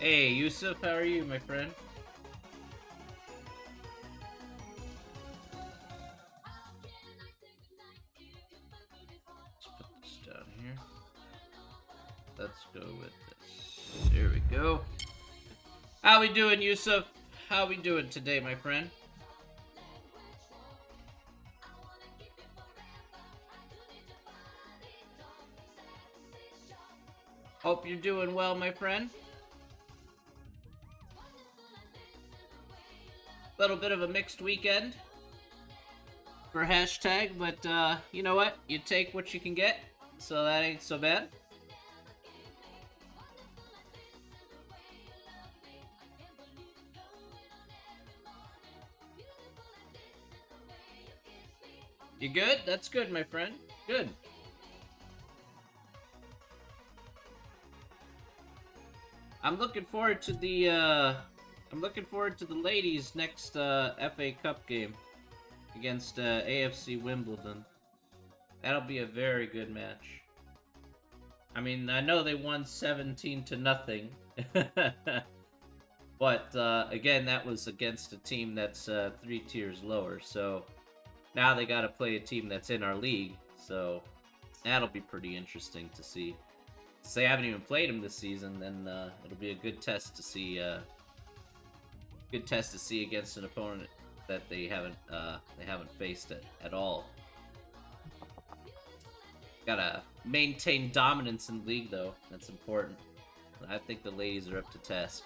Hey, Yusuf, how are you, my friend? Let's put this down here. Let's go with this. There we go. How we doing, Yusuf? How we doing today, my friend? Hope you're doing well, my friend. Little bit of a mixed weekend for hashtag, but you know what? You take what you can get, so that ain't so bad. You good? That's good, my friend. Good. I'm looking forward to the ladies' next FA Cup game against AFC Wimbledon. That'll be a very good match. I mean, I know they won 17 to nothing. But again, that was against a team that's 3 tiers lower. So now they got to play a team that's in our league. So that'll be pretty interesting to see. Since they haven't even played them this season, then it'll be a good test to see. Against an opponent that they haven't faced it at all. Gotta maintain dominance in the league, though. That's important. I think the ladies are up to task.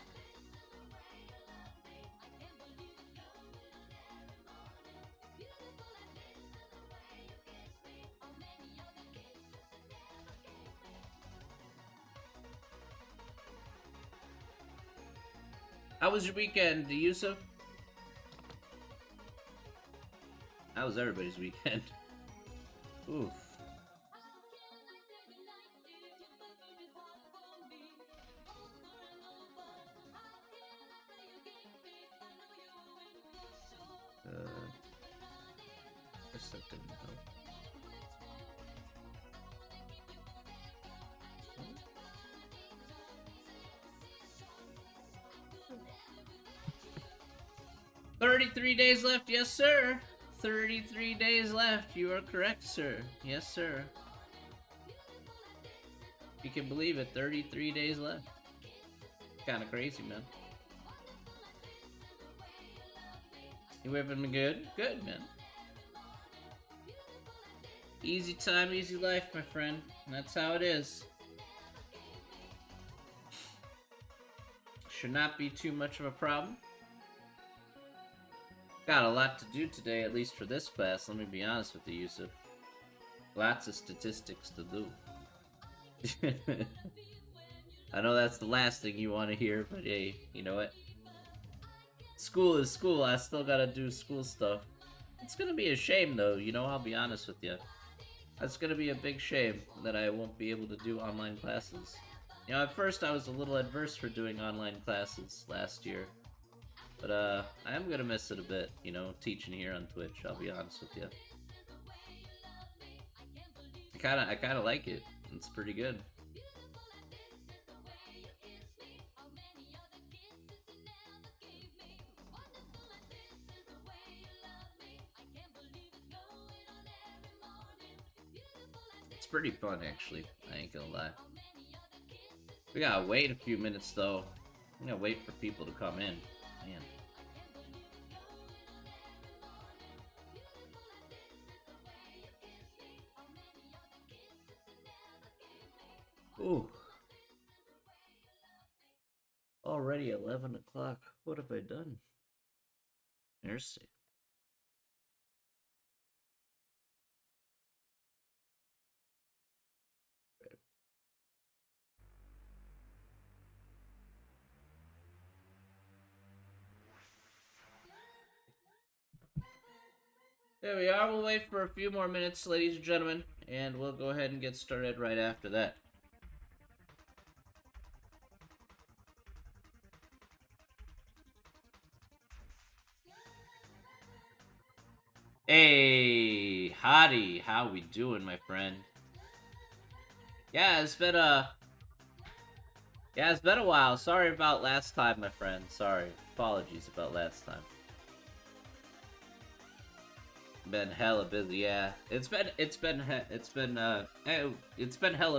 How was your weekend, Yusuf? How was everybody's weekend? Oof. Guess that didn't help. 33 days left, yes, sir. 33 days left. You are correct, sir. Yes, sir. You can believe it. 33 days left. Kind of crazy, man. You having been good? Good, man. Easy time, easy life, my friend. That's how it is. Should not be too much of a problem. Got a lot to do today, at least for this class. Let me be honest with you, Yusuf. Lots of statistics to do. I know that's the last thing you want to hear, but hey, you know what? School is school. I still gotta do school stuff. It's gonna be a shame, though, I'll be honest with you. It's gonna be a big shame that I won't be able to do online classes. At first I was a little adverse for doing online classes last year. But I am gonna miss it a bit, teaching here on Twitch, I'll be honest with you. I kinda like it. It's pretty good. It's pretty fun, actually. I ain't gonna lie. We gotta wait a few minutes, though. We gotta wait for people to come in. Man. Ooh. Already 11 o'clock. What have I done? Mercy. There we are. We'll wait for a few more minutes, ladies and gentlemen, and we'll go ahead and get started right after that. Hey, Hottie, how we doing, my friend? Yeah, it's been Yeah, it's been a while. Sorry about last time, my friend. Sorry. Apologies about last time. Been hella busy, yeah. It's been hella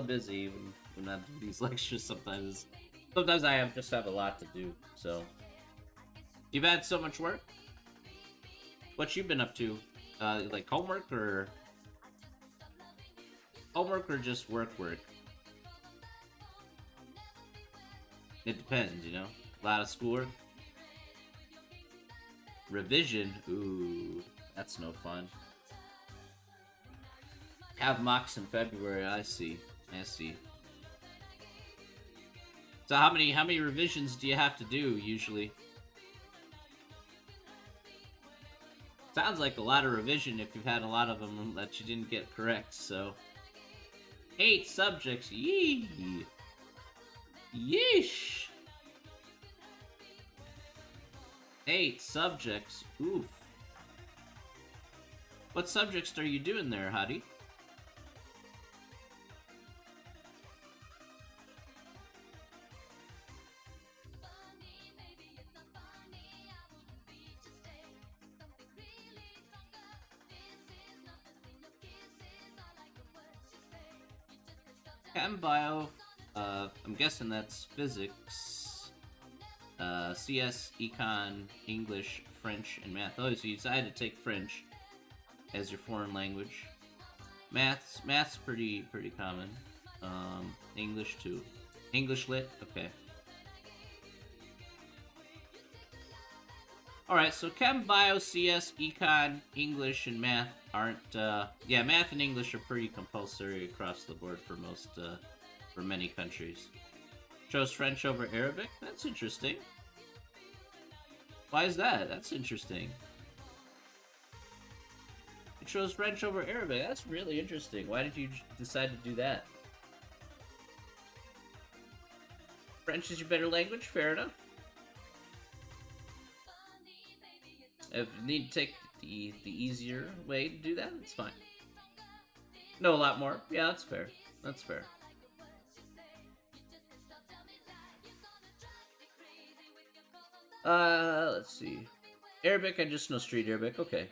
busy when I do these lectures sometimes. Sometimes I just have a lot to do, so. You've had so much work? What you been up to? Like homework or just work? It depends, you know? A lot of schoolwork. Revision? Ooh, that's no fun. Have mocks in February, I see. I see. So how many revisions do you have to do usually? Sounds like a lot of revision if you've had a lot of them that you didn't get correct, so. 8 subjects, yee! Yeesh! 8 subjects, oof. What subjects are you doing there, Hadi? Chem Bio, I'm guessing that's physics, CS, Econ, English, French, and Math. Oh, so you decided to take French as your foreign language. Math's pretty common. English too. English lit, okay. Alright, so Chem, Bio, CS, Econ, English, and Math aren't, yeah, Math and English are pretty compulsory across the board for for many countries. Chose French over Arabic? That's interesting. Why is that? That's interesting. You chose French over Arabic. That's really interesting. Why did you decide to do that? French is your better language? Fair enough. If you need to take the easier way to do that, it's fine. Know a lot more. Yeah, that's fair. That's fair. Let's see. Arabic, I just know street Arabic. Okay.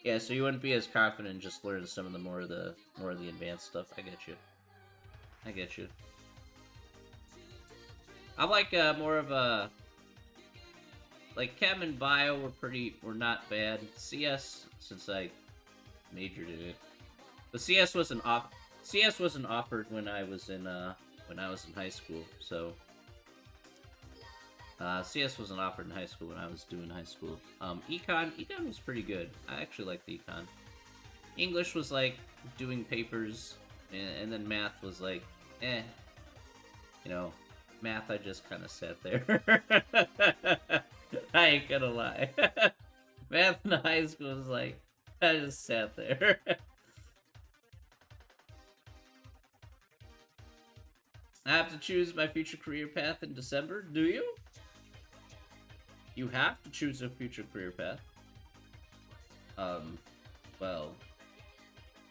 Yeah, so you wouldn't be as confident just learning some of the more of the advanced stuff. I get you. I get you. I'm like more of a like Chem and Bio were not bad. CS, since I majored in it, but CS wasn't offered when I was in high school. So CS wasn't offered in high school when I was doing high school. Econ was pretty good. I actually liked the Econ. English was like doing papers, and then math was like, eh. You know, math I just kind of sat there. I ain't gonna lie. Math in high school was like, I just sat there. I have to choose my future career path in December. Do you? You have to choose a future career path. Well.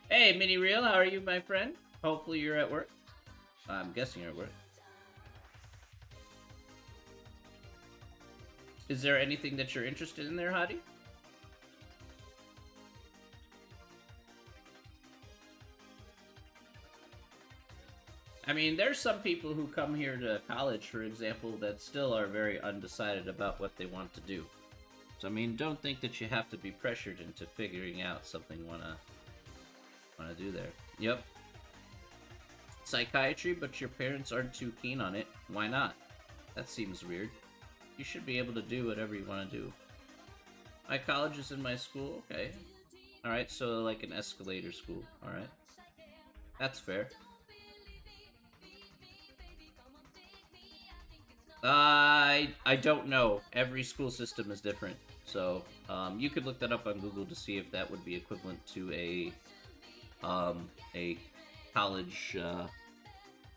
Hey, Mini Real, how are you, my friend? Hopefully you're at work. I'm guessing you're at work. Is there anything that you're interested in there, Hadi? I mean, there's some people who come here to college, for example, that still are very undecided about what they want to do. So, I mean, don't think that you have to be pressured into figuring out something you wanna do there. Yep. Psychiatry, but your parents aren't too keen on it. Why not? That seems weird. You should be able to do whatever you want to do. My college is in my school. Okay. Alright, so like an escalator school. Alright. That's fair. I don't know. Every school system is different. So, you could look that up on Google to see if that would be equivalent to a college,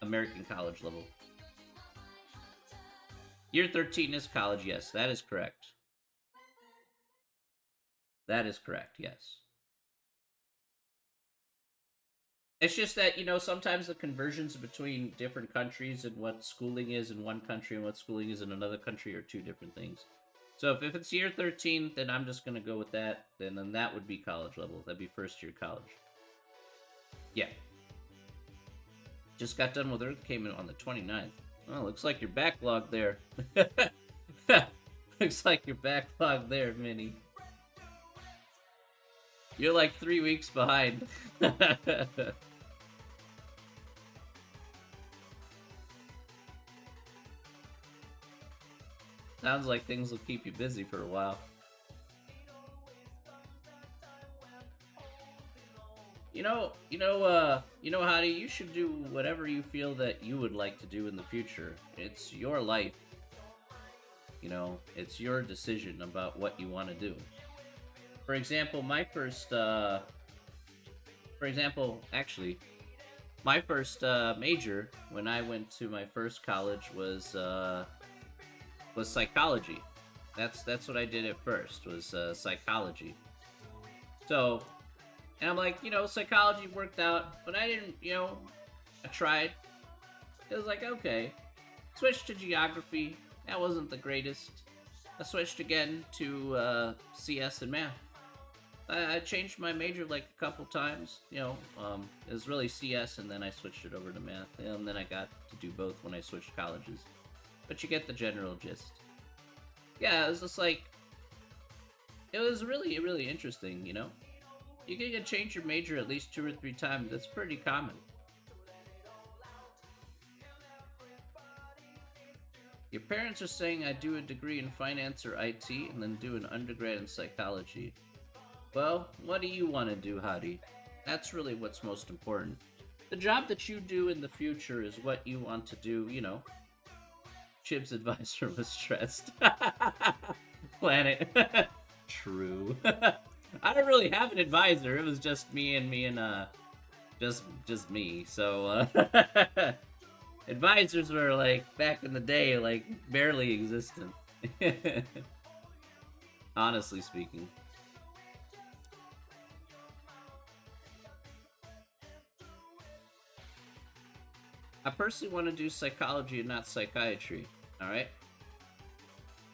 American college level. Year 13 is college, yes, that is correct. That is correct, yes. It's just that, sometimes the conversions between different countries and what schooling is in one country and what schooling is in another country are two different things. So if it's year 13, then I'm just going to go with that. Then that would be college level. That'd be first year college. Yeah. Just got done with Earth, came in on the 29th. Oh, looks like you're backlogged there. Looks like you're backlogged there, Minnie. You're like 3 weeks behind. Sounds like things will keep you busy for a while. Hadi, you should do whatever you feel that you would like to do in the future. It's your life. It's your decision about what you want to do. For example, my first major when I went to my first college was psychology. That's what I did at first, was psychology. So, and I'm like, psychology worked out, but I didn't, I tried. It was like, okay. Switched to geography. That wasn't the greatest. I switched again to CS and math. I changed my major like a couple times. It was really CS, and then I switched it over to math, and then I got to do both when I switched colleges. But you get the general gist. Yeah, it was just like, it was really, really interesting, You can change your major at least 2 or 3 times. That's pretty common. Your parents are saying I do a degree in finance or IT and then do an undergrad in psychology. Well, what do you want to do, Hadi? That's really what's most important. The job that you do in the future is what you want to do, Chib's advisor was stressed. Planet. True. I don't really have an advisor. It was just me and just me. So advisors were like back in the day, like barely existent. Honestly speaking. I personally want to do psychology and not psychiatry. Alright?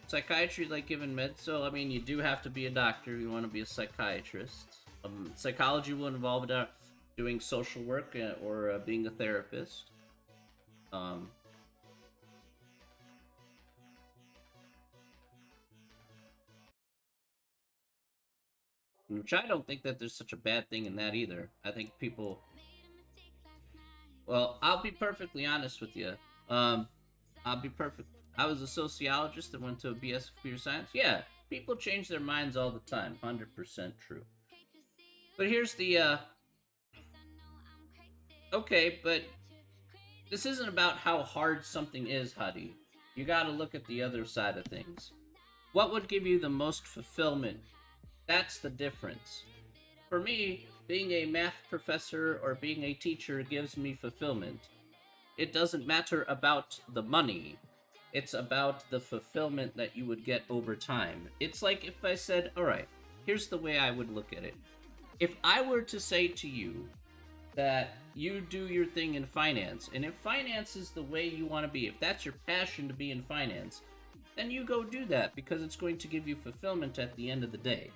Psychiatry is like giving meds, so I mean, you do have to be a doctor. You want to be a psychiatrist. Psychology will involve doing social work or being a therapist. Which I don't think that there's such a bad thing in that either. I think people. Well, I'll be perfectly honest with you. I'll be perfect. I was a sociologist that went to a BS computer science. Yeah, people change their minds all the time. 100% true. But here's the, okay, but this isn't about how hard something is, Hadi. You gotta look at the other side of things. What would give you the most fulfillment? That's the difference. For me, being a math professor or being a teacher gives me fulfillment. It doesn't matter about the money. It's about the fulfillment that you would get over time. It's like if I said, alright, here's the way I would look at it. If I were to say to you that you do your thing in finance, and if finance is the way you want to be, if that's your passion to be in finance, then you go do that because it's going to give you fulfillment at the end of the day.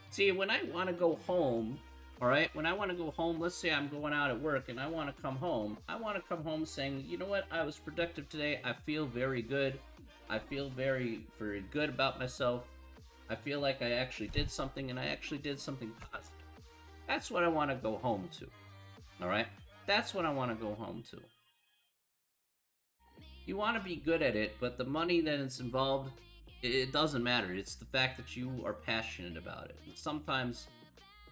See, when I want to go home, alright, when I want to go home, let's say I'm going out at work and I want to come home, saying, you know what, I was productive today, I feel very good, I feel very, very good about myself, I feel like I actually did something, and I actually did something positive. That's what I want to go home to, alright? That's what I want to go home to. You want to be good at it, but the money that is involved, it doesn't matter. It's the fact that you are passionate about it. And sometimes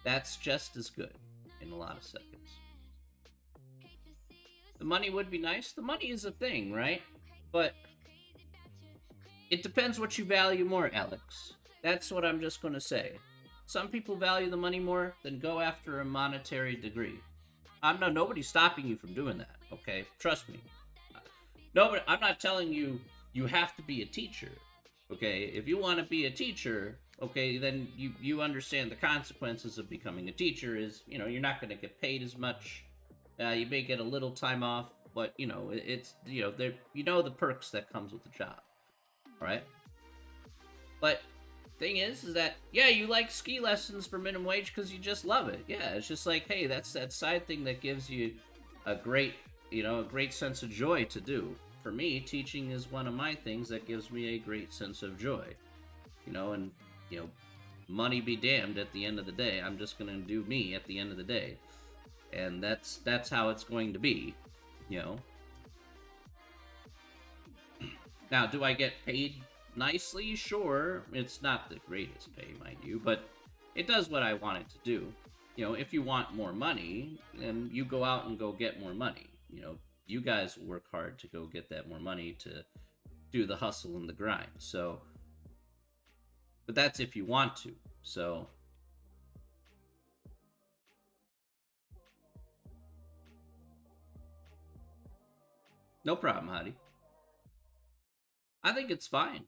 that's just as good in a lot of seconds. The money would be nice. The money is a thing, right? But it depends what you value more, Alex. That's what I'm just going to say. Some people value the money more than go after a monetary degree. Nobody's stopping you from doing that, okay? Trust me. Nobody, I'm not telling you you have to be a teacher. Okay, if you want to be a teacher, okay, then you understand the consequences of becoming a teacher is, you're not going to get paid as much. You may get a little time off, but it's the perks that comes with the job, right? But thing is that yeah, you like ski lessons for minimum wage because you just love it. Yeah, it's just like, hey, that's that side thing that gives you a great a great sense of joy to do. For me, teaching is one of my things that gives me a great sense of joy. And money be damned, at the end of the day I'm just gonna do me at the end of the day, and that's how it's going to be. you know Now, do I get paid nicely? Sure. It's not the greatest pay, mind you, but it does what I want it to do. If you want more money, then you go out and go get more money. You guys work hard to go get that more money to do the hustle and the grind. So, but that's if you want to. So, no problem, Hadi. I think it's fine.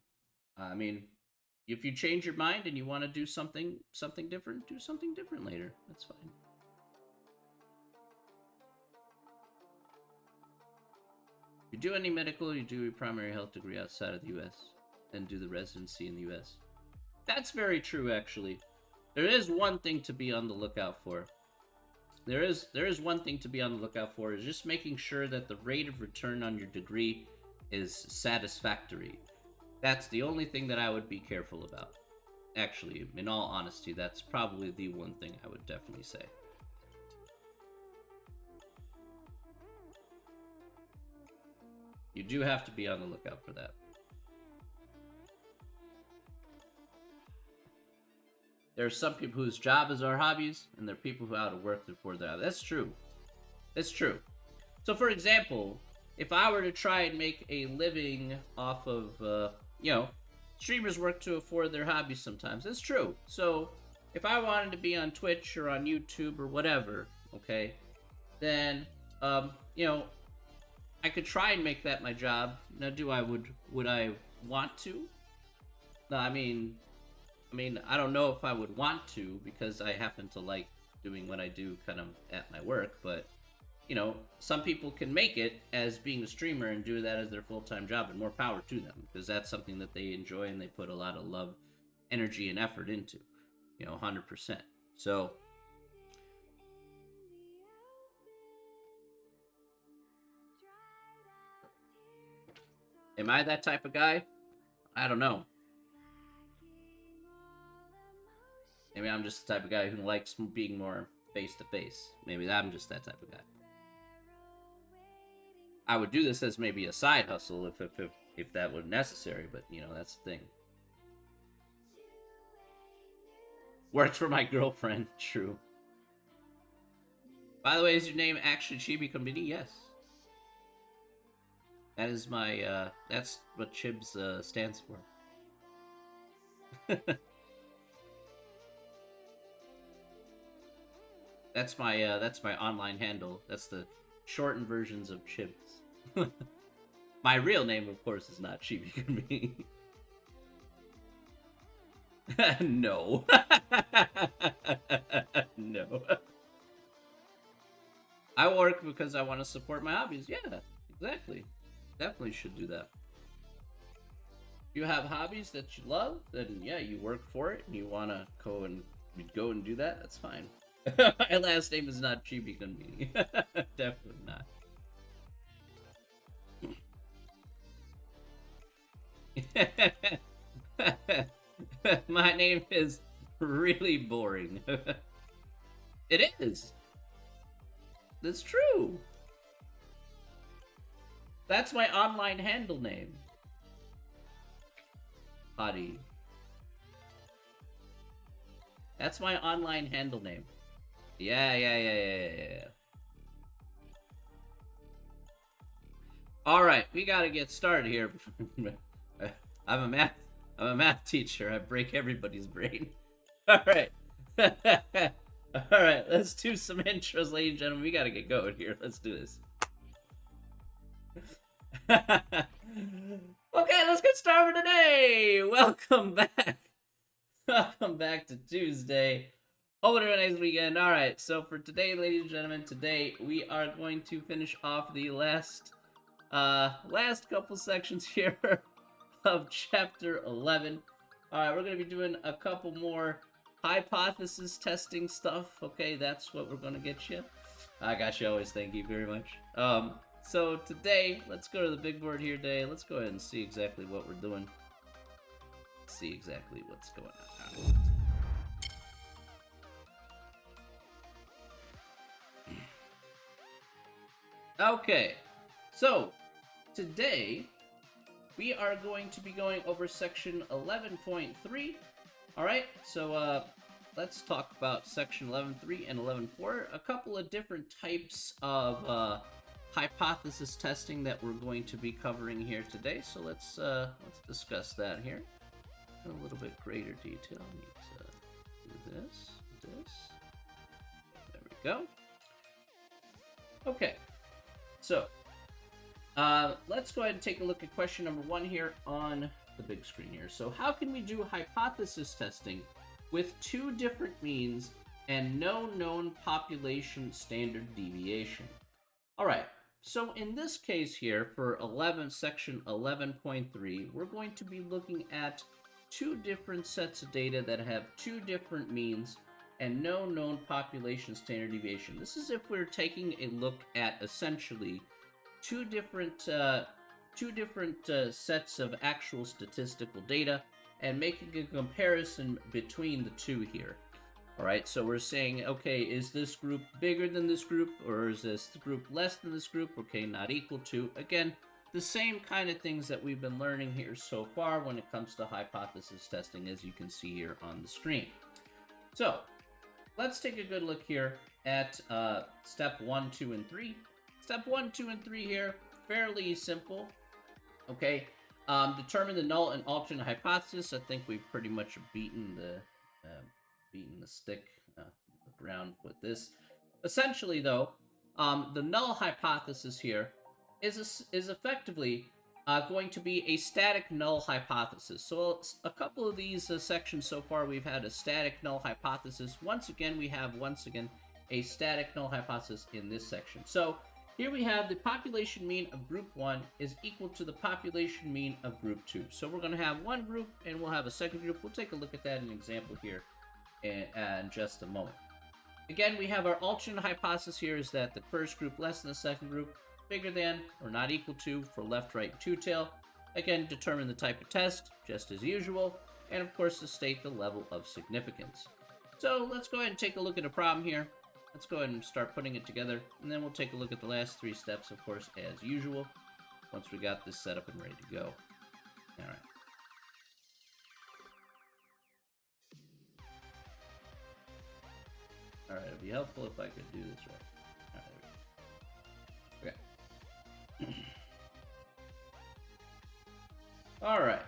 I mean, if you change your mind and you want to do something different, do something different later. That's fine. You do any medical, you do a primary health degree outside of the U.S., and do the residency in the U.S. That's very true, actually. There is one thing to be on the lookout for. There is one thing to be on the lookout for, is just making sure that the rate of return on your degree is satisfactory. That's the only thing that I would be careful about. Actually, in all honesty, that's probably the one thing I would definitely say. You do have to be on the lookout for that. There are some people whose job is our hobbies, and there are people who are out of work for their hobby. That's true. That's true. So, for example, if I were to try and make a living off of, streamers work to afford their hobbies sometimes. That's true. So, if I wanted to be on Twitch or on YouTube or whatever, okay, then, I could try and make that my job. Now, would I want to? No, I mean, I don't know if I would want to, because I happen to like doing what I do kind of at my work, but, some people can make it as being a streamer and do that as their full-time job, and more power to them, because that's something that they enjoy and they put a lot of love, energy, and effort into, 100%. So, am I that type of guy? I don't know. Maybe I'm just the type of guy who likes being more face-to-face. Maybe I'm just that type of guy. I would do this as maybe a side hustle if that were necessary, but, that's the thing. Works for my girlfriend, true. By the way, is your name actually Chibi Kombini? Yes. That is my, that's what Chibs, stands for. That's my online handle. That's the shortened versions of Chibs. My real name, of course, is not Chibi Kombini. No. No. I work because I want to support my hobbies. Yeah, exactly. Definitely should do that. If you have hobbies that you love, then yeah, you work for it and you want to go and do that, that's fine. My last name is not Chibi Kombini. Definitely not. My name is really boring. It is. That's true. That's my online handle name. Hadi. That's my online handle name. Yeah. All right, we gotta get started here. I'm a math teacher. I break everybody's brain. All right. All right, let's do some intros, ladies and gentlemen. We gotta get going here. Let's do this. Okay, let's get started today. Welcome back. Welcome back to Tuesday. Hope everyone has a weekend. Alright, so for today, ladies and gentlemen, today we are going to finish off the last couple sections here of chapter 11. Alright, we're going to be doing a couple more hypothesis testing stuff. Okay, that's what we're going to get you. I got you always, thank you very much. So today, let's go to the big board here today. Let's go ahead and see exactly what we're doing. See exactly what's going on. Okay, so today we are going to be going over section 11.3. Alright, so let's talk about section 11.3 and 11.4. A couple of different types of hypothesis testing that we're going to be covering here today. So let's discuss that here in a little bit greater detail. I need to do this. There we go. Okay. So, let's go ahead and take a look at question number 1 here on the big screen here. So, how can we do hypothesis testing with 2 different means and no known population standard deviation? Alright, so in this case here, for section 11.3, we're going to be looking at 2 different sets of data that have 2 different means and no known population standard deviation. This is if we're taking a look at essentially two different sets of actual statistical data and making a comparison between the two here. All right, so we're saying, okay, is this group bigger than this group, or is this group less than this group? Okay, not equal to. Again, the same kind of things that we've been learning here so far when it comes to hypothesis testing, as you can see here on the screen. So, let's take a good look here at step 1, 2, and 3. Step 1, 2, and 3 here, fairly simple. Okay, determine the null and alternate hypothesis. I think we've pretty much beaten the stick the ground with this. Essentially, though, the null hypothesis here is effectively going to be a static null hypothesis. So a couple of these sections so far, we've had a static null hypothesis. Once again, we have a static null hypothesis in this section. So here we have the population mean of group 1 is equal to the population mean of group 2. So we're going to have one group and we'll have a second group. We'll take a look at that in an example here in just a moment. Again, we have our alternate hypothesis here is that the first group less than the second group, bigger than or not equal to for left, right, and two-tail. Again, determine the type of test, just as usual, and of course to state the level of significance. So let's go ahead and take a look at a problem here. Let's go ahead and start putting it together, and then we'll take a look at the last 3 steps, of course, as usual, once we got this set up and ready to go. All right. All right, it'd be helpful if I could do this right. All right, there we go. Okay. All right.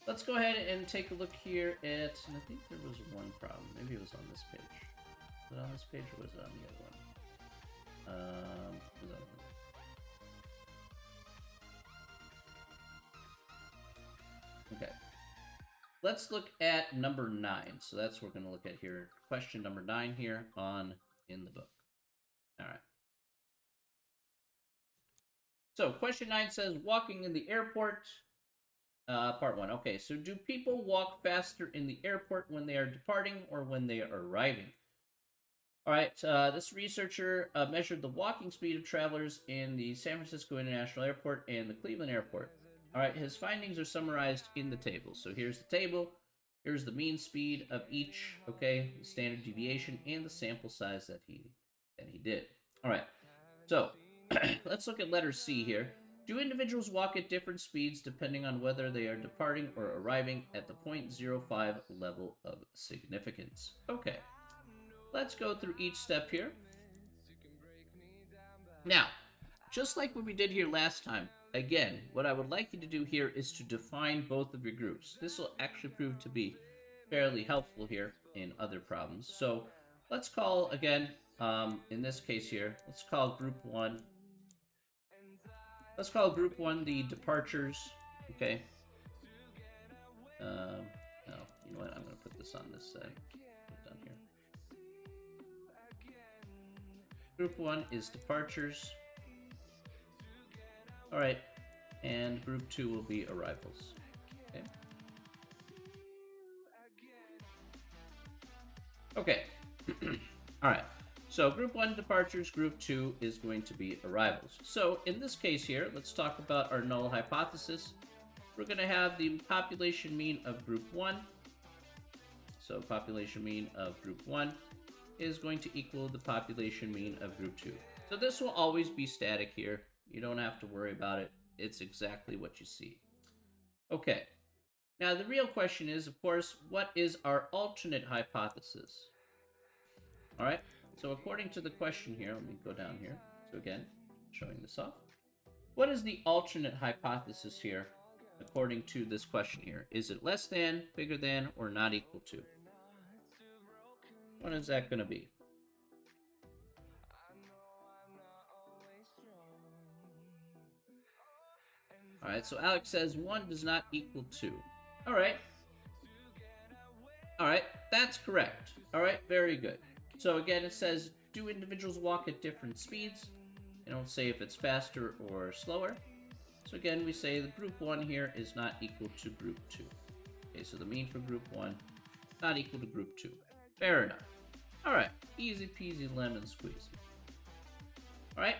Let's go ahead and take a look here at, and I think there was one problem. Maybe it was on this page. Was it on this page or was it on the other one? It was on the... Okay. Let's look at number 9. So that's what we're going to look at here. Question number 9 here in the book. All right. So question 9 says, walking in the airport. Part 1. Okay, so do people walk faster in the airport when they are departing or when they are arriving? All right, this researcher measured the walking speed of travelers in the San Francisco International Airport and the Cleveland Airport. All right, his findings are summarized in the table. So here's the table. Here's the mean speed of each, okay, the standard deviation, and the sample size that he did. All right, so let's look at letter C here. Do individuals walk at different speeds depending on whether they are departing or arriving at the 0.05 level of significance? Okay, let's go through each step here. Now, just like what we did here last time, again, what I would like you to do here is to define both of your groups. This will actually prove to be fairly helpful here in other problems. So let's call, again, in this case here, let's call group 1. Let's call group 1 the departures, okay? No, you know what, I'm going to put this on this side. Down here. Group 1 is departures. Alright, and group 2 will be arrivals. Okay. Okay. Alright. So group 1 departures, group 2 is going to be arrivals. So in this case here, let's talk about our null hypothesis. We're going to have the population mean of group 1. So population mean of group 1 is going to equal the population mean of group 2. So this will always be static here. You don't have to worry about it. It's exactly what you see. Okay. Now the real question is, of course, what is our alternate hypothesis? All right. So according to the question here, let me go down here. So again, showing this off. What is the alternate hypothesis here according to this question here? Is it less than, bigger than, or not equal to? What is that going to be? All right, so Alex says 1 does not equal 2. All right. All right, that's correct. All right, very good. So again, it says, do individuals walk at different speeds? They don't say if it's faster or slower. So again, we say the group 1 here is not equal to group 2. Okay, so the mean for group 1 not equal to group 2. Fair enough. All right, easy peasy lemon squeezy. All right.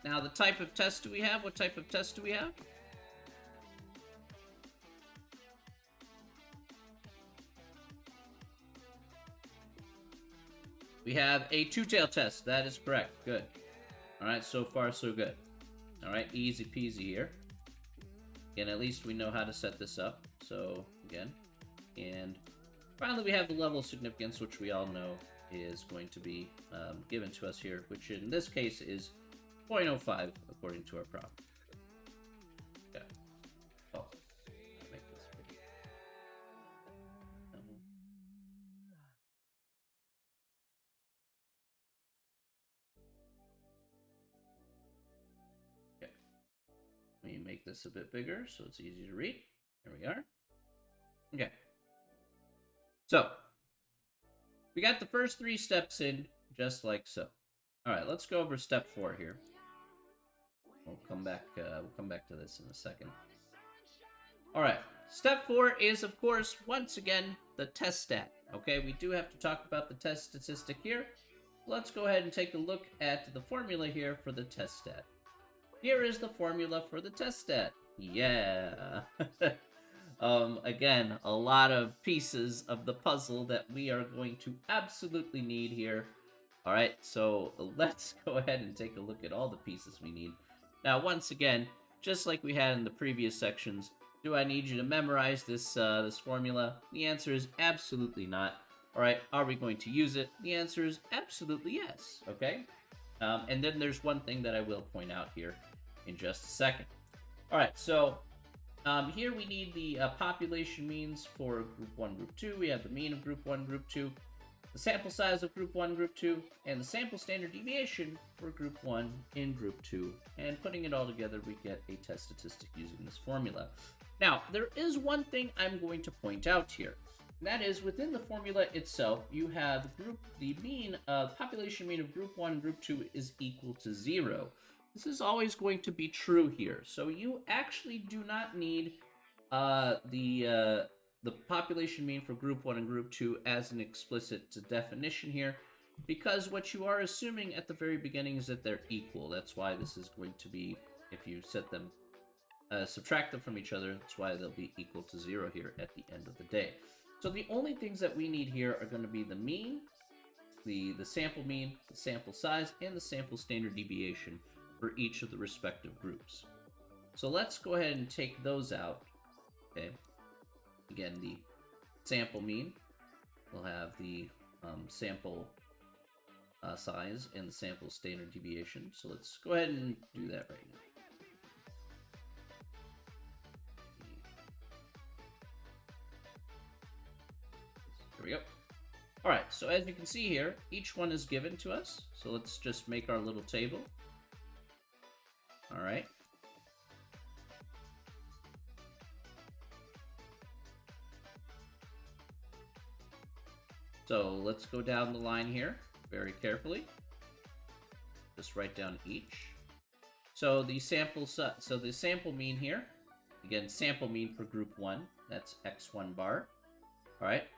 Now the type of test do we have? What type of test do we have? We have a two-tailed test. That is correct. Good. All right, so far so good. All right, easy peasy here. Again, at least we know how to set this up. So again, and finally we have the level of significance, which we all know is going to be given to us here, which in this case is 0.05 according to our problem. Okay. Oh, I'll make this big. Okay. Let me make this a bit bigger so it's easy to read. There we are. Okay. So, we got the first 3 steps in just like so. All right, let's go over step 4 here. We'll come back to this in a second. All right, step 4 is, of course, once again, the test stat. Okay, we do have to talk about the test statistic here. Let's go ahead and take a look at the formula here for the test stat. Here is the formula for the test stat. Yeah. Again, a lot of pieces of the puzzle that we are going to absolutely need here. All right, so let's go ahead and take a look at all the pieces we need. Now, once again, just like we had in the previous sections, do I need you to memorize this this formula? The answer is absolutely not. All right, are we going to use it? The answer is absolutely yes, okay? And then there's one thing that I will point out here in just a second. All right, so here we need the population means for group 1, group 2. We have the mean of group 1, group 2, the sample size of group 1, group 2, and the sample standard deviation for group 1 in group 2. And putting it all together, we get a test statistic using this formula. Now, there is one thing I'm going to point out here. And that is, within the formula itself, you have the mean, population mean of group 1, group 2 is equal to 0. This is always going to be true here. So you actually do not need the population mean for group 1 and group 2 as an explicit definition here, because what you are assuming at the very beginning is that they're equal. That's why this is going to be, if you set them, subtract them from each other, that's why they'll be equal to 0 here at the end of the day. So the only things that we need here are going to be the mean, the sample mean, the sample size, and the sample standard deviation for each of the respective groups. So let's go ahead and take those out. Okay. Again, the sample mean will have the sample size and the sample standard deviation. So let's go ahead and do that right now. There we go. All right, so as you can see here, each one is given to us. So let's just make our little table. All right. So let's go down the line here very carefully. Just write down each. So the sample mean here, again, sample mean for group 1, that's x1 bar. All right.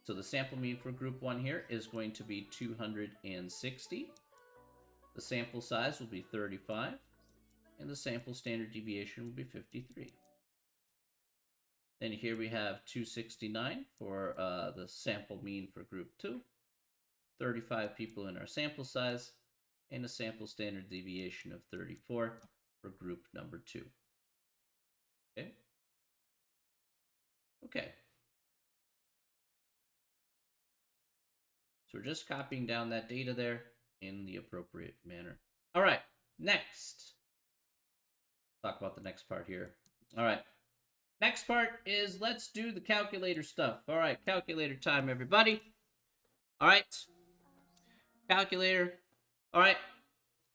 So the sample mean for group 1 here is going to be 260. The sample size will be 35, and the sample standard deviation will be 53. Then here we have 269 for the sample mean for group 2, 35 people in our sample size, and a sample standard deviation of 34 for group number 2. Okay? Okay. So we're just copying down that data there in the appropriate manner. All right, next. Talk about the next part here. All right. Next part is let's do the calculator stuff. All right, calculator time, everybody. All right. Calculator. All right.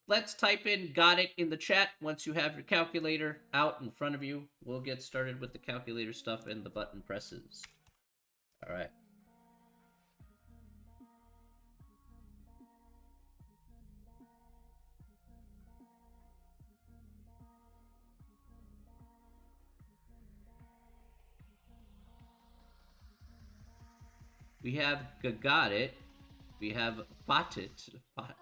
Let's type in "got it" in the chat once you have your calculator out in front of you. We'll get started with the calculator stuff and the button presses. All right. We have got it. We have fought it. Fought it.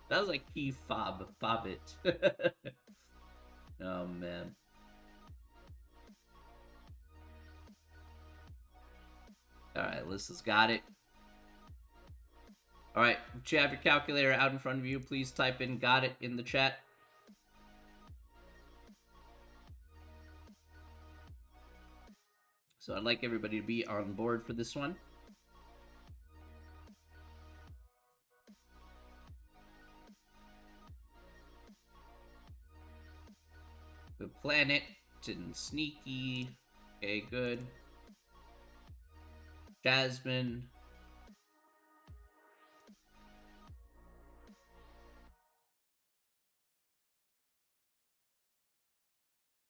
That was like key fob it. Oh man. All right, Alyssa's got it. All right, if you have your calculator out in front of you, please type in "got it" in the chat. So I'd like everybody to be on board for this one. The planet and Sneaky. Okay, good. Jasmine.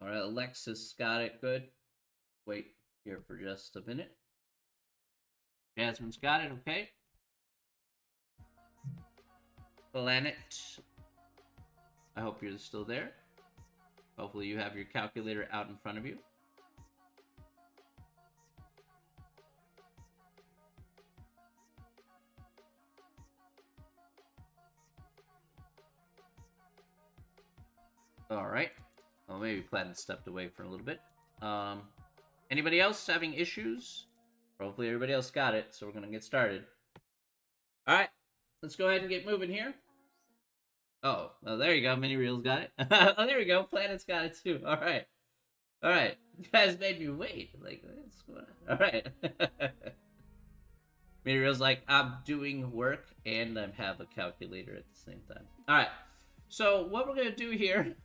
All right, Alexis got it. Good. Wait here for just a minute. Jasmine's got it. Okay. Planet. I hope you're still there. Hopefully you have your calculator out in front of you. All right. Well, maybe Planet stepped away for a little bit. Anybody else having issues? Hopefully everybody else got it, so we're going to get started. All right. Let's go ahead and get moving here. Oh, well, there you go. Mini Reels got it. Oh, there we go. Planet's got it too. All right. All right. You guys made me wait. Like, what's going on? All right. Mini Reels like, I'm doing work and I have a calculator at the same time. All right. So what we're going to do here...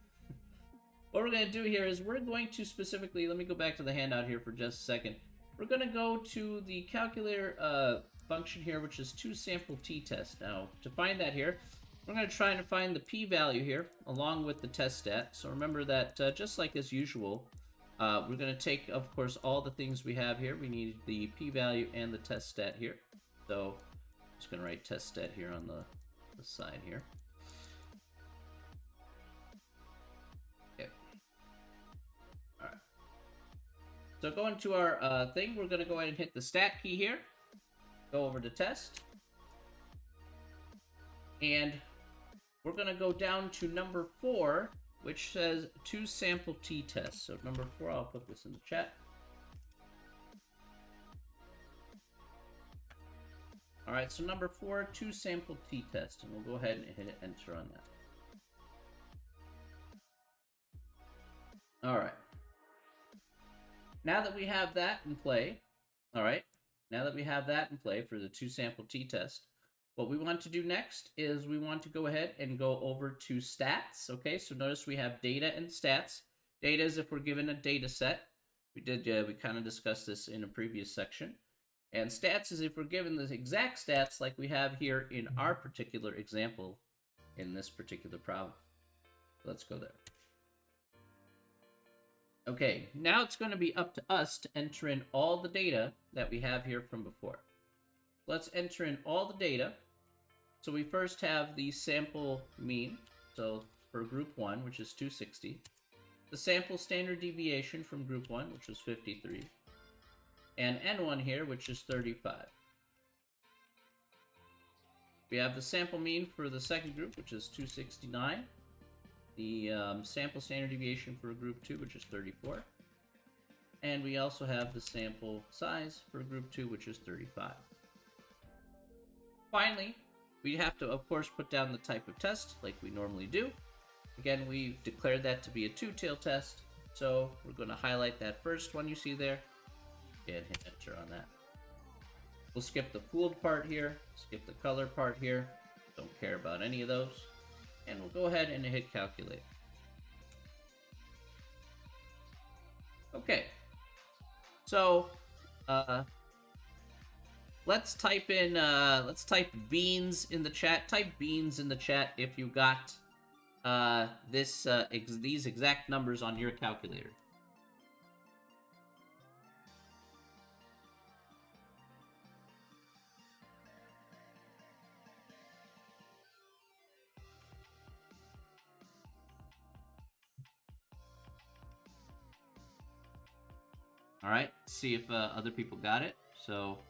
What we're going to do here is we're going to specifically, let me go back to the handout here for just a second. We're going to go to the calculator function here, which is toSample t-test. Now, to find that here, we're going to try and find the p-value here along with the test stat. So remember that just like as usual, we're going to take, of course, all the things we have here. We need the p-value and the test stat here. So I'm just going to write test stat here on the side here. So going to our thing, we're going to go ahead and hit the stat key here. Go over to test. And we're going to go down to number 4, which says toSample t-test. So number 4, I'll put this in the chat. All right, so number 4, toSample t-test. And we'll go ahead and hit enter on that. All right. Now that we have that in play, all right, now that we have that in play for the toSample t-test, what we want to do next is we want to go ahead and go over to stats, okay? So notice we have data and stats. Data is if we're given a data set. We kind of discussed this in a previous section. And stats is if we're given the exact stats like we have here in our particular example in this particular problem. Let's go there. Okay, now it's going to be up to us to enter in all the data that we have here from before. Let's enter in all the data. So we first have the sample mean, so for group 1, which is 260. The sample standard deviation from group 1, which was 53. And N1 here, which is 35. We have the sample mean for the second group, which is 269. The sample standard deviation for group 2, which is 34. And we also have the sample size for group 2, which is 35. Finally, we have to, of course, put down the type of test like we normally do. Again, we declared that to be a two-tail test, so we're going to highlight that first one you see there and hit enter on that. We'll skip the pooled part here, skip the color part here, don't care about any of those, and we'll go ahead and hit calculate. Okay, so let's type beans in the chat. Type beans in the chat if you got these exact numbers on your calculator. All right, see if other people got it. So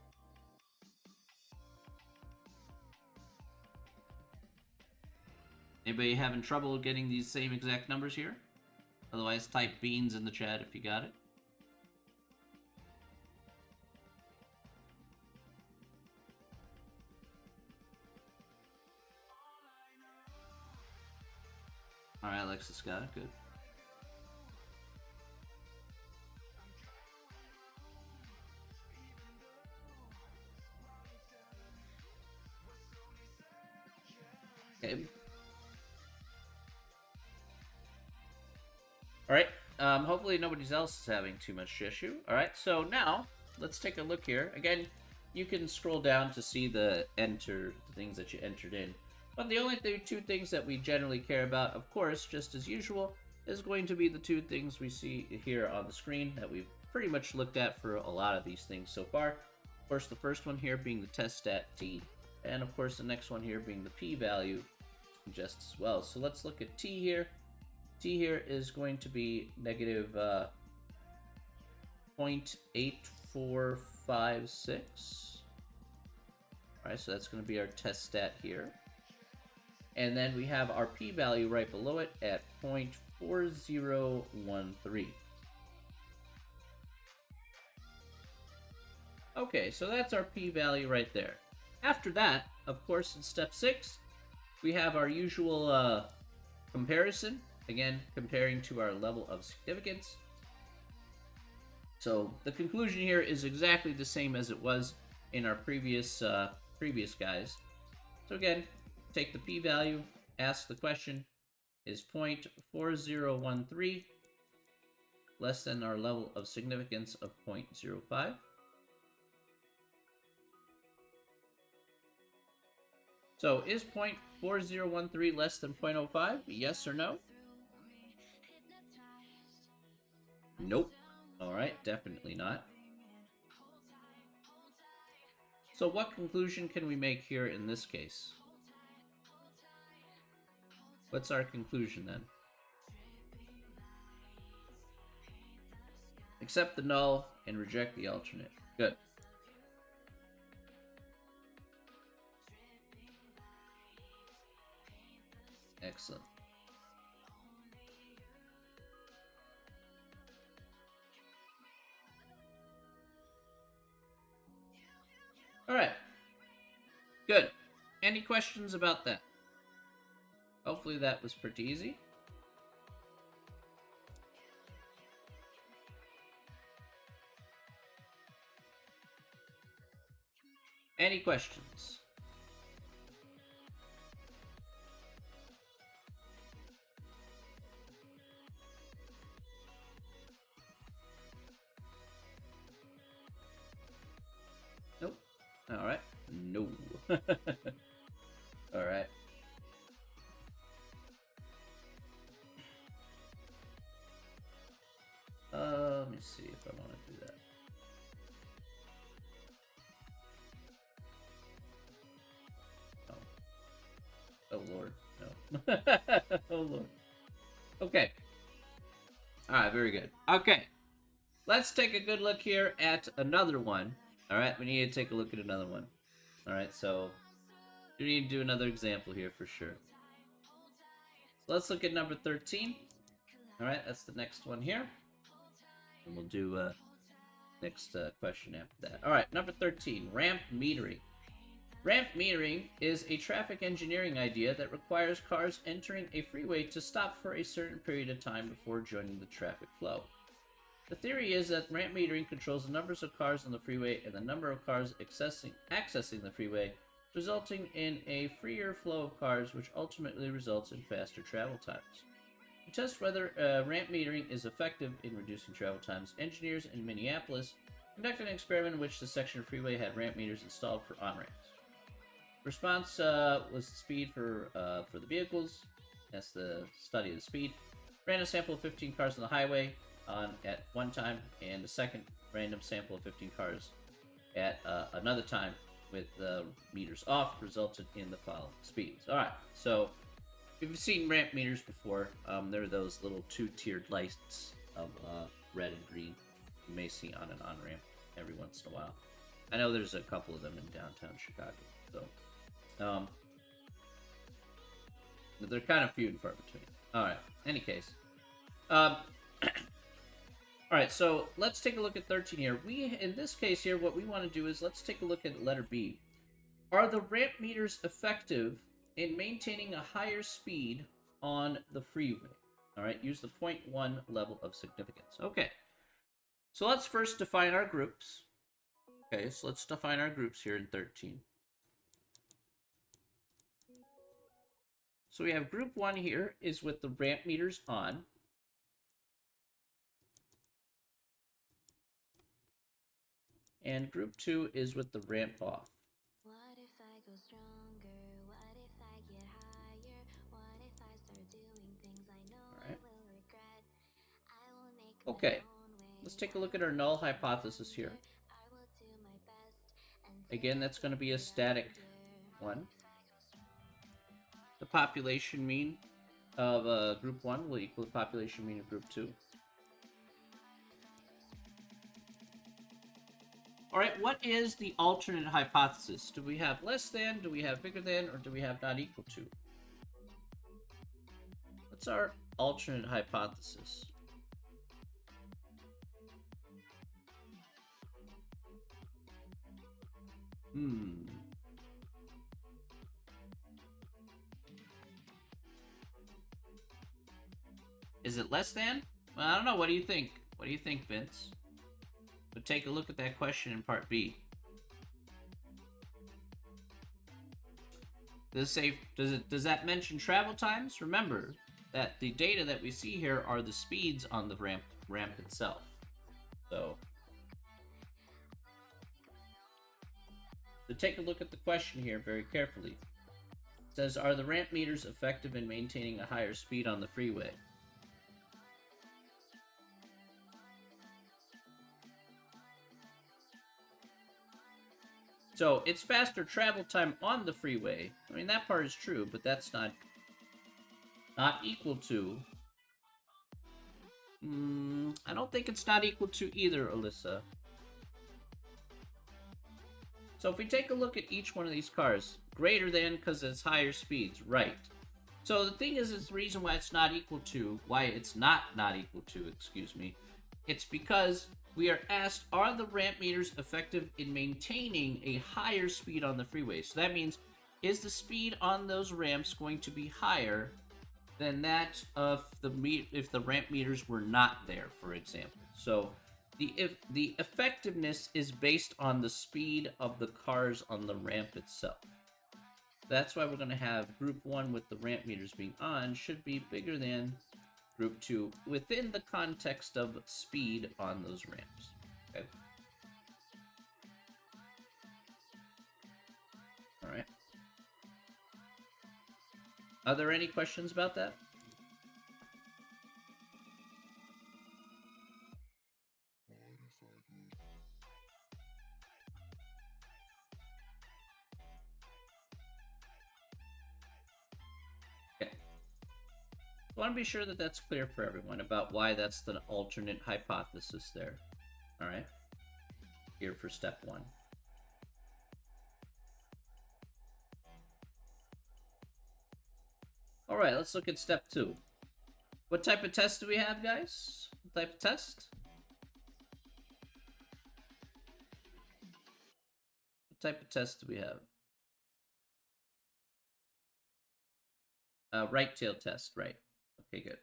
anybody having trouble getting these same exact numbers here? Otherwise, type beans in the chat if you got it. All right, Alexis got it. Good. Okay. All right. Hopefully nobody else is having too much issue. All right. So now let's take a look here. Again, you can scroll down to see the things that you entered in. But the only two things that we generally care about, of course, just as usual, is going to be the two things we see here on the screen that we've pretty much looked at for a lot of these things so far. Of course, the first one here being the test stat t, and of course the next one here being the p-value just as well. So let's look at t here. T here is going to be negative 0.8456. Alright, so that's going to be our test stat here. And then we have our p-value right below it at 0.4013. Okay, so that's our p-value right there. After that, of course, in step 6, we have our usual comparison. Again, comparing to our level of significance. So the conclusion here is exactly the same as it was in our previous guys. So again, take the p-value, ask the question, is 0.4013 less than our level of significance of 0.05? So is 0.4013 less than 0.05? Yes or no? Nope. Alright, definitely not. So what conclusion can we make here in this case? What's our conclusion then? Accept the null and reject the alternate. Good. Excellent. All right. Good. Any questions about that? Hopefully that was pretty easy. Any questions? Nope. All right. No. All right. I want to do that. Oh Lord, no. Oh Lord. Okay. Alright, very good. Okay. Let's take a good look here at another one. Alright, we need to take a look at another one. Alright, so we need to do another example here for sure. So let's look at number 13. Alright, that's the next one here. And we'll do next question after that. Alright, number 13, ramp metering. Ramp metering is a traffic engineering idea that requires cars entering a freeway to stop for a certain period of time before joining the traffic flow. The theory is that ramp metering controls the numbers of cars on the freeway and the number of cars accessing the freeway, resulting in a freer flow of cars, which ultimately results in faster travel times. To test whether ramp metering is effective in reducing travel times, engineers in Minneapolis conducted an experiment in which the section of freeway had ramp meters installed for on-ramps. Response was the speed for the vehicles. That's the study of the speed. Ran a sample of 15 cars on the highway at one time, and a second random sample of 15 cars at another time with the meters off, resulted in the following speeds. All right, so if you've seen ramp meters before, there are those little two-tiered lights of red and green you may see on an on-ramp every once in a while. I know there's a couple of them in downtown Chicago, so they're kind of few and far between. All right, any case. All right, so let's take a look at 13 here. In this case here, what we want to do is let's take a look at letter B. Are the ramp meters effective in maintaining a higher speed on the freeway? All right, use the 0.1 level of significance. Okay, so let's first define our groups. Okay, so let's define our groups here in 13. So we have group 1 here is with the ramp meters on. And group 2 is with the ramp off. What if I go stronger? What if I get higher? What if I start doing things I know I will regret? I will make okay, let's take a look at our null hypothesis here. Again, that's going to be a static one. The population mean of group 1 will equal the population mean of group 2. All right, what is the alternate hypothesis? Do we have less than, do we have bigger than, or do we have not equal to? What's our alternate hypothesis? Is it less than? Well, I don't know. What do you think? What do you think, Vince? But take a look at that question in part B. Does it say, does that mention travel times? Remember that the data that we see here are the speeds on the ramp itself. So take a look at the question here very carefully. It says, are the ramp meters effective in maintaining a higher speed on the freeway? So it's faster travel time on the freeway. I mean, that part is true, but that's not equal to. I don't think it's not equal to either, Alyssa. So if we take a look at each one of these cars, greater than because it's higher speeds, right? So the thing is the reason why it's not equal to, excuse me, it's because we are asked, are the ramp meters effective in maintaining a higher speed on the freeway? So that means, is the speed on those ramps going to be higher than that of if the ramp meters were not there, for example? So the effectiveness is based on the speed of the cars on the ramp itself. That's why we're going to have group 1 with the ramp meters being on should be bigger than group 2 within the context of speed on those ramps. Okay. All right. Are there any questions about that? I want to be sure that that's clear for everyone about why that's the alternate hypothesis there. All right. Here for step 1. All right, let's look at step 2. What type of test do we have, guys? What type of test? What type of test do we have? Right tail test, right. Okay, good.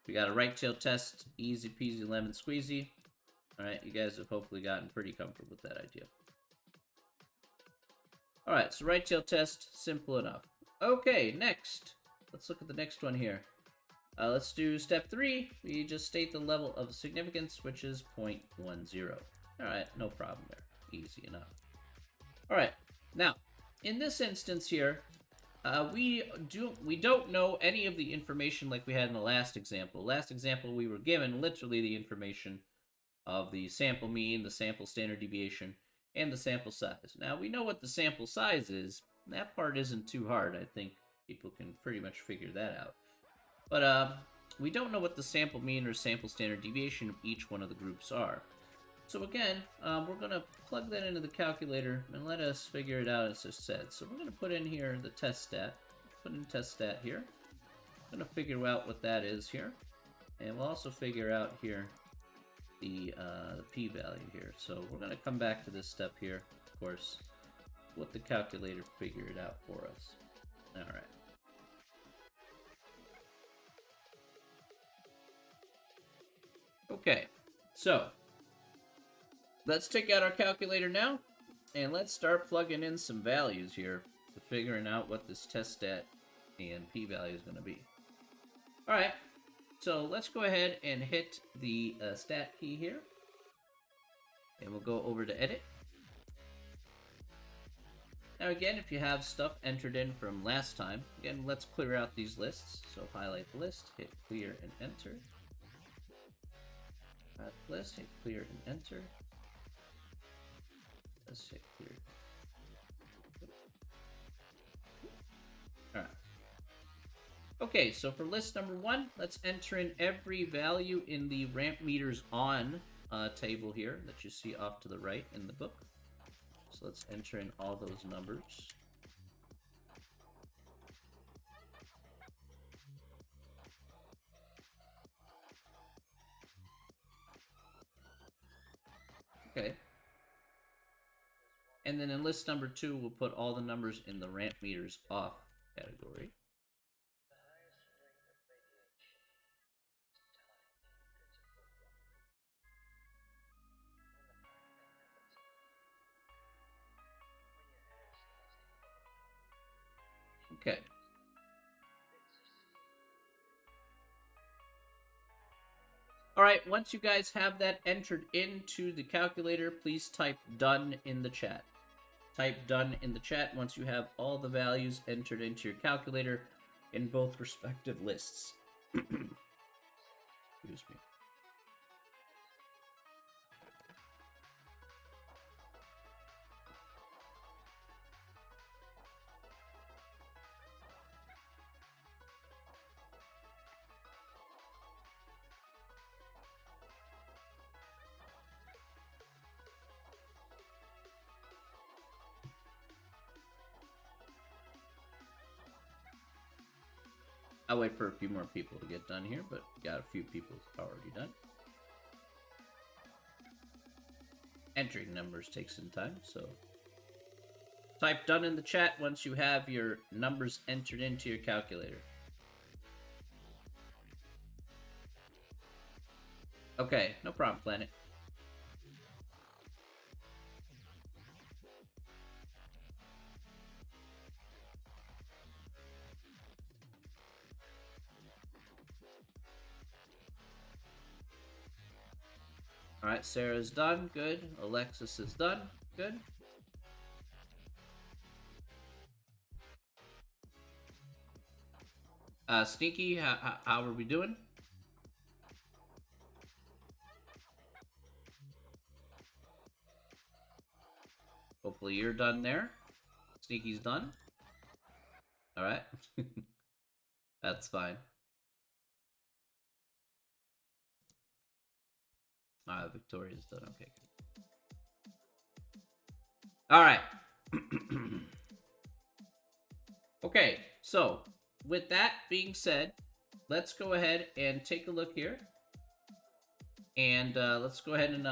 We got a right tail test, easy peasy lemon squeezy. All right, you guys have hopefully gotten pretty comfortable with that idea. All right, so right tail test, simple enough. Okay, next. Let's look at the next one here. Let's do step 3. We just state the level of significance, which is 0.10. All right, no problem there. Easy enough. All right, now, in this instance here, we don't know any of the information like we had in the last example. Last example, we were given literally the information of the sample mean, the sample standard deviation, and the sample size. Now, we know what the sample size is. That part isn't too hard. I think people can pretty much figure that out. But we don't know what the sample mean or sample standard deviation of each one of the groups are. So again, we're going to plug that into the calculator and let us figure it out as I said. So we're going to put in here the test stat. Put in test stat here. I'm going to figure out what that is here. And we'll also figure out here the p-value here. So we're going to come back to this step here, of course. Let the calculator figure it out for us. All right. Okay, so let's take out our calculator now, and let's start plugging in some values here to figuring out what this test stat and p-value is going to be. All right, so let's go ahead and hit the stat key here, and we'll go over to edit. Now again, if you have stuff entered in from last time, again, let's clear out these lists. So highlight the list, hit clear and enter. List, hit clear and enter. Let's hit clear. Alright. Okay, so for list number 1, let's enter in every value in the ramp meters on table here that you see off to the right in the book. So let's enter in all those numbers. Okay. And then in list number 2, we'll put all the numbers in the ramp meters off category. Okay. All right, once you guys have that entered into the calculator, please type done in the chat. Type done in the chat once you have all the values entered into your calculator in both respective lists. Excuse me. I'll wait for a few more people to get done here, but got a few people already done. Entering numbers takes some time, so type done in the chat once you have your numbers entered into your calculator. Okay, no problem, Planet. All right, Sarah's done. Good. Alexis is done. Good. Sneaky, how are we doing? Hopefully you're done there. Sneaky's done. All right. That's fine. Victoria's done. Okay. All right. Okay, so with that being said, let's go ahead and take a look here. And let's go ahead and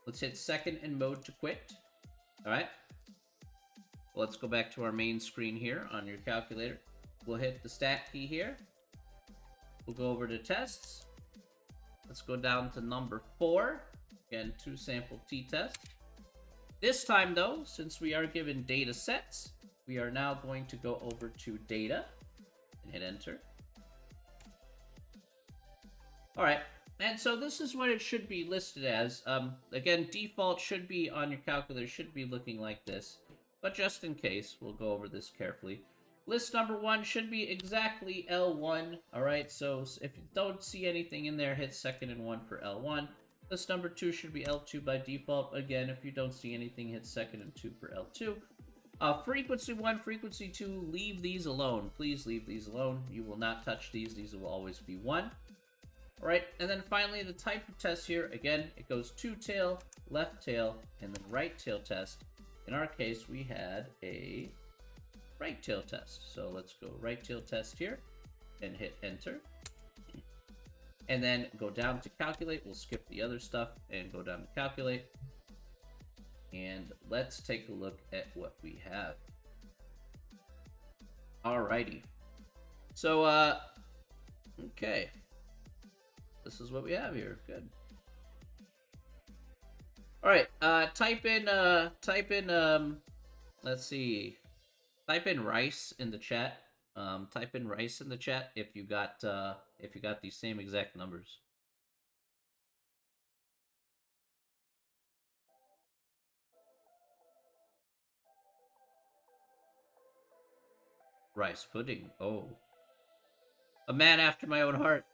let's hit second in mode to quit. All right. Let's go back to our main screen here on your calculator. We'll hit the stat key here. We'll go over to tests. Let's go down to number 4. Again, 2 sample t-test. This time though, since we are given data sets, we are now going to go over to data and hit enter. All right. And so this is what it should be listed as. Again, default should be on your calculator, should be looking like this. But just in case, we'll go over this carefully. List number 1 should be exactly L1. All right, so if you don't see anything in there, hit second and 1 for L1. List number 2 should be L2 by default. Again, if you don't see anything, hit second and 2 for L2. Frequency 1, frequency 2, leave these alone. Please leave these alone. You will not touch these. These will always be 1. All right, and then finally, the type of test here. Again, it goes two-tail, left tail, and then right tail test. In our case, we had a right tail test. So let's go right tail test here and hit enter. And then go down to calculate. We'll skip the other stuff and go down to calculate. And let's take a look at what we have. Alrighty. So, okay. This is what we have here. Good. All right. Type in, let's see. Type in rice in the chat. Type in rice in the chat if you got these same exact numbers. Rice pudding. Oh. A man after my own heart.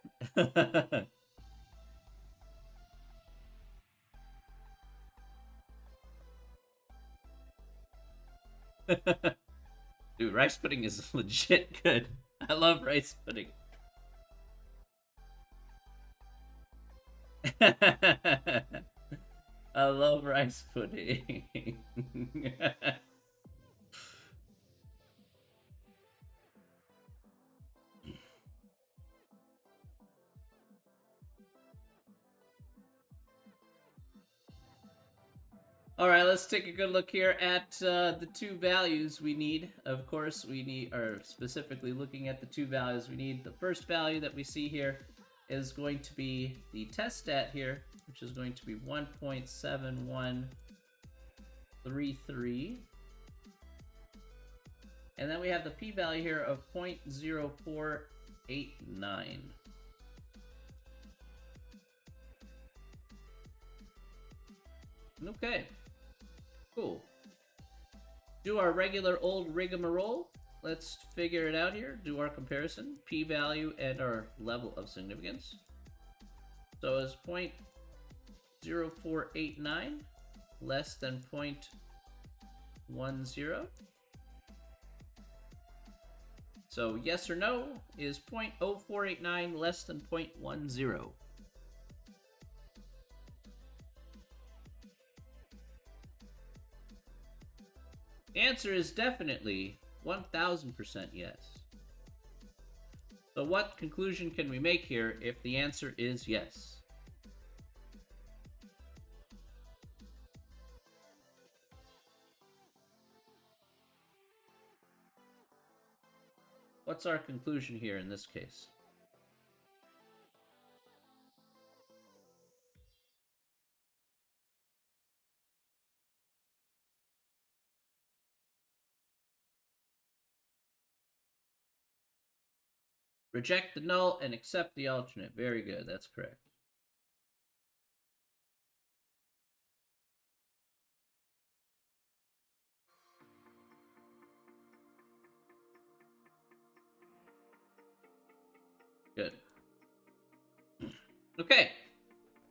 Dude, rice pudding is legit good. I love rice pudding. I love rice pudding. All right, let's take a good look here at the 2 values we need. Of course, are specifically looking at the 2 values we need. The first value that we see here is going to be the test stat here, which is going to be 1.7133. And then we have the p-value here of 0.0489. Okay. Cool. Do our regular old rigmarole. Let's figure it out here. Do our comparison. P-value and our level of significance. So is 0.0489 less than 0.10? So yes or no is 0.0489 less than 0.10? The answer is definitely 1000% yes. So what conclusion can we make here if the answer is yes? What's our conclusion here in this case? Reject the null and accept the alternate. Very good, that's correct. Good. Okay.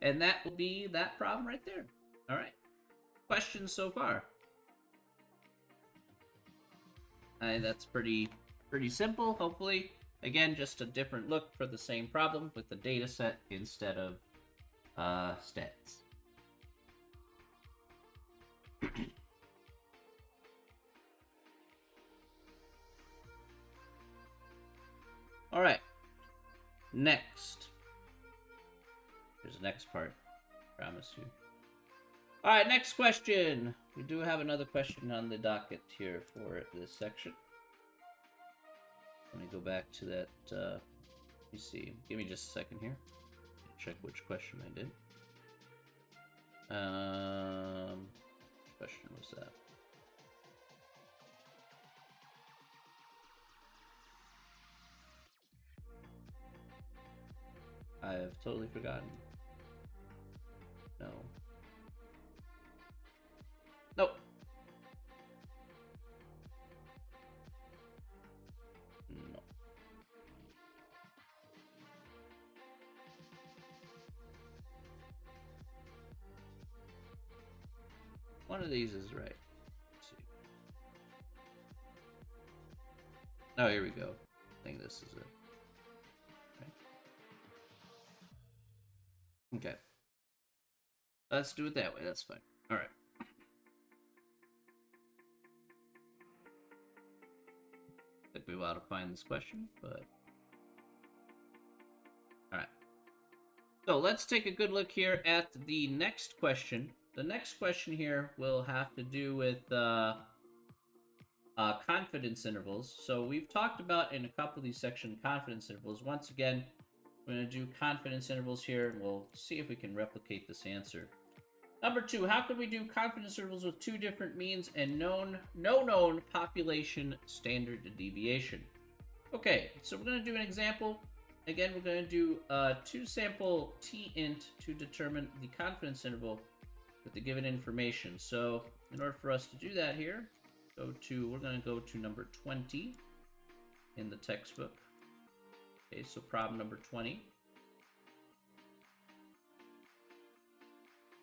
And that will be that problem right there. All right. Questions so far? That's pretty simple, hopefully. Again, just a different look for the same problem with the data set instead of stats. All right. Next. Here's the next part. Promise you. All right, next question. We do have another question on the docket here for this section. Let me go back to that. Let me see. Give me just a second here. Check which question I did. Which question was that? I have totally forgotten. No. Nope. No. One of these is right. Let's see. Oh, here we go. I think this is it. Okay. Let's do it that way. That's fine. All right. Took me a while to find this question, but all right. So let's take a good look here at the next question. The next question here will have to do with confidence intervals. So we've talked about in a couple of these section confidence intervals. Once again, we're going to do confidence intervals here, and we'll see if we can replicate this answer. Number 2, how could we do confidence intervals with 2 different means and no known population standard deviation? Okay, so we're going to do an example. Again, we're going to do 2 sample t-int to determine the confidence interval with the given information. So in order for us to do that here, we're going to go to number 20 in the textbook. Okay, so problem number 20.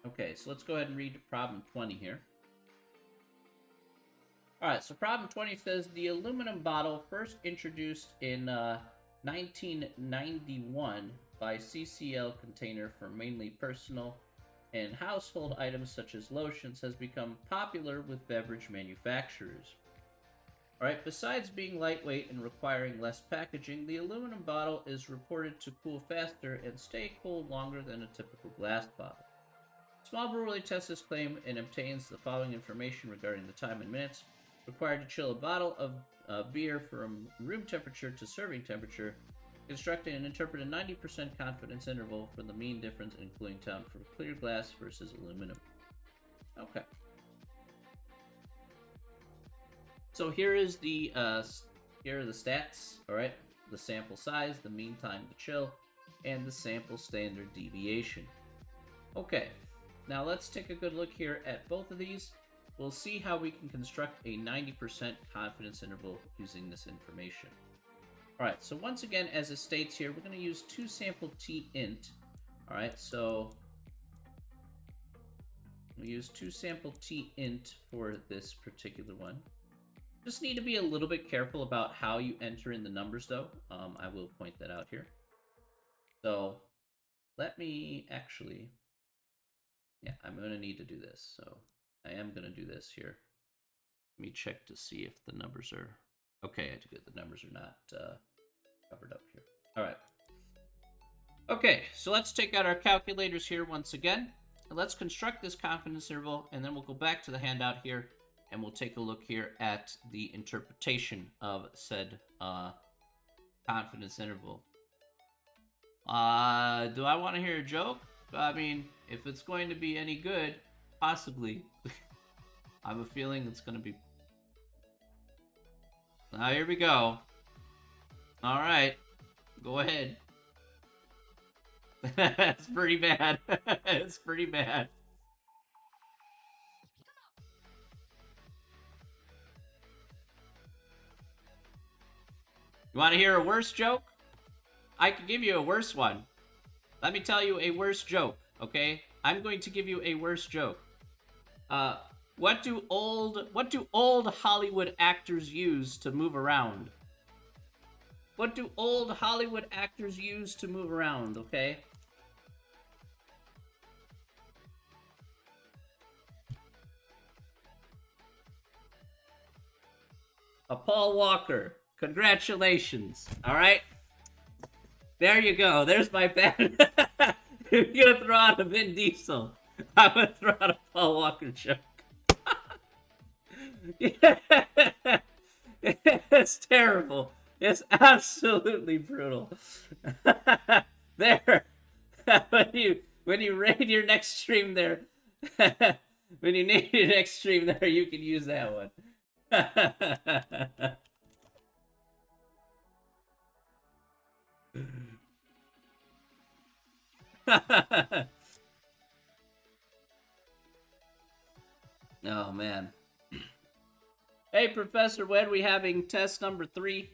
Okay, so let's go ahead and read problem 20 here. All right, so problem 20 says the aluminum bottle first introduced in 1991 by CCL Container for mainly personal and household items such as lotions has become popular with beverage manufacturers. All right, besides being lightweight and requiring less packaging, the aluminum bottle is reported to cool faster and stay cold longer than a typical glass bottle. Small Brewery tests this claim and obtains the following information regarding the time in minutes required to chill a bottle of beer from room temperature to serving temperature, constructing and interpret a 90% confidence interval for the mean difference in cooling time for clear glass versus aluminum. Okay. So here is the here are the stats. All right, the sample size, the mean time to chill, and the sample standard deviation. Okay. Now let's take a good look here at both of these. We'll see how we can construct a 90% confidence interval using this information. All right, so once again, as it states here, we're going to use 2 sample t-int. All right, so we use 2 sample t-int for this particular one. Just need to be a little bit careful about how you enter in the numbers, though. I will point that out here. So let me actually... Yeah, I'm going to need to do this, so I am going to do this here. Let me check to see if the numbers are... Okay, I good. The numbers are not covered up here. All right. Okay, so let's take out our calculators here once again. And let's construct this confidence interval, and then we'll go back to the handout here, and we'll take a look here at the interpretation of said confidence interval. Do I want to hear a joke? I mean, if it's going to be any good, possibly. I have a feeling it's going to be... Now, here we go. All right. Go ahead. It's pretty bad. It's pretty bad. You want to hear a worse joke? I could give you a worse one. Let me tell you a worse joke, okay? I'm going to give you a worse joke. What do old Hollywood actors use to move around? What do old Hollywood actors use to move around, okay? A Paul Walker. Congratulations. All right. There you go. There's my bet. If you're gonna throw out a Vin Diesel, I'm gonna throw out a Paul Walker joke. It's terrible. It's absolutely brutal. There. when you raid your next stream there, when you name your next stream there, you can use that one. Oh man. Hey Professor, when are we having test number 3?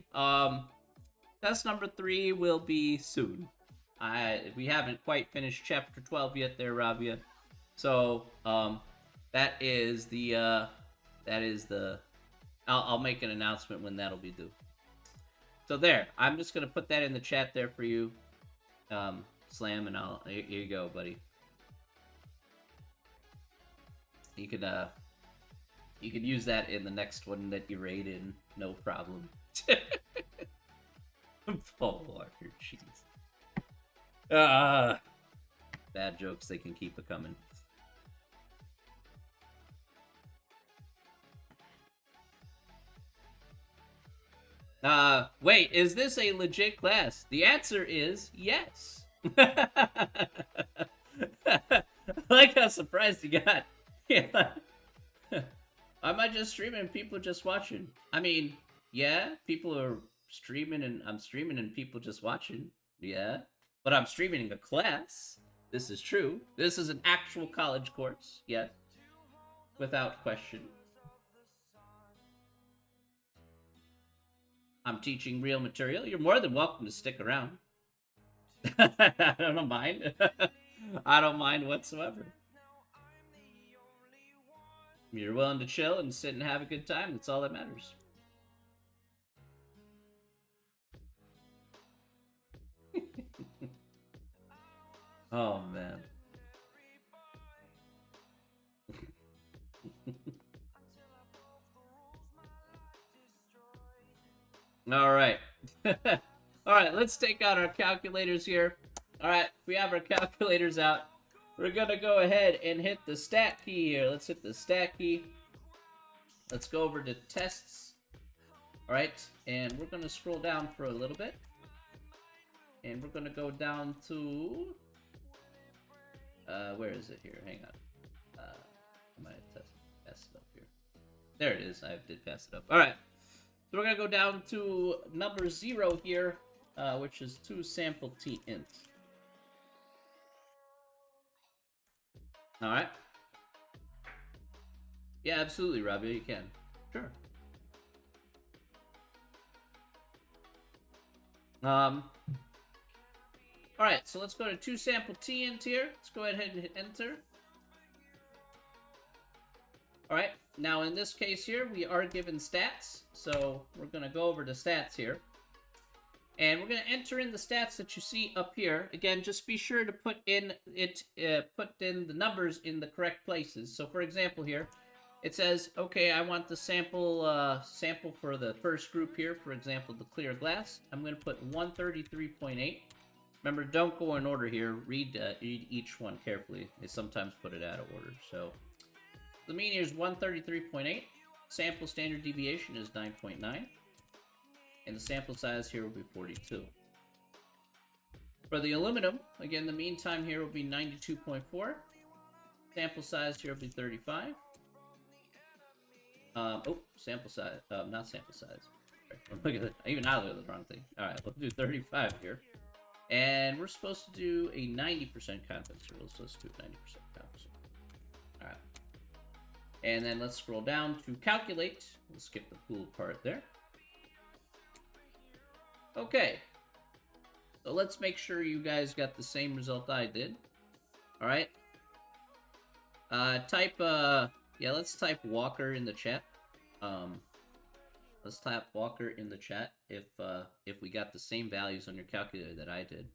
Test number 3 will be soon. We haven't quite finished chapter 12 yet there, Rabia. So, that is the I'll make an announcement when that'll be due. So there, I'm just gonna put that in the chat there for you, Slam, and here you go, buddy. You could use that in the next one that you raid in, no problem. Paul Walker, jeez. Bad jokes, they can keep it coming. Wait, is this a legit class? The answer is yes. Like how surprised you got. Yeah. Am I just streaming and people just watching? I mean, yeah, people are streaming and I'm streaming and people just watching. Yeah. But I'm streaming a class. This is true. This is an actual college course. Yes. Without question. I'm teaching real material. You're more than welcome to stick around. I don't mind. I don't mind whatsoever. You're willing to chill and sit and have a good time. That's all that matters. Oh, man. All right. All right, let's take out our calculators here. All right, we have our calculators out. We're going to go ahead and hit the stat key here. Let's hit the stat key. Let's go over to tests. All right, and we're going to scroll down for a little bit. And we're going to go down to... where is it here? Hang on. I might have passed it up here. There it is. I did pass it up. All right. So we're going to go down to number 0 here, which is toSampleTint. All right. Yeah, absolutely, Robbie. You can. Sure. All right, so let's go to toSampleTint here. Let's go ahead and hit enter. All right, now in this case here, we are given stats. So we're going to go over to stats here. And we're going to enter in the stats that you see up here. Again, just be sure to put in the numbers in the correct places. So for example here, it says, okay, I want the sample for the first group here. For example, the clear glass. I'm going to put 133.8. Remember, don't go in order here. Read each one carefully. They sometimes put it out of order. So the mean here is 133.8. Sample standard deviation is 9.9. And the sample size here will be 42. For the aluminum, again, the mean time here will be 92.4. Sample size here will be 35. Sample size. Not sample size. Look at that. Even I looked at the wrong thing. Alright, we'll do 35 here. And we're supposed to do a 90% confidence interval, so let's do 90% confidence interval. Alright. And then let's scroll down to calculate. We'll skip the pool part there. Okay. So let's make sure you guys got the same result I did. Alright. Let's type Walker in the chat. Let's type Walker in the chat if we got the same values on your calculator that I did.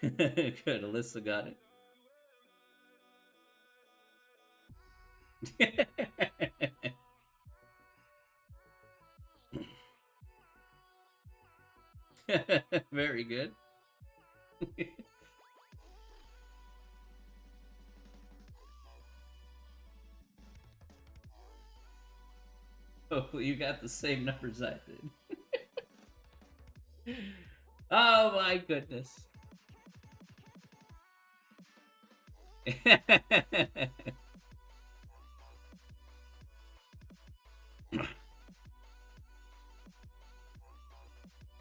Good, Alyssa got it. Very good. Oh, you got the same numbers I did. Oh my goodness.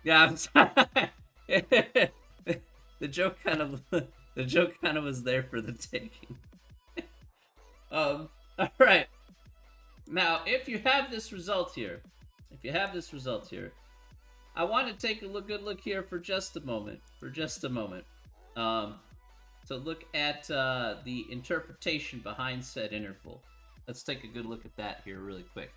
Yeah, I'm sorry. The joke kind of was there for the taking. All right. Now, if you have this result here, I want to take a good look here for just a moment. Um, to look at the interpretation behind said interval. Let's take a good look at that here really quick.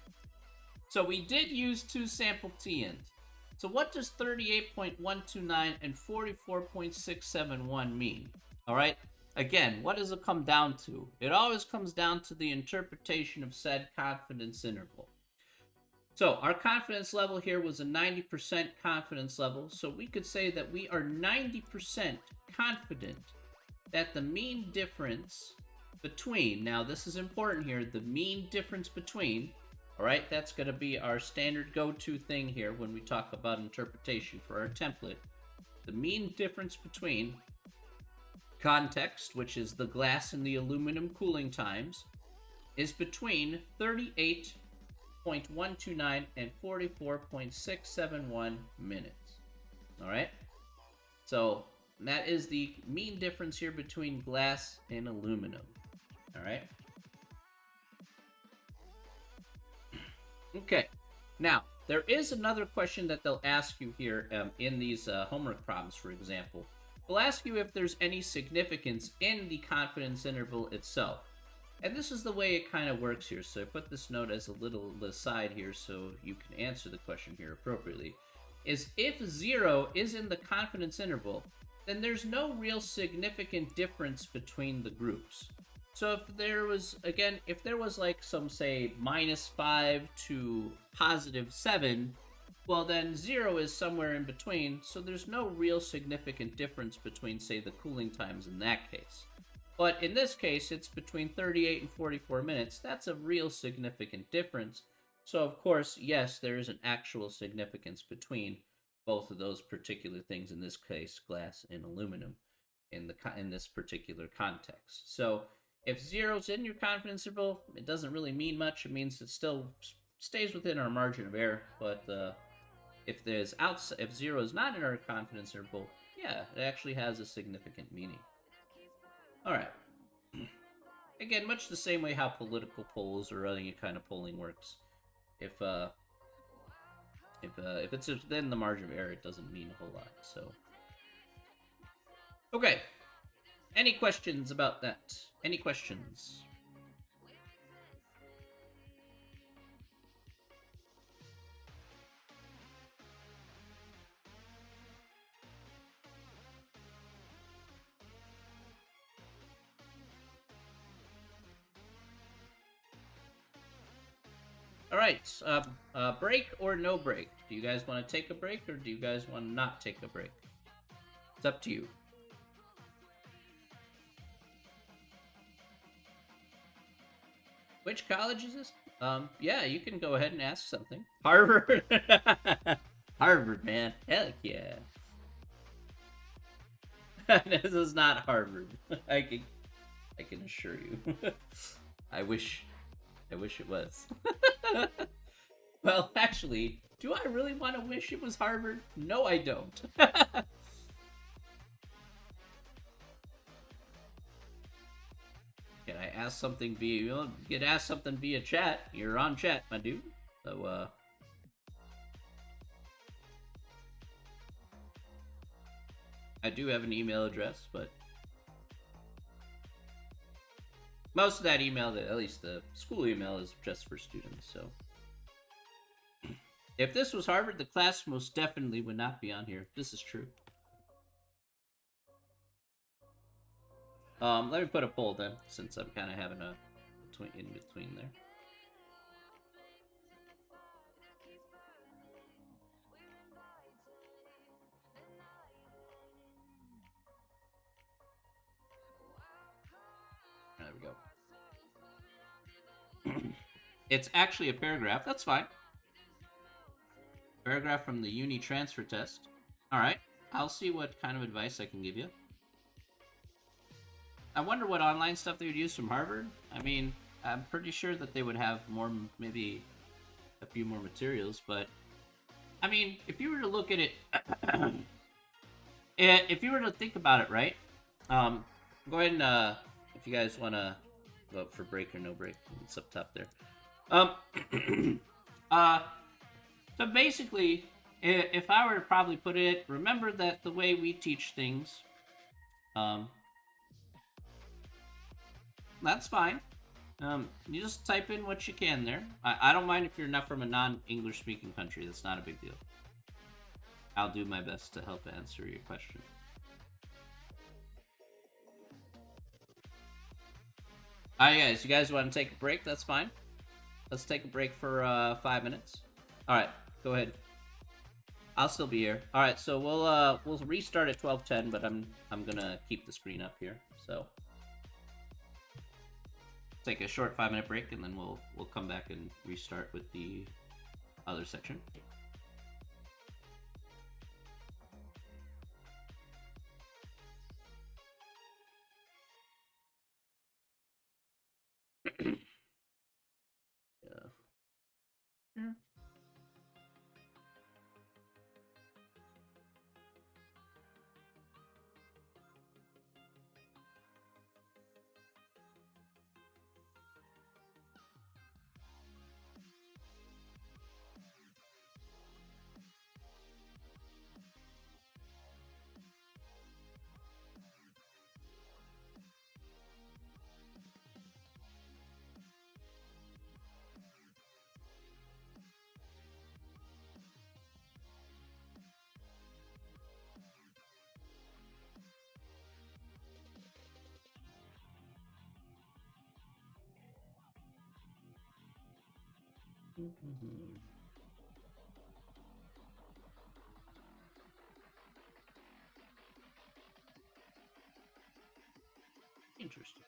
So we did use two sample t-ins. So what does 38.129 and 44.671 mean? All right. Again, what does it come down to? It always comes down to the interpretation of said confidence interval. So our confidence level here was a 90% confidence level. So we could say that we are 90% confident that the mean difference between, now this is important here, the mean difference between, all right, that's going to be our standard go-to thing here when we talk about interpretation for our template. The mean difference between context, which is the glass and the aluminum cooling times, is between 38.129 and 44.671 minutes. All right? So that is the mean difference here between glass and aluminum. All right? Okay. Now, there is another question that they'll ask you here in these homework problems, for example. They'll ask you if there's any significance in the confidence interval itself. And this is the way it kind of works here. So I put this note as a little aside here so you can answer the question here appropriately. Is if 0 is in the confidence interval, then there's no real significant difference between the groups. So if there was, again, if there was like some, say, -5 to +7, well, then 0 is somewhere in between, so there's no real significant difference between, say, the cooling times in that case. But in this case, it's between 38 and 44 minutes. That's a real significant difference. So, of course, yes, there is an actual significance between both of those particular things, in this case, glass and aluminum, in this particular context. So, if 0's in your confidence interval, it doesn't really mean much. It means it still stays within our margin of error, but if 0 is not in our confidence interval, yeah, it actually has a significant meaning. All right. Again, much the same way how political polls or any kind of polling works. If it's within the margin of error, it doesn't mean a whole lot. So, okay. Any questions about that? Any questions? All right. Break or no break? Do you guys want to take a break or do you guys want to not take a break? It's up to you. Which college is this? Yeah, you can go ahead and ask something. Harvard. Harvard, man. Heck yeah. This is not Harvard. I can assure you. I wish it was. Well, actually, do I really want to wish it was Harvard? No, I don't. Can I ask something via? You can ask something via chat. You're on chat, my dude. So, I do have an email address, but most of that email, at least the school email, is just for students. So, if this was Harvard, the class most definitely would not be on here. This is true. Let me put a poll then, since I'm kind of having a between there. There we go. It's actually a paragraph. That's fine. Paragraph from the uni transfer test. All right. I'll see what kind of advice I can give you. I wonder what online stuff they would use from Harvard. I mean, I'm pretty sure that they would have more, maybe a few more materials, but I mean, if you were to look at it, if you were to think about it, right? Go ahead and if you guys want to vote for break or no break, it's up top there. Uh, so basically, if I were to probably put it, remember that the way we teach things, that's fine. You just type in what you can there. I don't mind if you're not from a non-English speaking country. That's not a big deal. I'll do my best to help answer your question. Alright, guys. You guys want to take a break? That's fine. Let's take a break for 5 minutes. Alright, go ahead. I'll still be here. Alright, so we'll restart at 12:10, but I'm gonna keep the screen up here. So take a short 5-minute break, and then we'll come back and restart with the other section. Yeah. Interesting.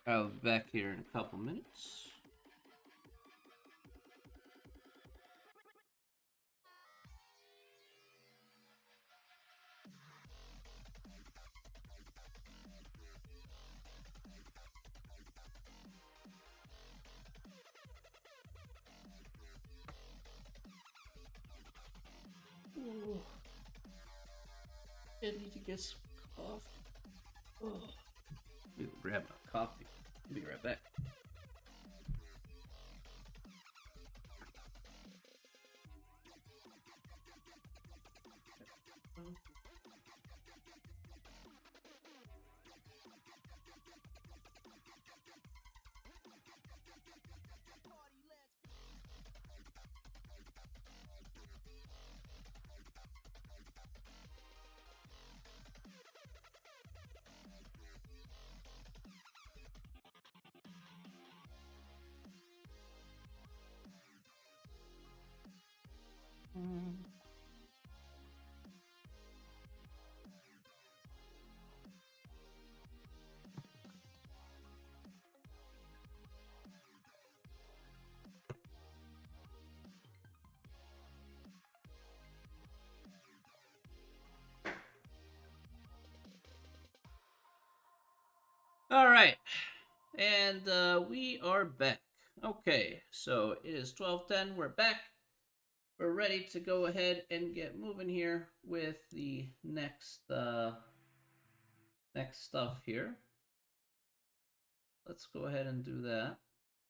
I'll be back here in a couple minutes. Oh, I need to get some coffee. Oh. Let me grab my coffee. I'll be right back. All right, and we are back. Okay, so it is 12:10. We're back. We're ready to go ahead and get moving here with the next stuff here. Let's go ahead and do that.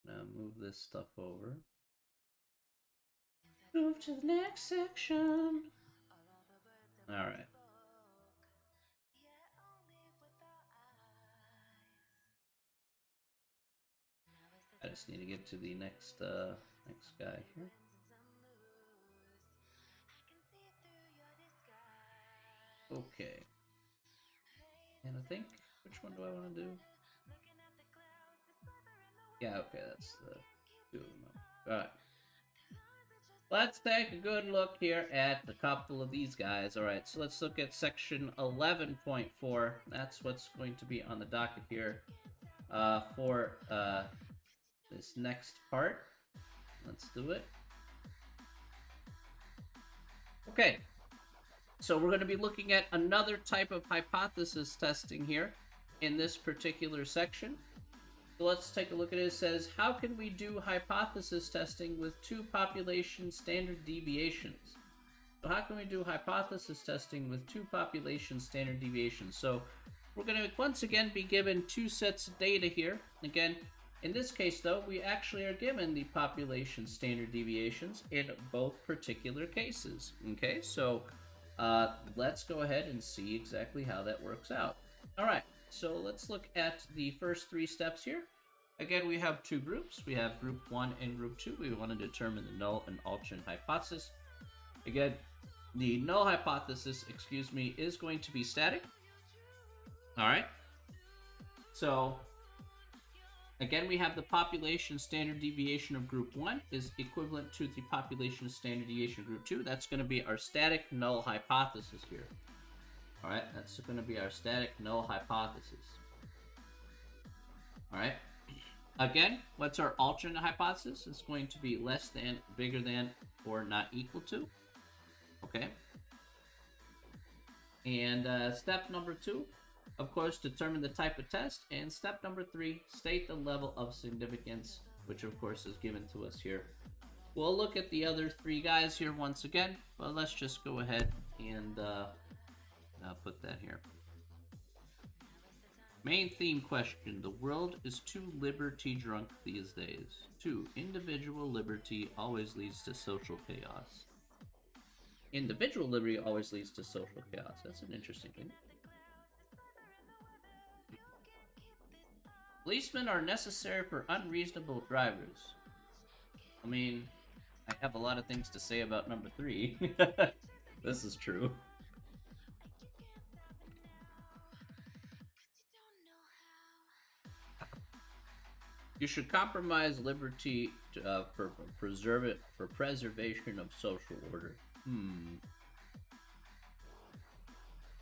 Now move this stuff over. Move to the next section. All right. I just need to get to the next guy here. Okay. And I think, which one do I want to do? Yeah, okay, that's the two of them. All right. Let's take a good look here at a couple of these guys. All right, so let's look at section 11.4. That's what's going to be on the docket here for this next part. Let's do it. Okay, so we're going to be looking at another type of hypothesis testing here in this particular section. So let's take a look at it. It says, how can we do hypothesis testing with two population standard deviations? So how can we do hypothesis testing with two population standard deviations? So we're going to once again be given two sets of data here. Again, in this case though, we actually are given the population standard deviations in both particular cases. Okay, so let's go ahead and see exactly how that works out. All right, so let's look at the first three steps here. Again, we have two groups. We have group 1 and group 2. We want to determine the null and alternate hypothesis. Again, the null hypothesis, is going to be static. All right. So, again, we have the population standard deviation of group 1 is equivalent to the population standard deviation of group 2. That's going to be our static null hypothesis here. All right, that's going to be our static null hypothesis. All right. Again, what's our alternate hypothesis? It's going to be less than, bigger than, or not equal to. Okay. And step number 2, of course, determine the type of test. And step number 3, state the level of significance, which of course is given to us here. We'll look at the other three guys here once again, but let's just go ahead and put that here. Main theme question. The world is too liberty drunk these days. 2. Individual liberty always leads to social chaos. Individual liberty always leads to social chaos. That's an interesting thing. Policemen are necessary for unreasonable drivers. I mean, I have a lot of things to say about number 3. This is true. You should compromise liberty for preservation of social order.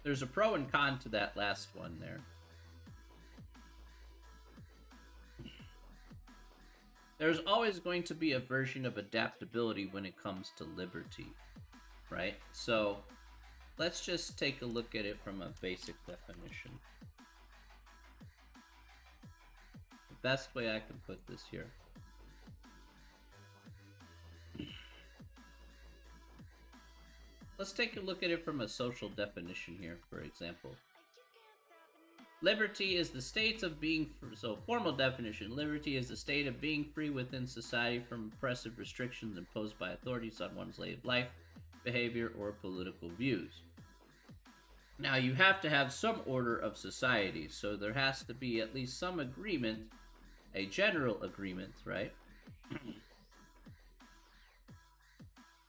There's a pro and con to that last one there. There's always going to be a version of adaptability when it comes to liberty, right? So let's just take a look at it from a basic definition. The best way I can put this here. Let's take a look at it from a social definition here, for example. Liberty is the state of being free. So, formal definition. Liberty is the state of being free within society from oppressive restrictions imposed by authorities on one's life, behavior, or political views. Now, you have to have some order of society, so there has to be at least some agreement, a general agreement, right?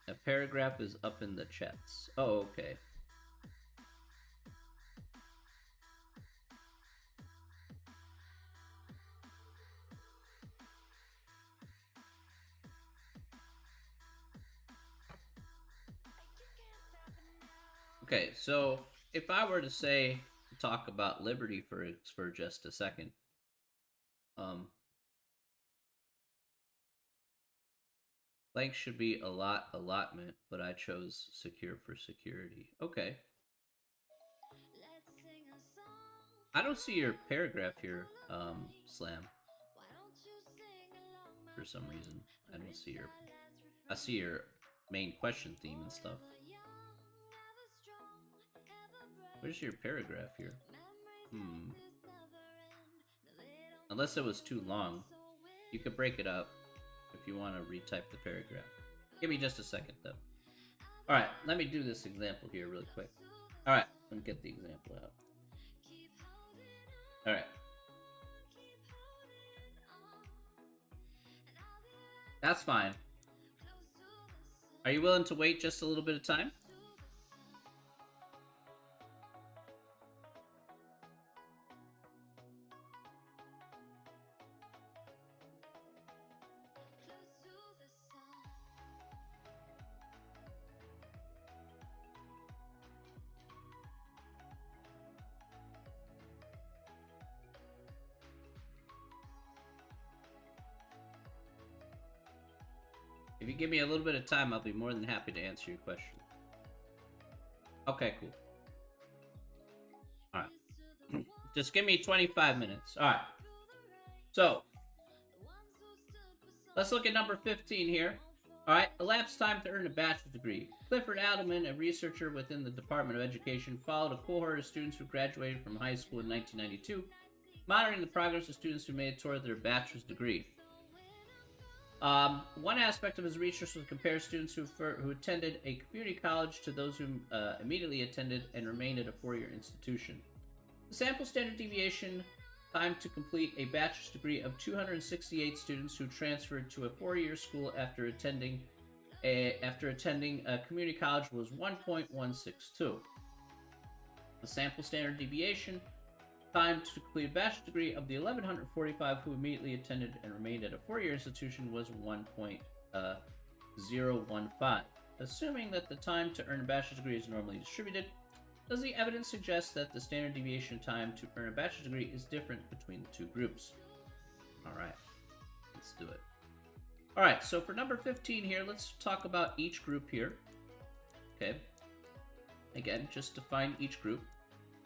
A paragraph is up in the chats. Oh, okay. Okay, so if I were to say talk about liberty for just a second, blank should be allotment, but I chose secure for security. Okay. I don't see your paragraph here, Slam. For some reason, I don't see your. I see your main question theme and stuff. Where's your paragraph here? Unless it was too long, you could break it up if you want to retype the paragraph. Give me just a second, though. All right, let me do this example here really quick. All right, let me get the example out. All right. That's fine. Are you willing to wait just a little bit of time? If you give me a little bit of time, I'll be more than happy to answer your question. Okay, cool. All right. Just give me 25 minutes. All right. So, let's look at number 15 here. All right. Elapsed time to earn a bachelor's degree. Clifford Adelman, a researcher within the Department of Education, followed a cohort of students who graduated from high school in 1992, monitoring the progress of students who made it toward their bachelor's degree. One aspect of his research was to compare students who attended a community college to those who immediately attended and remained at a four-year institution. The sample standard deviation time to complete a bachelor's degree of 268 students who transferred to a four-year school after attending a community college was 1.162. The sample standard deviation time to complete a bachelor's degree of the 1,145 who immediately attended and remained at a four-year institution was 1.015. Assuming that the time to earn a bachelor's degree is normally distributed, does the evidence suggest that the standard deviation time to earn a bachelor's degree is different between the two groups? Alright, let's do it. Alright, so for number 15 here, let's talk about each group here. Okay. Again, just define each group.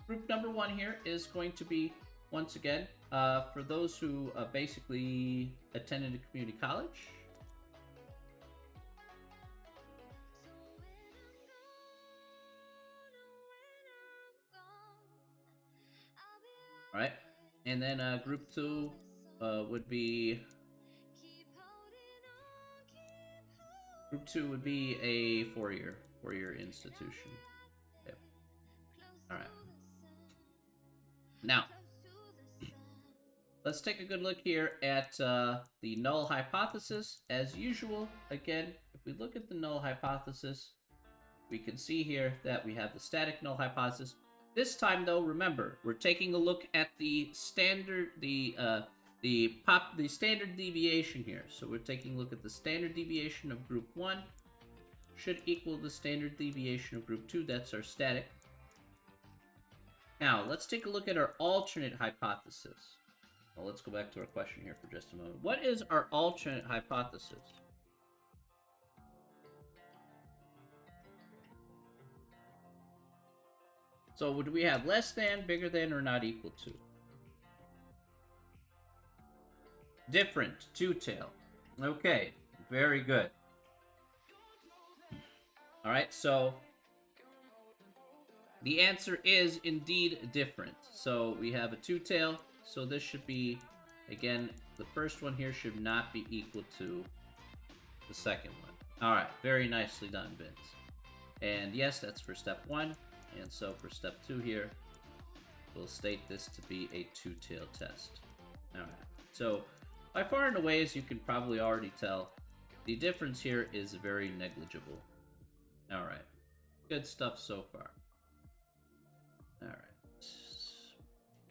Group number 1 here is going to be, once again, for those who basically attended a community college. All right, and then group 2 would be a four-year institution. Yep. All right. Now, let's take a good look here at the null hypothesis. As usual, again, if we look at the null hypothesis, we can see here that we have the static null hypothesis. This time, though, remember, we're taking a look at the standard, the standard deviation here. So we're taking a look at the standard deviation of group 1 should equal the standard deviation of group 2. That's our static. Now, let's take a look at our alternate hypothesis. Well, let's go back to our question here for just a moment. What is our alternate hypothesis? So would we have less than, bigger than, or not equal to? Different, two-tail. Okay, very good. All right, so the answer is indeed different. So we have a two-tail, so this should be, again, the first one here should not be equal to the second one. All right, very nicely done, Vince. And yes, that's for step 1. And so for step 2 here, we'll state this to be a two-tail test. All right, so by far and away, as you can probably already tell, the difference here is very negligible. All right, good stuff so far. All right,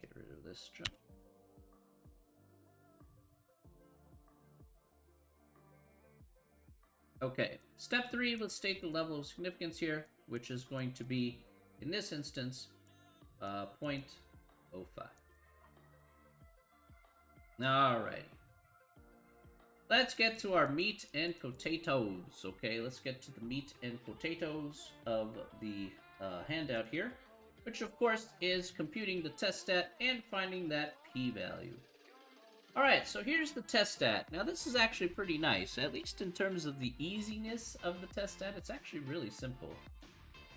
get rid of this jump. Okay, step 3, let's state the level of significance here, which is going to be, in this instance, 0.05. Alrighty. Let's get to our meat and potatoes. Okay, let's get to the meat and potatoes of the handout here. which of course is computing the test stat and finding that p-value. Alright, so here's the test stat. Now this is actually pretty nice, at least in terms of the easiness of the test stat. It's actually really simple.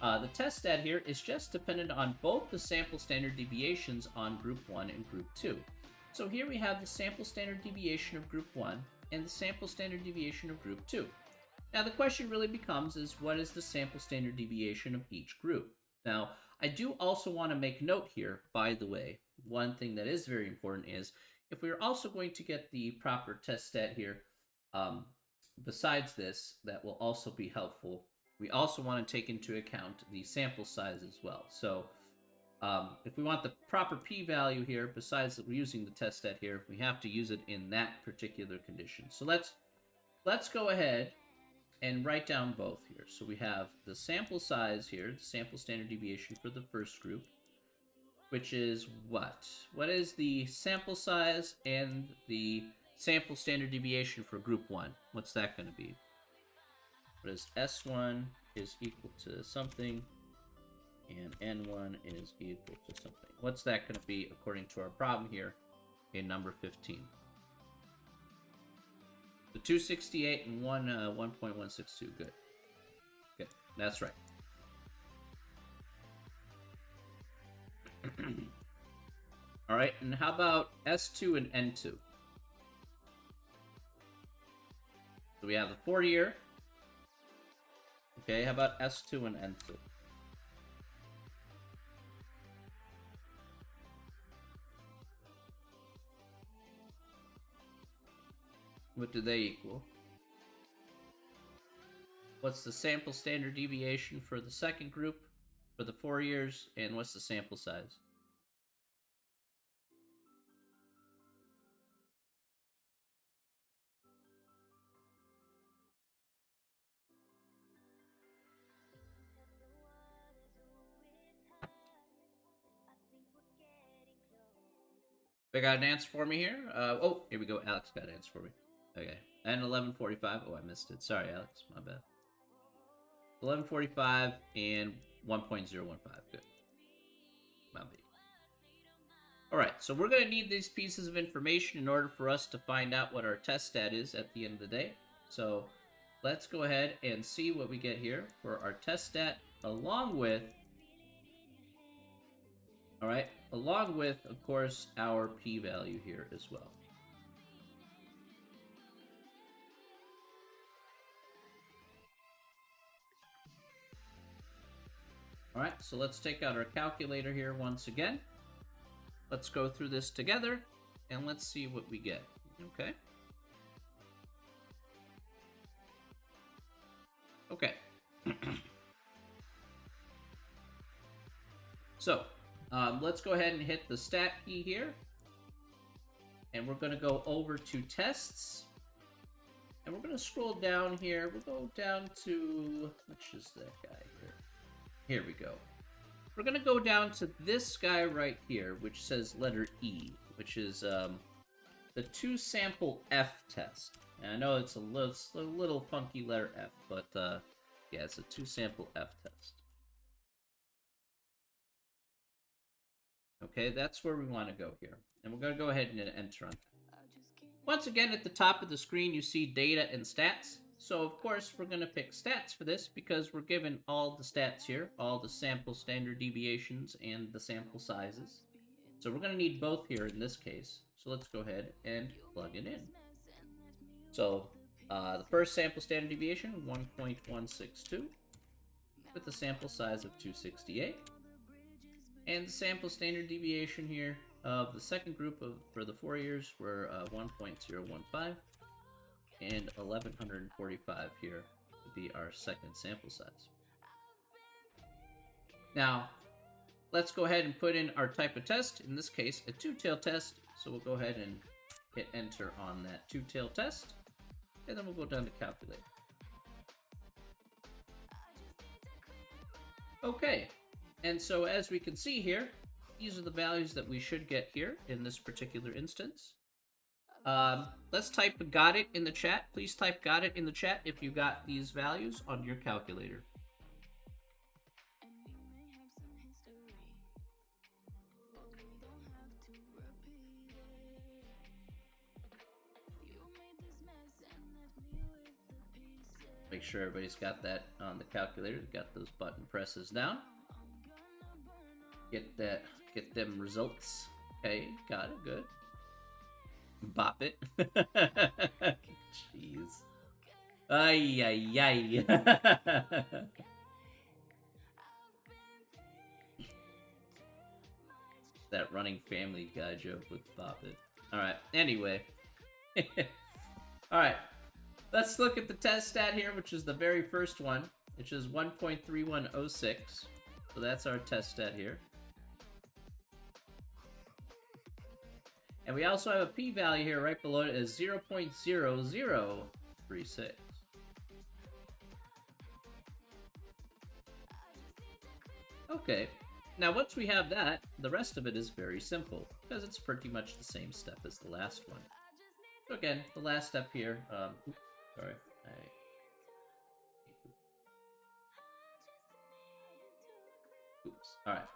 The test stat here is just dependent on both the sample standard deviations on group 1 and group 2. So here we have the sample standard deviation of group 1 and the sample standard deviation of group 2. Now the question really becomes is what is the sample standard deviation of each group? Now I do also want to make note here, by the way, one thing that is very important is if we are also going to get the proper test stat here, besides this, that will also be helpful. We also want to take into account the sample size as well. So if we want the proper p-value here, besides using the test stat here, we have to use it in that particular condition. So let's go ahead and write down both here. So we have the sample size here, the sample standard deviation for the first group, which is what? What is the sample size and the sample standard deviation for group 1? What's that going to be? What is S1 is equal to something, and N1 is equal to something. What's that going to be according to our problem here in number 15? The 268 and 1.162. Good. Good. That's right. All right, and how about S2 and N2? So we have the 4-year. Okay, how about S2 and N2? What do they equal? What's the sample standard deviation for the second group for the 4 years, and what's the sample size? They got an answer for me here. Oh, here we go. Alex got an answer for me. Okay, and 11:45. Oh, I missed it. Sorry, Alex. My bad. 11:45 and 1.015. Good. My bad. All right, so we're going to need these pieces of information in order for us to find out what our test stat is at the end of the day. So let's go ahead and see what we get here for our test stat, along with, all right, along with, of course, our p-value here as well. All right, so let's take out our calculator here once again. Let's go through this together, and let's see what we get. Okay. Okay. So, let's go ahead and hit the stat key here. And we're going to go over to tests. And we're going to scroll down here. We'll go down to, which is that guy here? Here we go. We're going to go down to this guy right here, which says letter E, which is the 2-sample F test. And I know it's a little funky letter F, but yeah, it's a 2-sample F test. Okay, that's where we want to go here. And we're going to go ahead and enter on that. Once again, at the top of the screen, you see data and stats. So, of course, we're going to pick stats for this because we're given all the stats here, all the sample standard deviations and the sample sizes. So we're going to need both here in this case. So let's go ahead and plug it in. So the first sample standard deviation, 1.162, with a sample size of 268. And the sample standard deviation here of the second group for the 4 years were 1.015. And 1145 here would be our second sample size. Now, let's go ahead and put in our type of test. In this case, a two-tailed test. So we'll go ahead and hit enter on that two-tailed test. And then we'll go down to calculate. Okay, and so as we can see here, these are the values that we should get here in this particular instance. Let's type got it in the chat. Please type got it in the chat if you got these values on your calculator. Make sure everybody's got that on the calculator. Got those button presses down. Get them results. Okay, got it, good. Bop it. Jeez. Ay, ay, ay. That running Family Guy joke with Bop it. Alright, anyway. Alright, let's look at the test stat here, which is the very first one, which is 1.3106. So that's our test stat here. And we also have a p-value here right below it as 0.0036. Okay, now once we have that, the rest of it is very simple, because it's pretty much the same step as the last one. So again, the last step here, sorry, oops, alright.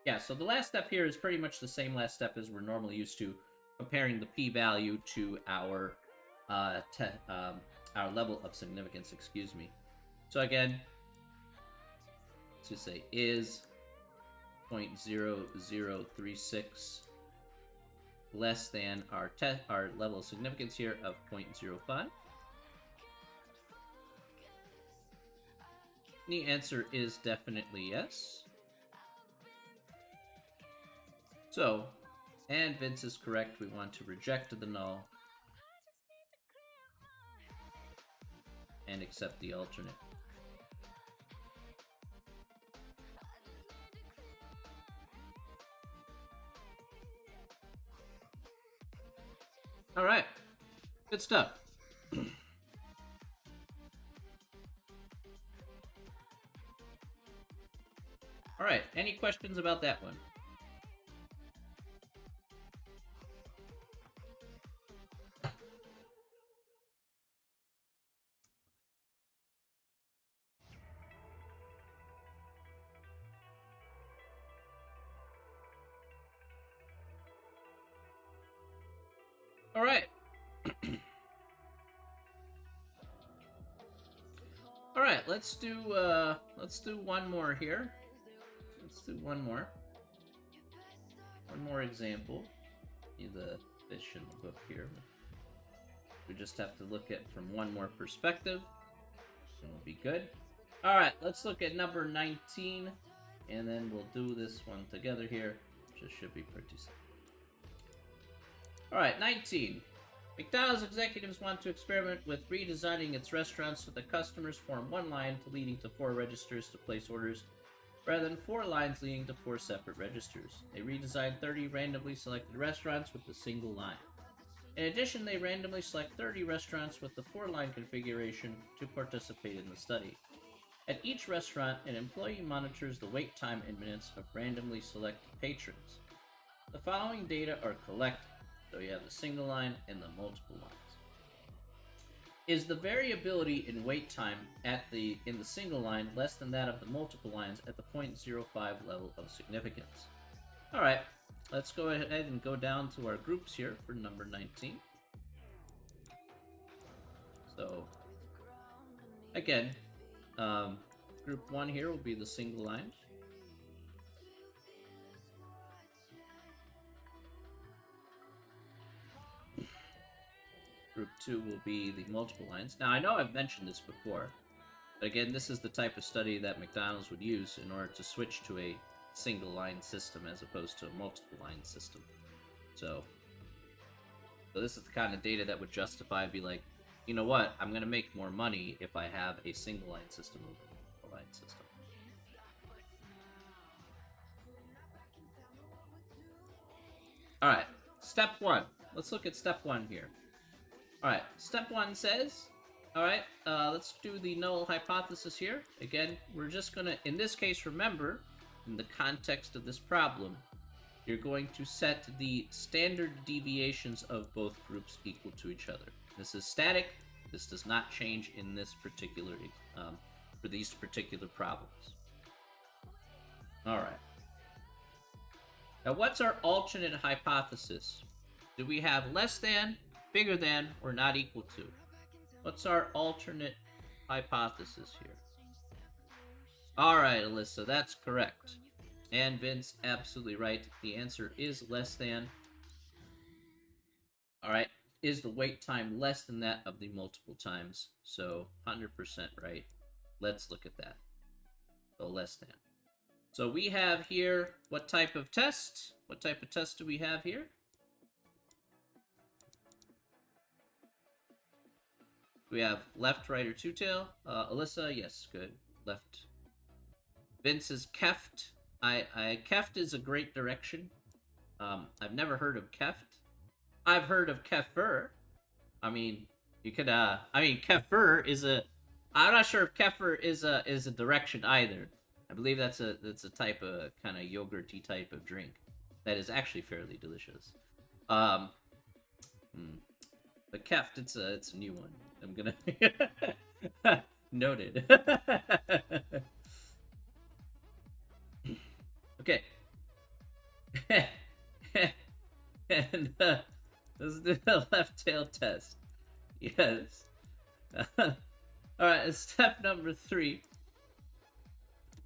Yeah, so the last step here is pretty much the same last step as we're normally used to, comparing the p-value to our level of significance, excuse me. So again, to say is 0.0036 less than our level of significance here of 0.05. The answer is definitely yes. So, and Vince is correct, we want to reject the null and accept the alternate. All right, good stuff. All right, any questions about that one? All right. All right, let's do one more here. Let's do one more. One more example. See the fish in the book here. We just have to look at from one more perspective. And we'll be good. All right, let's look at number 19, and then we'll do this one together here. Just should be pretty simple. All right, 19. McDonald's executives want to experiment with redesigning its restaurants so that customers form one line leading to 4 registers to place orders, rather than 4 lines leading to 4 separate registers. They redesigned 30 randomly selected restaurants with a single line. In addition, they randomly select 30 restaurants with the 4-line configuration to participate in the study. At each restaurant, an employee monitors the wait time and minutes of randomly selected patrons. The following data are collected. So you have the single line and the multiple lines. Is the variability in wait time in the single line less than that of the multiple lines at the 0.05 level of significance? All right, let's go ahead and go down to our groups here for number 19. So again, group 1 here will be the single line. Group 2 will be the multiple lines. Now, I know I've mentioned this before, but again, this is the type of study that McDonald's would use in order to switch to a single line system as opposed to a multiple line system. So this is the kind of data that would justify, be like, you know what, I'm going to make more money if I have a single line system over a multiple line system. All right, step 1. Let's look at step 1 here. Alright, step 1 says, alright, let's do the null hypothesis here. Again, we're just gonna, in this case, remember, in the context of this problem, you're going to set the standard deviations of both groups equal to each other. This is static. This does not change in this particular, for these particular problems. Alright. Now, what's our alternate hypothesis? Do we have less than, bigger than, or not equal to? What's our alternate hypothesis here. Alright, Alyssa, that's correct. And Vince, absolutely right. The answer is less than. Alright, is the wait time less than that of the multiple times? So, 100% right. Let's look at that. So, less than. So, we have here, what type of test? What type of test do we have here? We have left, right, or two-tail. Alyssa, yes, good. Left. Vince is keft. Keft is a great direction. I've never heard of keft. I've heard of kefir. I mean, you could. Kefir is a. I'm not sure if kefir is a direction either. I believe that's a type of kind of yogurty type of drink that is actually fairly delicious. Um, But keft, it's a new one. I'm gonna noted. Okay. And let's do the left tail test. Yes. Alright, step number 3.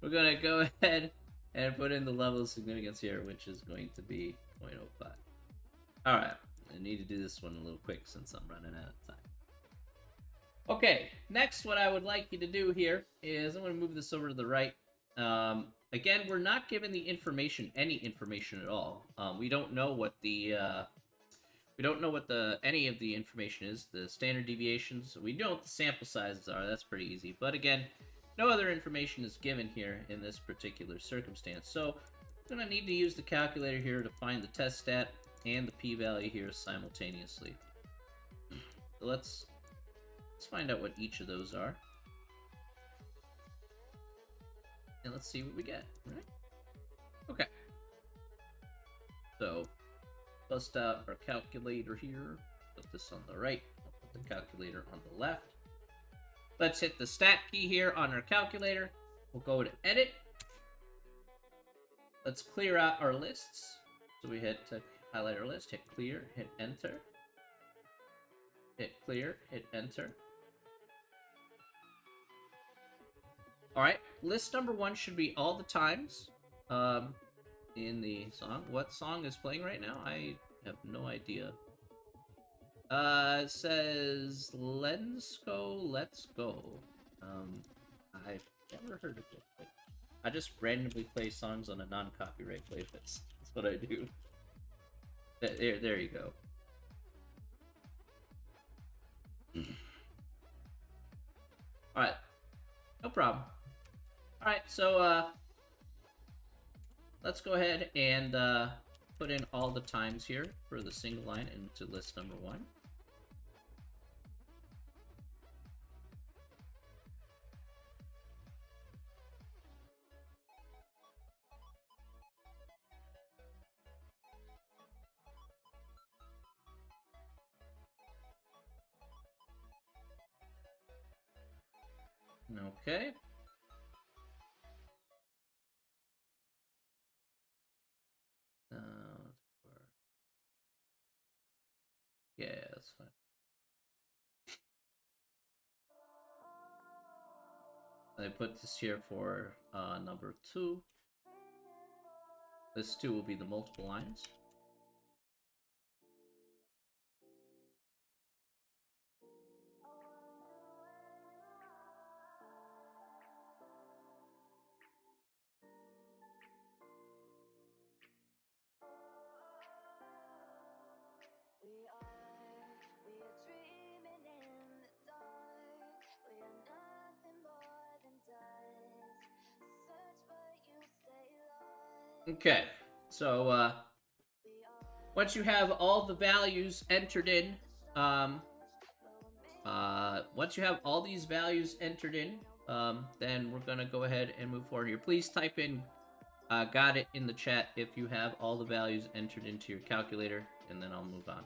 We're gonna go ahead and put in the level of significance here, which is going to be 0.05. Alright, I need to do this one a little quick since I'm running out of time. Okay, next what I would like you to do here is I'm going to move this over to the right. Again, we're not given the information, any information at all. We don't know what the any of the information is. The standard deviations. We know what the sample sizes are. That's pretty easy. But again, no other information is given here in this particular circumstance. So I'm going to need to use the calculator here to find the test stat and the p-value here simultaneously. So let's find out what each of those are. And let's see what we get, right? Okay. So, bust out our calculator here. Put this on the right. I'll put the calculator on the left. Let's hit the stat key here on our calculator. We'll go to edit. Let's clear out our lists. So we hit highlight our list, hit clear, hit enter. Hit clear, hit enter. Alright, list number 1 should be all the times in the song. What song is playing right now? I have no idea. It says Lensko Let's Go. I've never heard of it. I just randomly play songs on a non-copyright playlist. That's what I do. There you go. Alright. No problem. Alright, so, let's go ahead and, put in all the times here for the single line into list number 1. Okay. Yeah, that's fine. I put this here for number 2. This 2 will be the multiple lines. Okay, so once you have all the values entered in, once you have all these values entered in, then we're gonna go ahead and move forward here. Please type in got it in the chat if you have all the values entered into your calculator, and then I'll move on.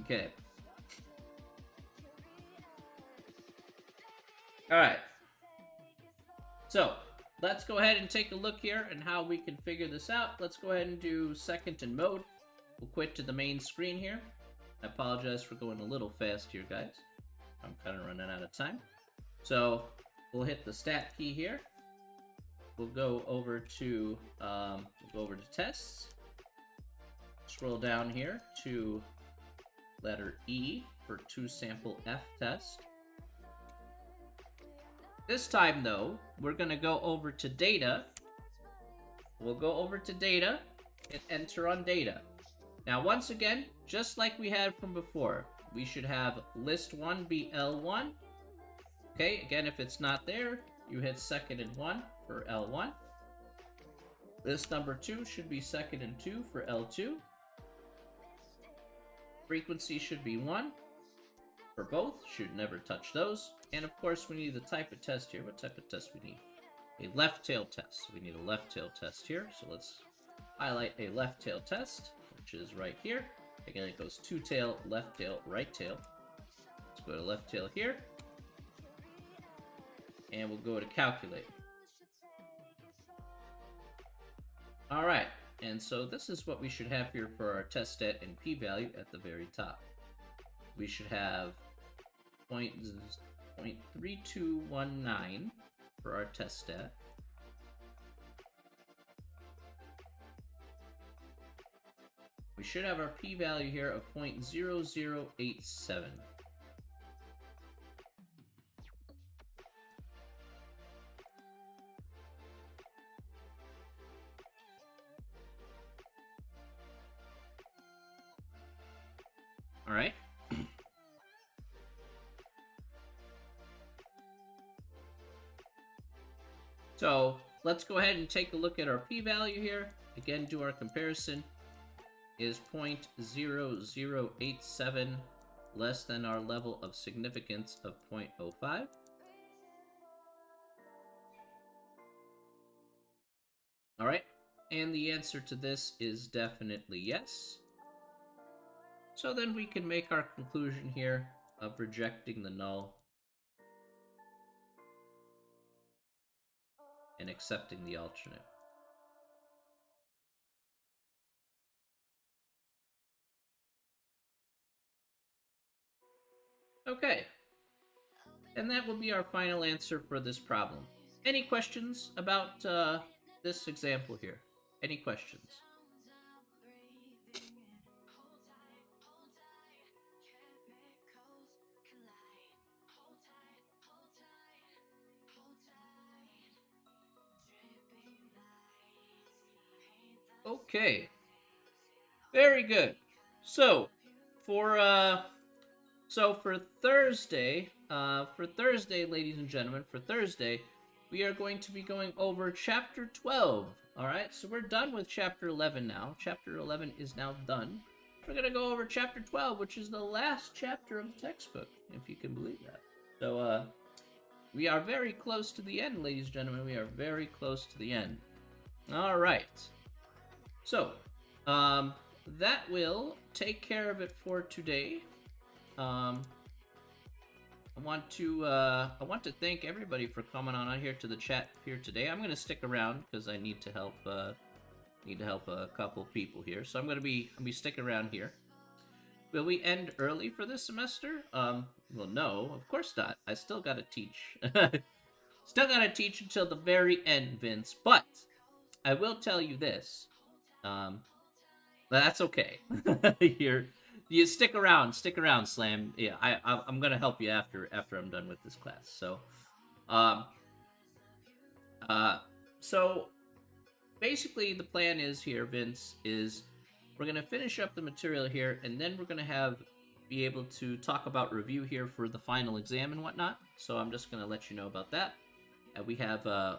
Okay. Alright, So let's go ahead and take a look here and how we can figure this out. Let's go ahead and do second in mode. We'll quit to the main screen here. I apologize for going a little fast here, guys. I'm kind of running out of time. So we'll hit the stat key here. We'll go over to tests. Scroll down here to letter E for to sample F test. This time, though, we're going to go over to data. We'll go over to data and enter on data. Now, once again, just like we had from before, we should have list 1 be L1. Okay, again, if it's not there, you hit second and 1 for L1. List number 2 should be second and 2 for L2. Frequency should be 1 for both. Should never touch those. And of course, we need the type of test here. What type of test we need? A left tail test. We need a left tail test here. So let's highlight a left tail test, which is right here. Again, it goes two tail, left tail, right tail. Let's go to left tail here. And we'll go to calculate. All right. And so this is what we should have here for our test stat and p-value at the very top. We should have 0.3219 for our test stat. We should have our p-value here of 0.0087. All right. So let's go ahead and take a look at our p-value here. Again, do our comparison. Is 0.0087 less than our level of significance of 0.05? All right. And the answer to this is definitely yes. So then we can make our conclusion here of rejecting the null and accepting the alternate. Okay. And that will be our final answer for this problem. Any questions about this example here? Any questions? Okay. Very good. So, for Thursday, ladies and gentlemen, for Thursday, we are going to be going over Chapter 12. All right, so we're done with Chapter 11 now. Chapter 11 is now done. We're going to go over Chapter 12, which is the last chapter of the textbook, if you can believe that. So, we are very close to the end, ladies and gentlemen. We are very close to the end. All right. So, that will take care of it for today. I want to thank everybody for coming on here to the chat here today. I'm gonna stick around because I need to help a couple people here. So I'm gonna be sticking around here. Will we end early for this semester? Well, no, of course not. I still gotta teach. Still gotta teach until the very end, Vince. But I will tell you this. That's okay. You stick around, Slam. Yeah, I'm gonna help you after I'm done with this class. So, so basically the plan is here, Vince, is we're gonna finish up the material here, and then we're gonna be able to talk about review here for the final exam and whatnot. So I'm just gonna let you know about that. We have I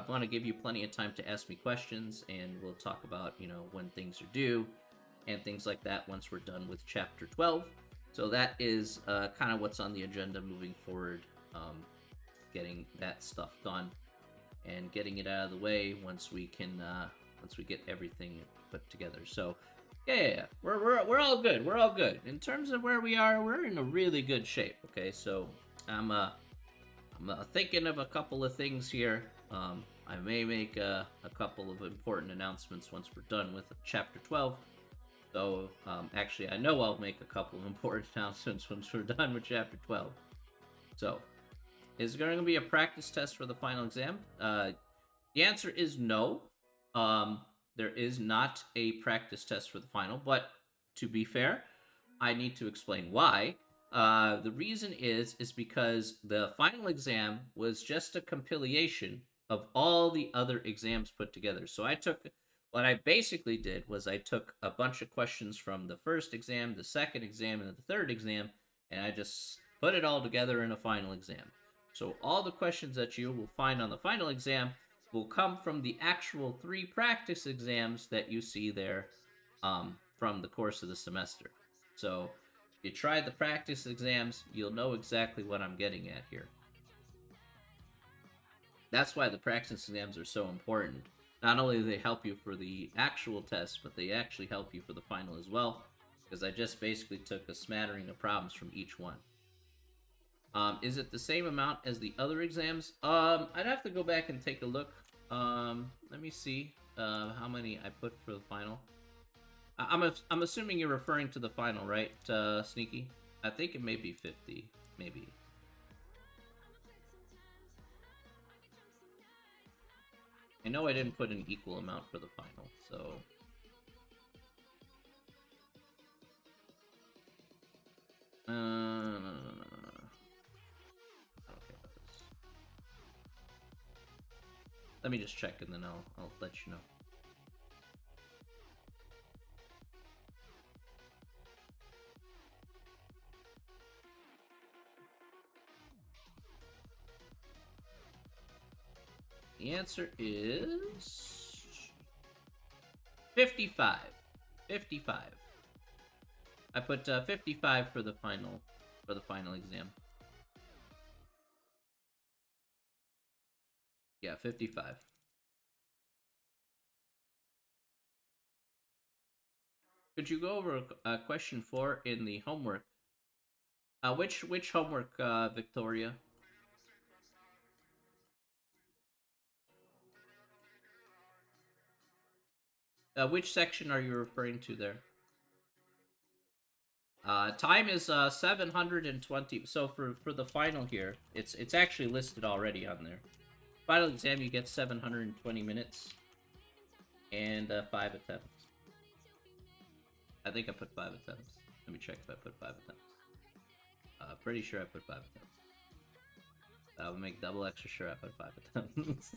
want to give you plenty of time to ask me questions, and we'll talk about when things are due and things like that once we're done with Chapter 12. So that is kind of what's on the agenda moving forward, getting that stuff done and getting it out of the way once we get everything put together. So yeah. We're all good. We're all good in terms of where we are. We're in a really good shape. Okay, so I'm I'm thinking of a couple of things here. I may make a couple of important announcements once we're done with Chapter 12. So, actually, I know I'll make a couple of important announcements once we're done with Chapter 12. So, is there going to be a practice test for the final exam? The answer is no. There is not a practice test for the final, but to be fair, I need to explain why. The reason is because the final exam was just a compilation of all the other exams put together. So what I basically did was I took a bunch of questions from the first exam, the second exam, and the third exam, and I just put it all together in a final exam. So all the questions that you will find on the final exam will come from the actual 3 practice exams that you see there from the course of the semester. So if you try the practice exams, you'll know exactly what I'm getting at here. That's why the practice exams are so important. Not only do they help you for the actual test, but they actually help you for the final as well, because I just basically took a smattering of problems from each one. Is it the same amount as the other exams? I'd have to go back and take a look. Let me see how many I put for the final. I'm assuming you're referring to the final, right, Sneaky? I think it may be 50, maybe. I know I didn't put an equal amount for the final, so... No. Okay, about this. Let me just check and then I'll let you know. The answer is 55. 55. I put 55 for the final exam. Yeah, 55. Could you go over question 4 in the homework? Which homework, Victoria? Which section are you referring to there? Time is 720. So for the final here, it's actually listed already on there. Final exam, you get 720 minutes and 5 attempts. I think I put 5 attempts. Let me check if I put 5 attempts. Pretty sure I put 5 attempts. That would make double extra sure I put 5 attempts.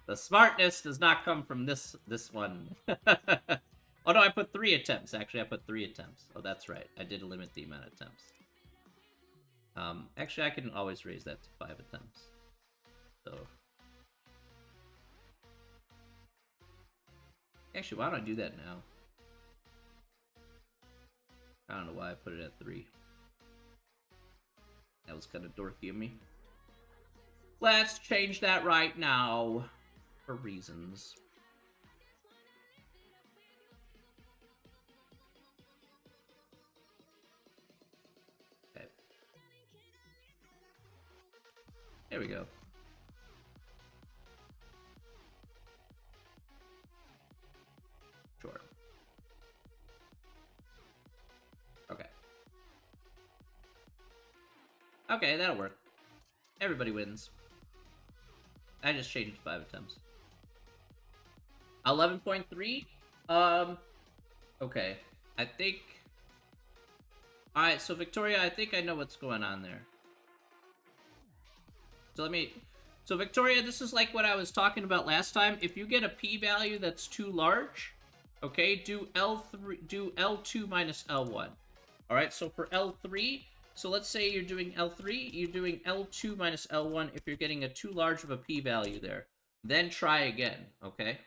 The smartness does not come from this one. Oh no, I put 3 attempts. Actually, I put 3 attempts. Oh, that's right. I did limit the amount of attempts. Actually, I can always raise that to 5 attempts. So... Actually, why don't I do that now? I don't know why I put it at 3. That was kind of dorky of me. Let's change that right now. For reasons. Okay. There we go. Sure. Okay. Okay, that'll work. Everybody wins. I just changed 5 attempts. 11.3? Okay. I think... Alright, so Victoria, I think I know what's going on there. So let me... So Victoria, this is like what I was talking about last time. If you get a p-value that's too large, okay, do L2 minus L1. Alright, so for L3, so let's say you're doing L3, you're doing L2 minus L1 if you're getting a too large of a p-value there. Then try again, okay?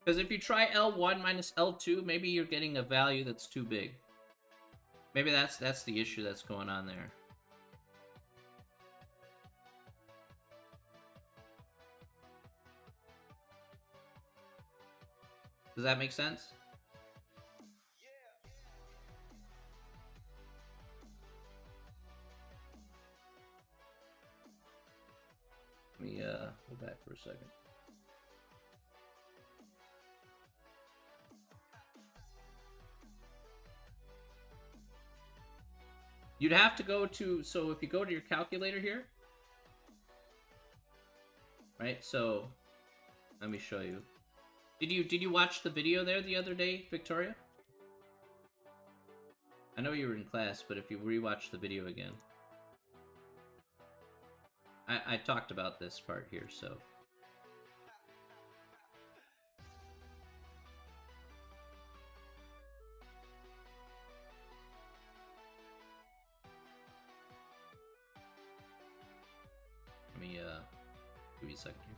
Because if you try L1 minus L2, maybe you're getting a value that's too big. Maybe that's the issue that's going on there. Does that make sense? Let me go back for a second. You'd have to go to, so if you go to your calculator here, right? So let me show you. Did you watch the video there the other day, Victoria? I know you were in class, but if you rewatch the video again, I talked about this part here, so. Let me give you a second here.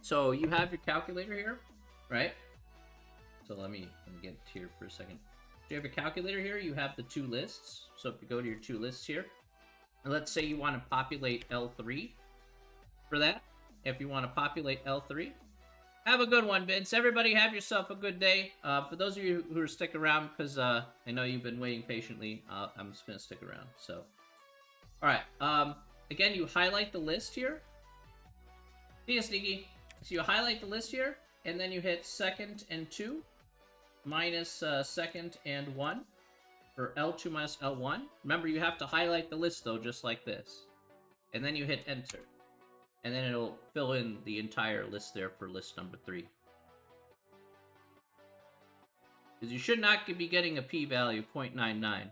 So you have your calculator here, right? So let me get here for a second. You have your calculator here. You have the two lists. So if you go to your two lists here, and let's say you want to populate L3 for that. If you want to populate L3, have a good one, Vince. Everybody have yourself a good day. For those of you who are sticking around, because I know you've been waiting patiently, I'm just going to stick around. So, all right. Again, you highlight the list here. See ya, Sneaky. So you highlight the list here, and then you hit second and 2 minus second and 1, or L2 minus L1. Remember, you have to highlight the list, though, just like this. And then you hit enter. And then it'll fill in the entire list there for list number 3. Because you should not be getting a p-value 0.99.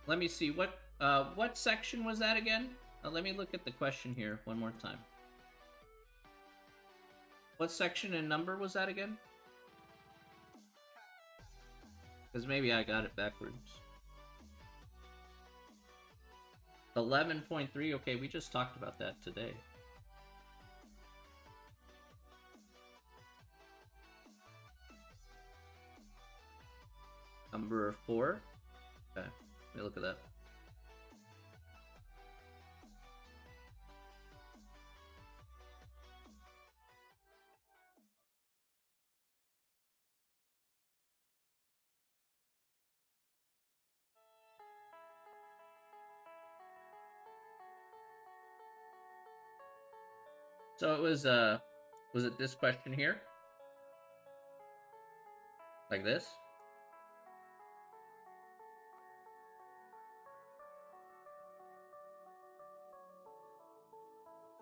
Let me see, what section was that again? Let me look at the question here one more time. What section and number was that again? Because maybe I got it backwards. 11.3, okay, we just talked about that today. Number 4. Okay, let me look at that. So it was it this question here? Like this?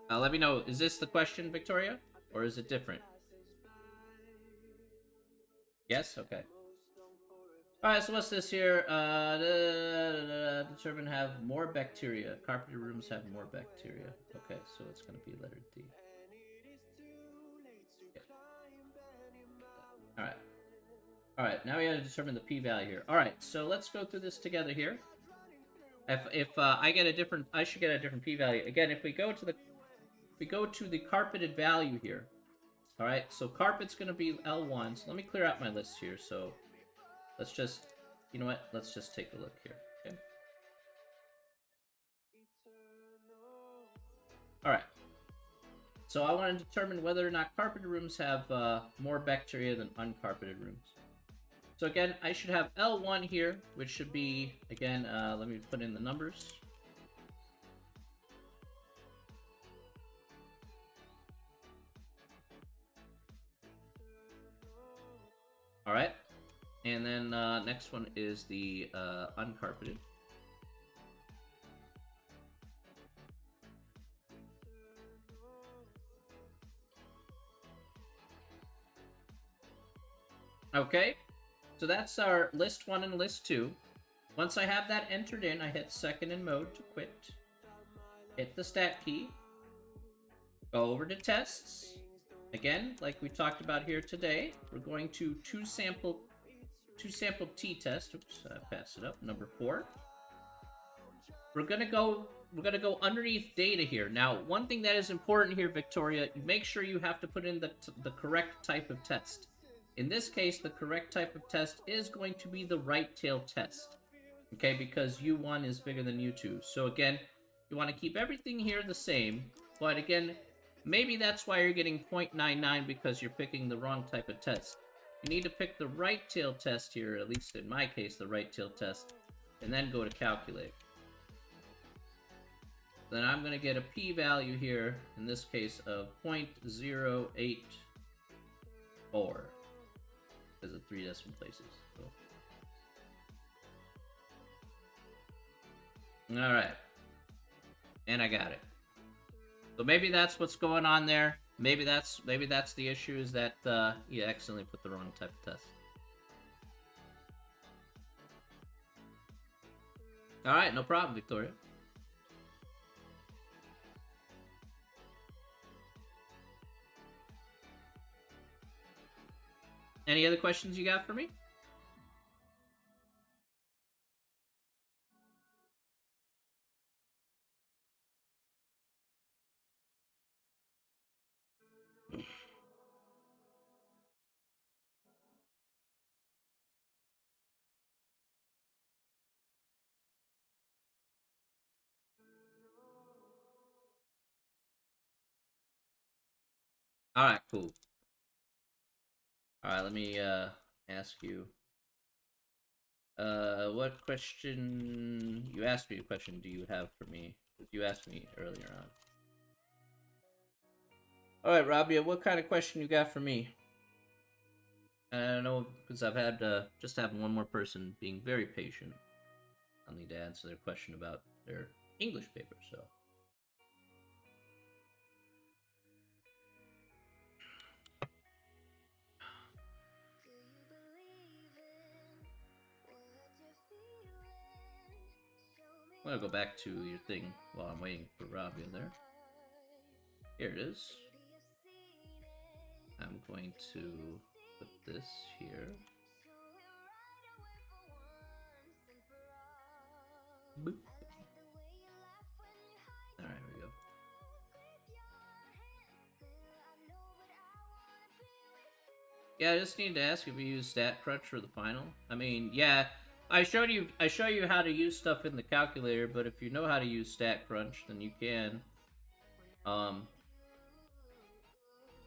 Let me know, is this the question, Victoria? Or is it different? Yes? Okay. Alright, so what's this here? Determine have more bacteria. Carpeted rooms have more bacteria. Okay, so it's going to be letter D. Okay. Alright. Alright, now we have to determine the p-value here. Alright, so let's go through this together here. If I get a different, I should get a different p-value. Again, if we go to the carpeted value here. Alright, so carpet's going to be L1. So let me clear out my list here. So let's just, you know what? Let's just take a look here. Okay. Alright. So I want to determine whether or not carpeted rooms have more bacteria than uncarpeted rooms. So again, I should have L1 here, which should be, again, let me put in the numbers. Alright. And then next one is the uncarpeted. Okay, so that's our list 1 and list 2. Once I have that entered in, I hit second in mode to quit. Hit the stat key. Go over to tests. Again, like we talked about here today, we're going to two sample t-test. Oops, I passed it up. Number 4. We're gonna go underneath data here. Now, one thing that is important here, Victoria, make sure you have to put in the correct type of test. In this case, the correct type of test is going to be the right tail test. Okay, because U1 is bigger than U2. So again, you want to keep everything here the same, but again, maybe that's why you're getting 0.99 because you're picking the wrong type of test. You need to pick the right tail test here, at least in my case, the right tail test, and then go to calculate. Then I'm going to get a p-value here, in this case, of 0.084 because of 3 decimal places. So. All right. And I got it. So maybe that's what's going on there. Maybe that's the issue, is that you accidentally put the wrong type of test. All right, no problem, Victoria. Any other questions you got for me? All right, cool. All right, let me ask you. What question? You asked me a question. Do you have for me? You asked me earlier on. All right, Rabia, what kind of question you got for me? I don't know, because I've had just have one more person being very patient. I'll need to answer their question about their English paper. So. I'm gonna go back to your thing while I'm waiting for Rabia there. Here it is. I'm going to put this here. Boop. Alright, here we go. Yeah, I just need to ask if you use StatCrunch for the final. I mean, yeah, I show you how to use stuff in the calculator, but if you know how to use StatCrunch, then you can.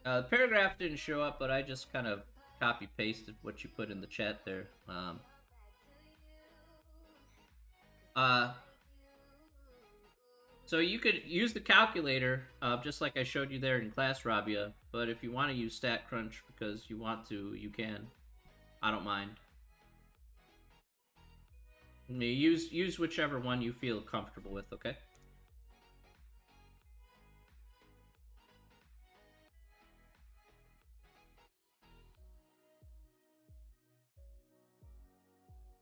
The paragraph didn't show up, but I just kind of copy pasted what you put in the chat there. So you could use the calculator, just like I showed you there in class, Rabia. But if you want to use StatCrunch because you want to, you can. I don't mind. I mean, use whichever one you feel comfortable with, okay?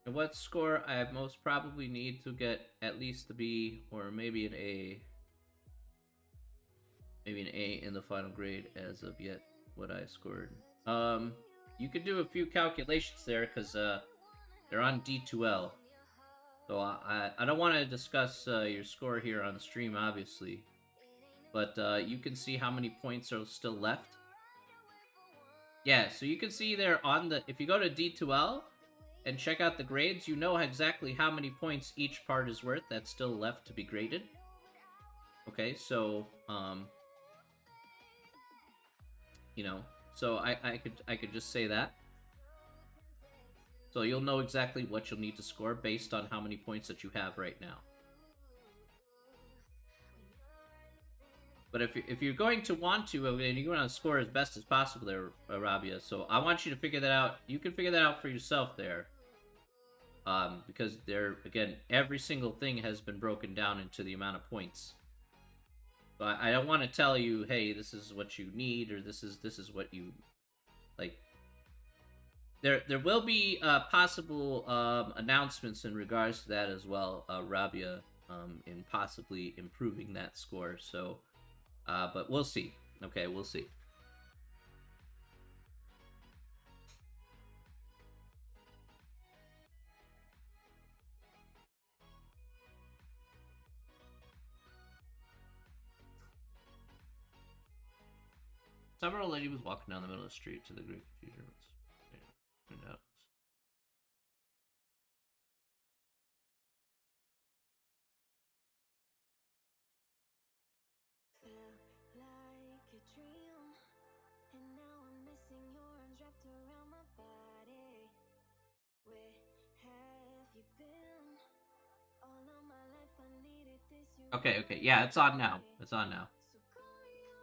And what score I most probably need to get at least a B or maybe an A. Maybe an A in the final grade as of yet, what I scored. You could do a few calculations there because they're on D2L. So I don't want to discuss your score here on stream, obviously. But you can see how many points are still left. Yeah, so you can see there on the... If you go to D2L and check out the grades, you know exactly how many points each part is worth that's still left to be graded. Okay, so... you know, so I could just say that. So you'll know exactly what you'll need to score based on how many points that you have right now. But if you're going to want to, and you want to score as best as possible there, Rabia, so I want you to figure that out. You can figure that out for yourself there. Because there, again, every single thing has been broken down into the amount of points. But I don't want to tell you, hey, this is what you need, or this is what you like. There will be possible announcements in regards to that as well, Rabia, in possibly improving that score. So, but we'll see. Okay, we'll see. Some old lady was walking down the middle of the street to the Greek confusion. Yeah, who knows? Okay, okay. Yeah, it's on now. It's on now.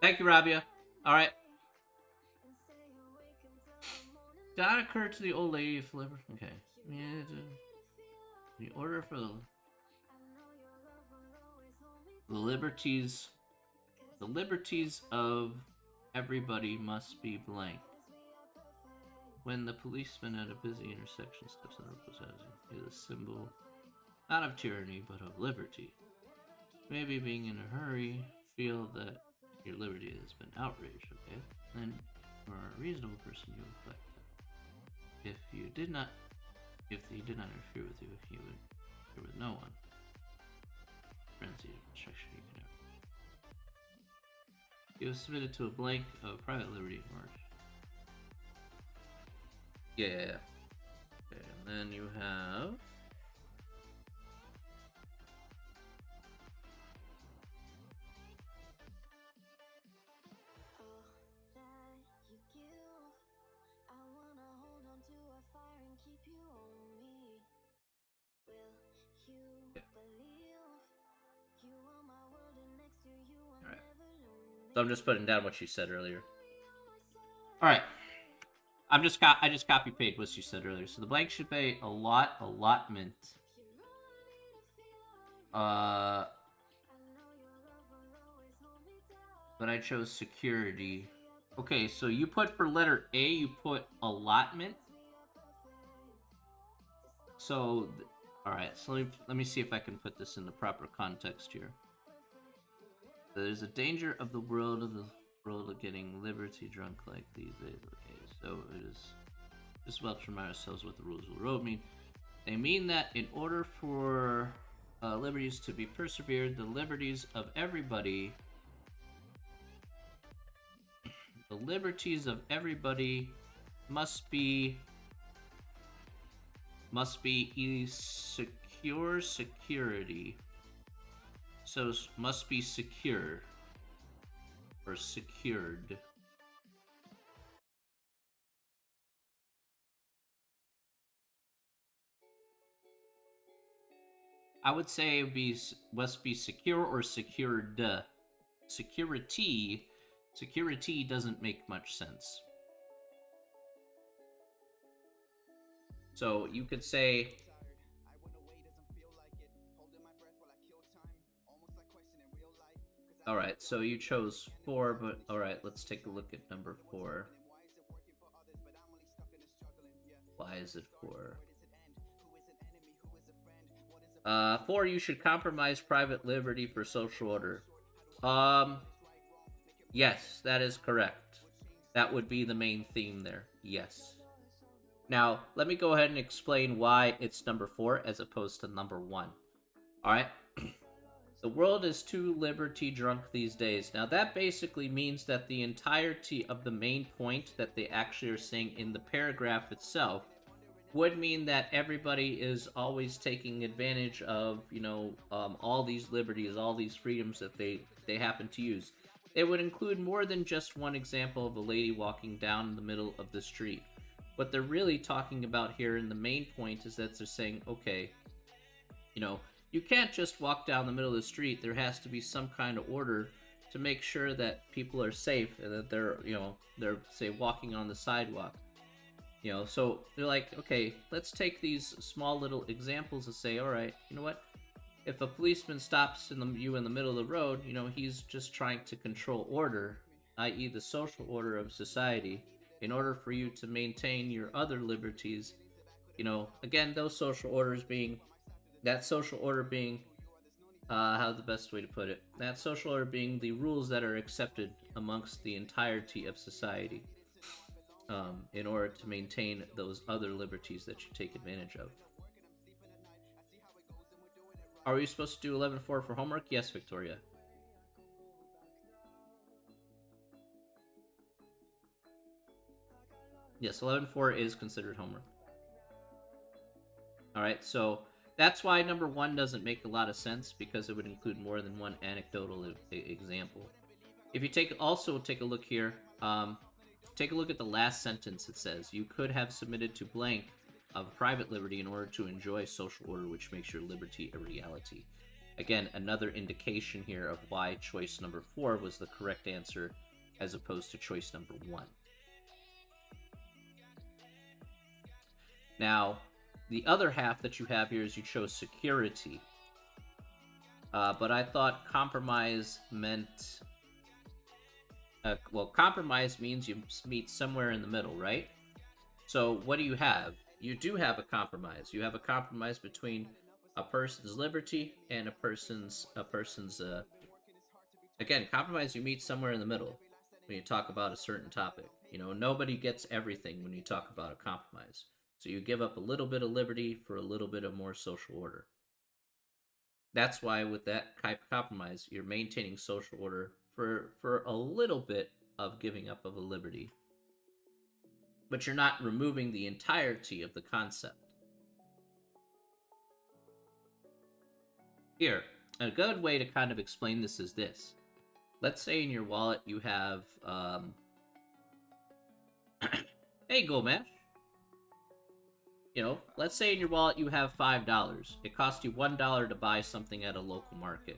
Thank you, Rabia. Alright. Did that occur to the old lady if liver? Okay. Yeah, the order for the liberties. The liberties of everybody must be blank. When the policeman at a busy intersection steps on the road, is a symbol not of tyranny but of liberty. Maybe being in a hurry, feel that your liberty has been outraged, okay? Then for a reasonable person you reflect that. If he did not interfere with you, he would interfere with no one. Frenzy instruction you can have. He was submitted to a blank of private liberty in March. Yeah. Okay, and then you have Alright. So I'm just putting down what she said earlier. Alright. I just copy paste what she said earlier. So the blank should be allotment. But I chose security. Okay, so you put for letter A, you put allotment. So, alright, so let me see if I can put this in the proper context here. There's a danger of the world of getting liberty drunk like these days. Okay, so it is just well to remind ourselves what the rules of the road mean. They mean that in order for liberties to be persevered, the liberties of everybody must be secure security. So must be secure or secured. I would say it must be secure or secured. Security doesn't make much sense. So you could say alright, so you chose 4, but alright, let's take a look at number 4. Why is it 4? 4, you should compromise private liberty for social order. Yes, that is correct. That would be the main theme there. Yes. Now, let me go ahead and explain why it's number 4 as opposed to number 1. Alright? The world is too liberty drunk these days. Now, that basically means that the entirety of the main point that they actually are saying in the paragraph itself would mean that everybody is always taking advantage of, all these liberties, all these freedoms that they happen to use. It would include more than just one example of a lady walking down the middle of the street. What they're really talking about here in the main point is that they're saying, okay, you can't just walk down the middle of the street. There has to be some kind of order to make sure that people are safe and that they're say walking on the sidewalk. So they're like, okay, let's take these small little examples and say, all right, you know what? If a policeman stops you in the middle of the road, he's just trying to control order, i.e. the social order of society, in order for you to maintain your other liberties. Again, those social orders being, how's the best way to put it? That social order being the rules that are accepted amongst the entirety of society. In order to maintain those other liberties that you take advantage of. Are we supposed to do 11.4 for homework? Yes, Victoria. Yes, 11.4 is considered homework. All right, so that's why number one doesn't make a lot of sense because it would include more than one anecdotal example. If you take a look here, take a look at the last sentence. It says you could have submitted to blank of private liberty in order to enjoy social order, which makes your liberty a reality. Again, another indication here of why choice number 4 was the correct answer as opposed to choice number 1. Now, the other half that you have here is you chose security. But I thought compromise meant... well, compromise means you meet somewhere in the middle, right? So what do you have? You do have a compromise. You have a compromise between a person's liberty and a person's again, compromise, you meet somewhere in the middle when you talk about a certain topic. You know, nobody gets everything when you talk about a compromise. So you give up a little bit of liberty for a little bit of more social order. That's why with that type of compromise, you're maintaining social order for a little bit of giving up of a liberty. But you're not removing the entirety of the concept. Here, a good way to kind of explain this is this. Let's say in your wallet you have, hey, Gomesh. You know, let's say in your wallet you have $5. It costs you $1 to buy something at a local market.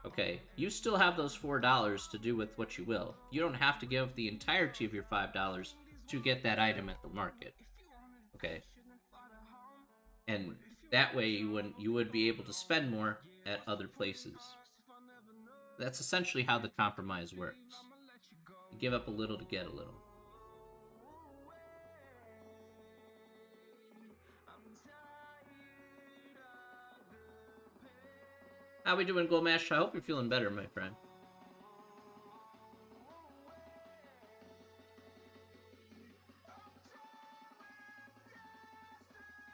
Okay, you still have those $4 to do with what you will. You don't have to give the entirety of your $5 to get that item at the market. Okay, and that way you would be able to spend more at other places. That's essentially how the compromise works. You give up a little to get a little. How we doing, Gomesh? I hope you're feeling better, my friend.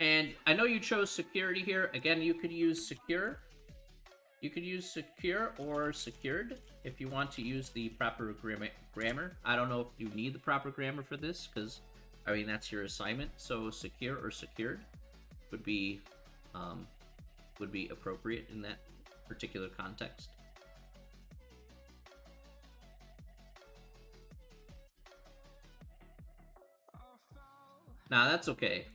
And I know you chose security here. Again, you could use secure. You could use secure or secured if you want to use the proper grammar. I don't know if you need the proper grammar for this because, I mean, that's your assignment. So secure or secured would be appropriate in that particular context. Nah, that's okay.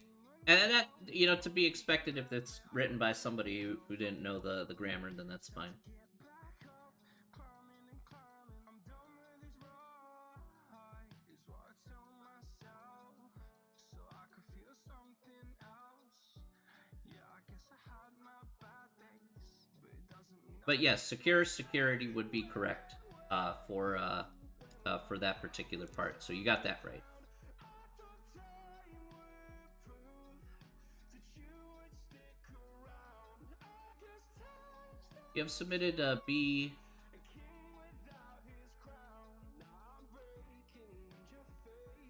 And that, you know, to be expected if it's written by somebody who didn't know the grammar, then that's fine. But yes, secure security would be correct for that particular part. So you got that right. You have submitted B.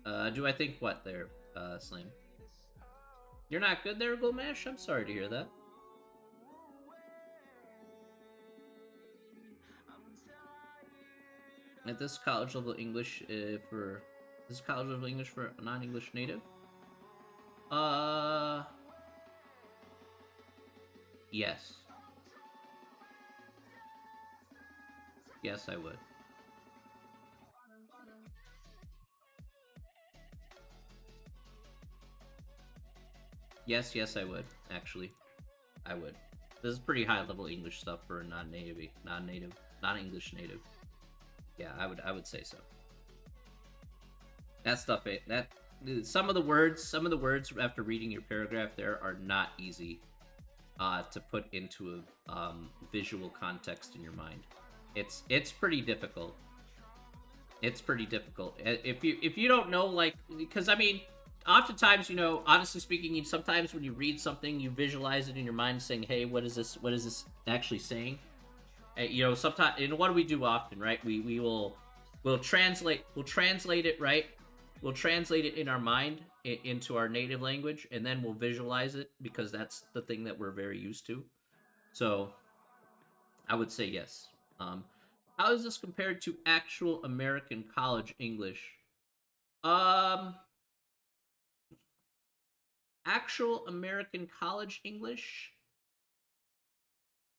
Do I think what there, Slim? You're not good there, Gomesh? I'm sorry to hear that. At this college level English for this college level English for a non-English native. Yes. Yes, I would. Yes, I would. Actually, I would. This is pretty high level English stuff for a non-native, non-English native. Yeah, I would say so. That stuff, some of the words after reading your paragraph there are not easy to put into a visual context in your mind. It's pretty difficult. It's pretty difficult. If you don't know, like, because I mean, oftentimes, you know, honestly speaking, sometimes when you read something, you visualize it in your mind, saying, "Hey, what is this? What is this actually saying?" You know, sometimes, and what do we do often, right? We'll translate it, right? We'll translate it in our mind into our native language, and then we'll visualize it because that's the thing that we're very used to. So, I would say yes. How is this compared to actual American college English? Um, Actual American college English,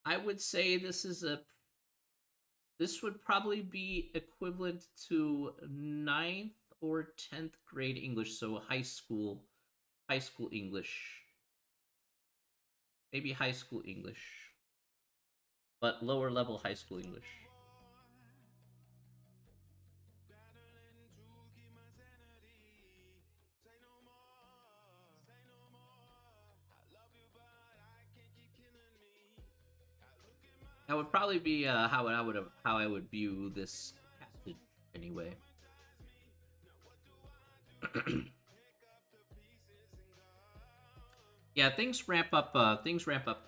I would say this would probably be equivalent to ninth or 10th grade English, so high school English, maybe high school English, but lower level high school English. That would probably be how I would view this passage anyway. Yeah, things ramp up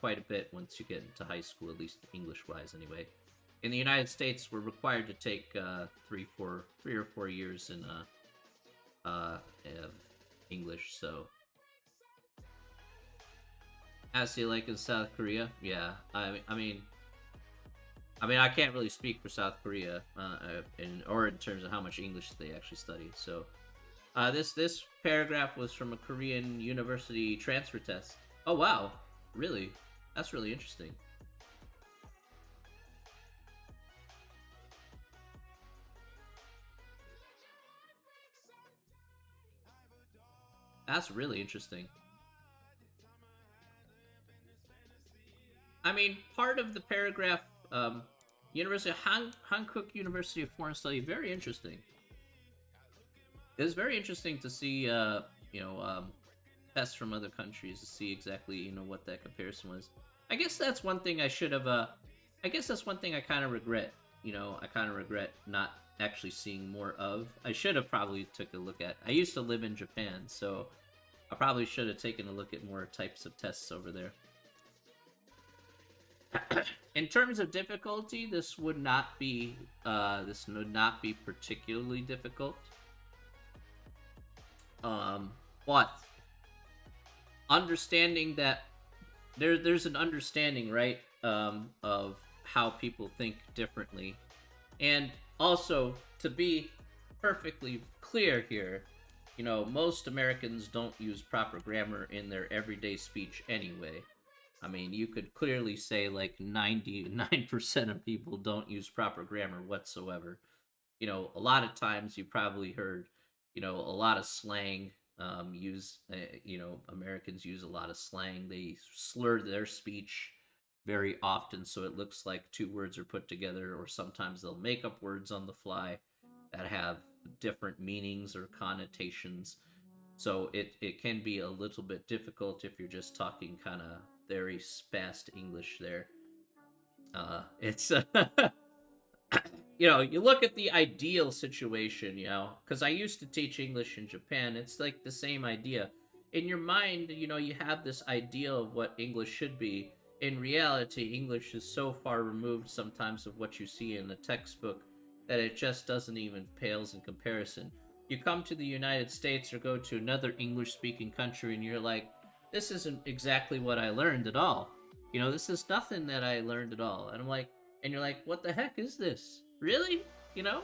quite a bit once you get into high school, at least English wise anyway. In the United States, we're required to take 3 or 4 years in of English. So, as you like in South Korea, yeah. I can't really speak for South Korea, in terms of how much English they actually study. So, this paragraph was from a Korean university transfer test. Oh wow, really? That's really interesting. That's really interesting. I mean, part of the paragraph, University of Hankook University of Foreign Study, very interesting. It's very interesting to see, tests from other countries to see exactly, what that comparison was. I guess that's one thing I should have. I guess that's one thing I kind of regret. I kind of regret not actually seeing more of. I should have probably took a look at. I used to live in Japan, so I probably should have taken a look at more types of tests over there. In terms of difficulty, this would not be particularly difficult. But understanding that there's an understanding, right, of how people think differently, and also to be perfectly clear here, most Americans don't use proper grammar in their everyday speech anyway. I mean, you could clearly say like 99% of people don't use proper grammar whatsoever. A lot of times you probably heard, a lot of slang Americans use a lot of slang. They slur their speech very often, so it looks like two words are put together, or sometimes they'll make up words on the fly that have different meanings or connotations. So it can be a little bit difficult if you're just talking kind of very fast English there. It's you look at the ideal situation, because I used to teach English in Japan. It's like the same idea. In your mind, you have this ideal of what English should be. In reality, English is so far removed sometimes of what you see in a textbook that it just doesn't even pales in comparison. You come to the United States or go to another English speaking country and you're like, this isn't exactly what I learned at all. This is nothing that I learned at all. And I'm like, and you're like, what the heck is this? Really? You know?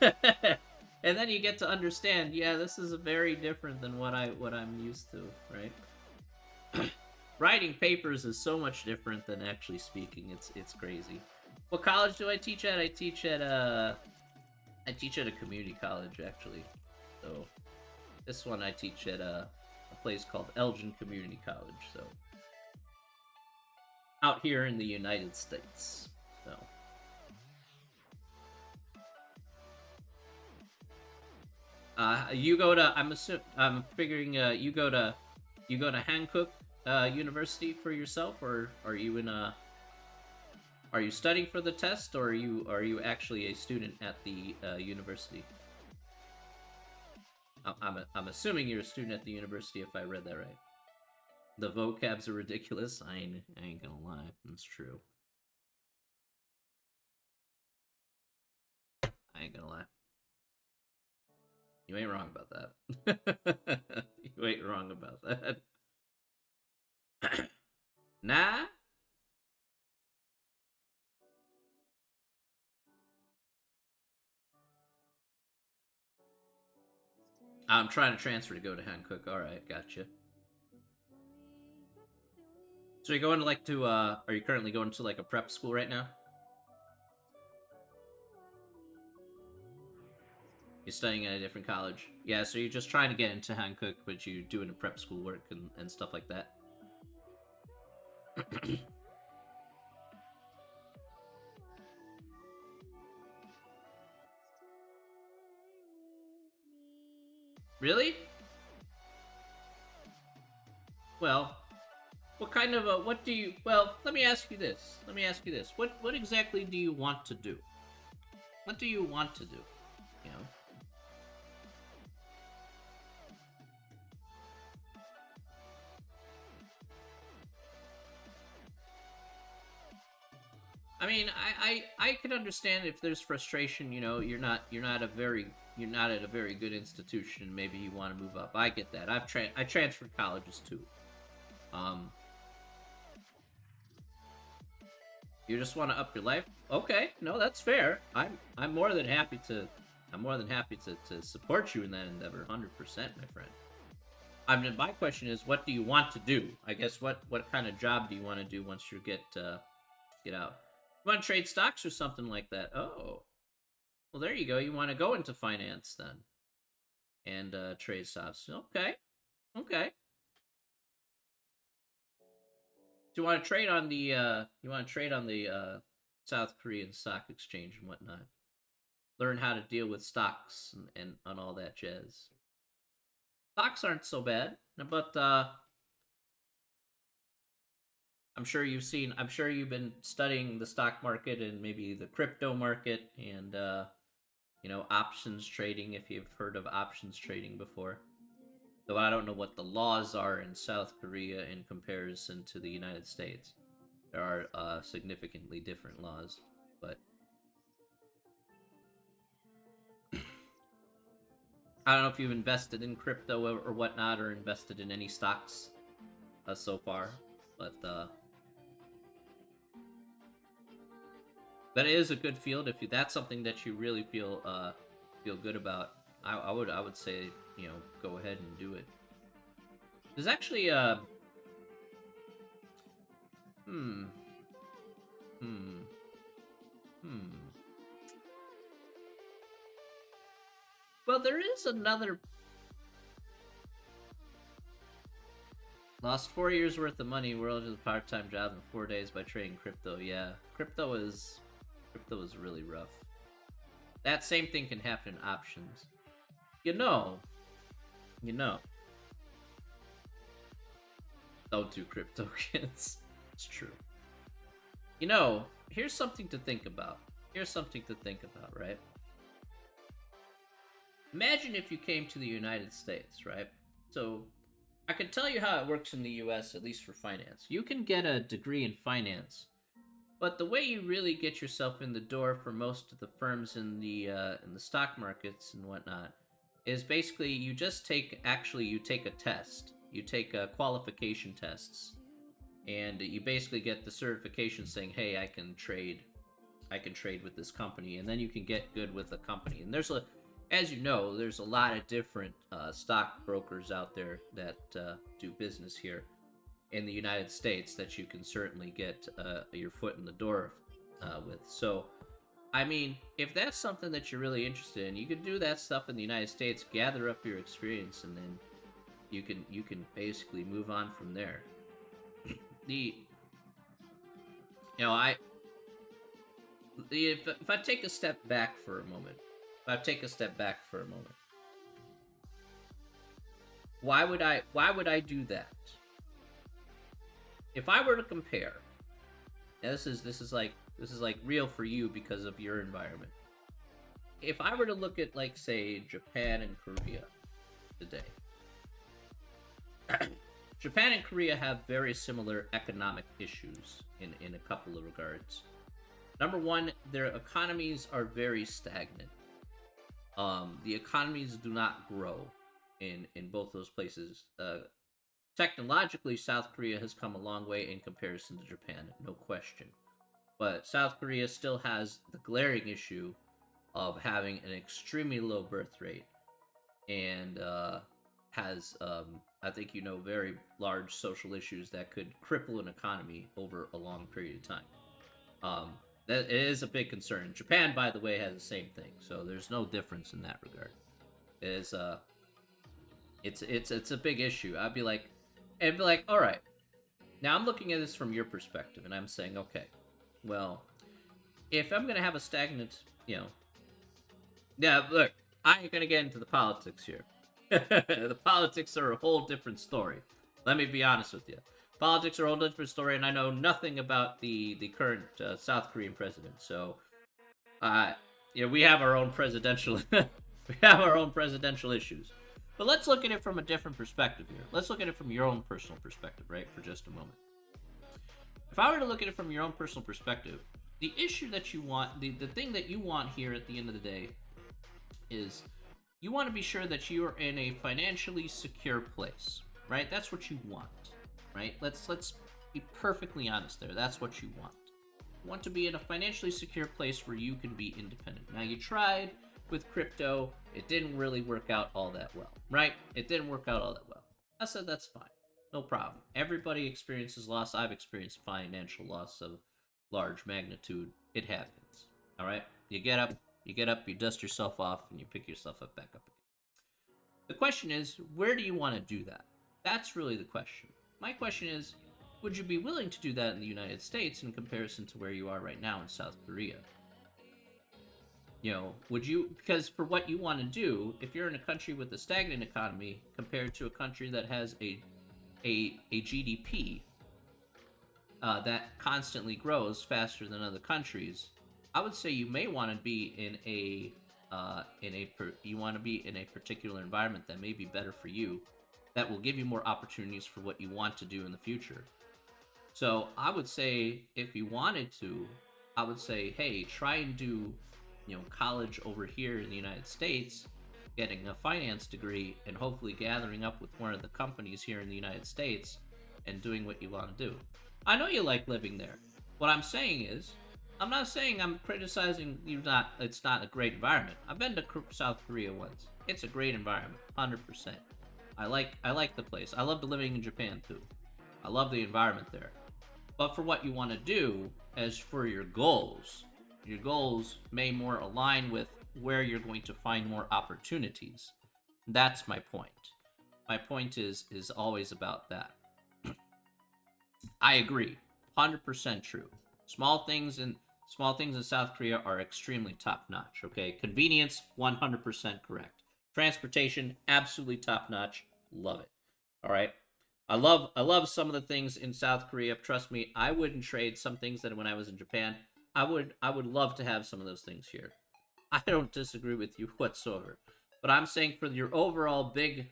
And then you get to understand, yeah, this is very different than what I'm used to, right? Writing papers is so much different than actually speaking. It's crazy. What college do I teach at? I teach at a community college actually. So this one I teach at a place called Elgin Community College. So out here in the United States. So you go to. I'm figuring. You go to Hankook University for yourself, or are you in a? Are you studying for the test, or are you actually a student at the university? I'm assuming you're a student at the university if I read that right. The vocabs are ridiculous. I ain't gonna lie, that's true. I ain't gonna lie. You ain't wrong about that. You ain't wrong about that. Nah, I'm trying to transfer to go to Hankook. All right, gotcha. So you're going to like to are you currently going to like a prep school right now? You're studying at a different college. Yeah, so you're just trying to get into Hankook, but you're doing a prep school work and stuff like that. Really? Well, what kind of what do you well, let me ask you this. Let me ask you this. What exactly do you want to do? What do you want to do? You know? I mean, I could understand if there's frustration. You know, you're not at a very good institution. Maybe you want to move up. I get that. I transferred colleges too. Um, you just want to up your life. Okay, no, that's fair. I'm more than happy to. I'm more than happy to support you in that endeavor, 100%, my friend. I mean, my question is, what do you want to do? I guess what kind of job do you want to do once you get out? You want to trade stocks or something like that? Oh, well, there you go. You want to go into finance then and trade stocks. Okay, okay. Do you want to trade on the South Korean stock exchange and whatnot? Learn how to deal with stocks and all that jazz. Stocks aren't so bad, but I'm sure you've been studying the stock market and maybe the crypto market and options trading, if you've heard of options trading before. Though I don't know what the laws are in South Korea in comparison to the United States. There are significantly different laws, but I don't know if you've invested in crypto or whatnot, or invested in any stocks so far. But it is a good field. If that's something that you really feel good about, I would say go ahead and do it. There's actually hmm hmm hmm. Well, there is another. Lost 4 years worth of money, world is a part-time job in 4 days by trading crypto. Yeah, crypto is really rough. That same thing can happen in options. You know, you know. Don't do crypto, kids. It's true. Here's something to think about. Here's something to think about, right? Imagine if you came to the United States, right? So I can tell you how it works in the US, at least for finance. You can get a degree in finance, but the way you really get yourself in the door for most of the firms in the stock markets and whatnot is basically you take a test. You take qualification tests, and you basically get the certification saying, "Hey, I can trade with this company," and then you can get good with the company. And as you know, there's a lot of different stock brokers out there that do business here in the United States that you can certainly get your foot in the door with. So, I mean, if that's something that you're really interested in, you can do that stuff in the United States, gather up your experience, and then you can basically move on from there. The you know I if I take a step back for a moment, why would I do that? If I were to compare, and this is like real for you because of your environment. If I were to look at, like, say, Japan and Korea today, Japan and Korea have very similar economic issues in a couple of regards. Number one, their economies are very stagnant. The economies do not grow in both those places. Technologically, South Korea has come a long way in comparison to Japan, no question. But South Korea still has the glaring issue of having an extremely low birth rate, and has I think you know very large social issues that could cripple an economy over a long period of time. Um, that it is a big concern. Japan, by the way, has the same thing, so there's no difference in that regard. It is it's a big issue. I'd be like, all right. Now I'm looking at this from your perspective, and I'm saying, okay, well, if I'm gonna have a stagnant, yeah, look, I ain't gonna get into the politics here. The politics are a whole different story. Let me be honest with you. Politics are a whole different story, and I know nothing about the current South Korean president. So, uh, we have our own presidential we have our own presidential issues. But let's look at it from a different perspective here. Let's look at it from your own personal perspective, right? For just a moment. If I were to look at it from your own personal perspective, the issue that you want, the thing that you want here at the end of the day is you want to be sure that you are in a financially secure place, right? That's what you want, right? Let's be perfectly honest there. That's what you want. You want to be in a financially secure place where you can be independent. Now, you tried with crypto. It didn't really work out all that well, right? It didn't work out all that well. I said that's fine. No problem. Everybody experiences loss. I've experienced financial loss of large magnitude. It happens. All right? You get up, you dust yourself off, and you pick yourself up back up again. The question is, where do you want to do that? That's really the question. My question is, would you be willing to do that in the United States in comparison to where you are right now in South Korea? Would you, because for what you want to do, if you're in a country with a stagnant economy compared to a country that has a GDP that constantly grows faster than other countries, I would say you may want to be you want to be in a particular environment that may be better for you, that will give you more opportunities for what you want to do in the future. So I would say, if you wanted to, I would say, hey, try and do college over here in the United States, getting a finance degree, and hopefully gathering up with one of the companies here in the United States and doing what you want to do. I know you like living there. What I'm saying is, I'm not saying I'm criticizing you. It's not a great environment. I've been to South Korea once. It's a great environment, 100%. I like the place. I loved living in Japan too. I love the environment there. But for what you want to do, as for your goals may more align with where you're going to find more opportunities. That's my point. My point is always about that. I agree, 100% true. Small things in South Korea are extremely top notch. Okay, convenience, 100% correct. Transportation, absolutely top notch. Love it. All right. I love some of the things in South Korea. Trust me, I wouldn't trade some things that when I was in Japan. I would love to have some of those things here. I don't disagree with you whatsoever. But I'm saying, for your overall big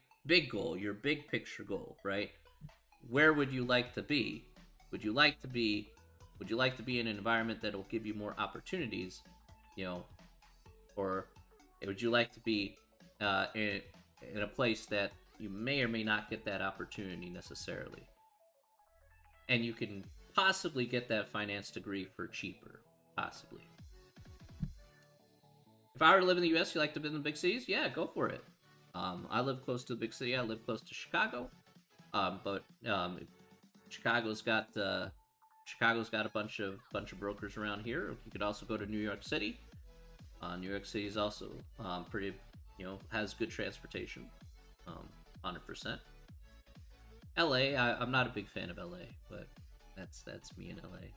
goal, your big picture goal, right? Where would you like to be? Would you like to be in an environment that will give you more opportunities, or would you like to be in a place that you may or may not get that opportunity necessarily, and you can possibly get that finance degree for cheaper, possibly? If I were to live in the U.S., you like to live in the big cities? Yeah, go for it. I live close to the big city. I live close to Chicago, but Chicago's got a bunch of brokers around here. You could also go to New York City. New York City is also pretty, has good transportation, 100%. LA, I'm not a big fan of LA, but that's me in LA.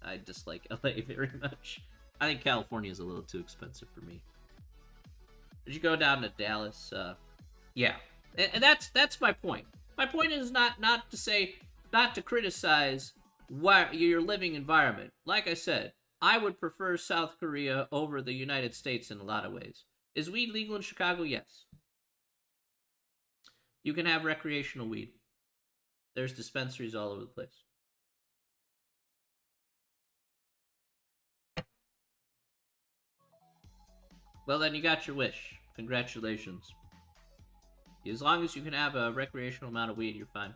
I dislike LA very much. I think California is a little too expensive for me. Did you go down to Dallas? Yeah, and that's my point. My point is not to criticize your living environment. Like I said, I would prefer South Korea over the United States in a lot of ways. Is weed legal in Chicago? Yes. You can have recreational weed. There's dispensaries all over the place. Well, then you got your wish. Congratulations. As long as you can have a recreational amount of weed, you're fine.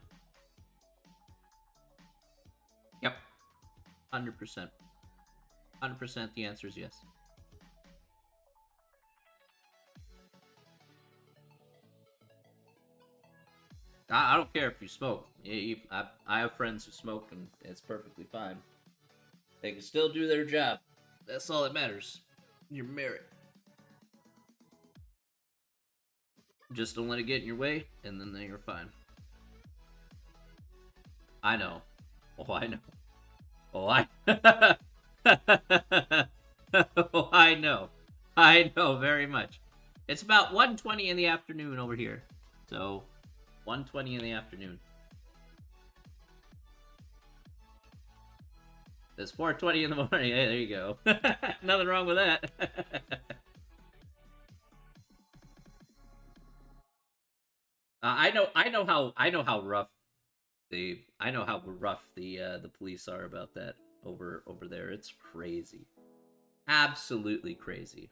Yep. 100%. 100%, the answer is yes. I don't care if you smoke. I have friends who smoke, and it's perfectly fine. They can still do their job. That's all that matters. Your merit. Just don't let it get in your way, and then you're fine. I know. Oh, I know. Oh, I. Oh, I know. I know very much. It's about 1:20 in the afternoon over here. So, 1:20 in the afternoon. It's 4:20 in the morning. Hey, there you go. Nothing wrong with that. I know how rough the police are about that over there. It's crazy, absolutely crazy.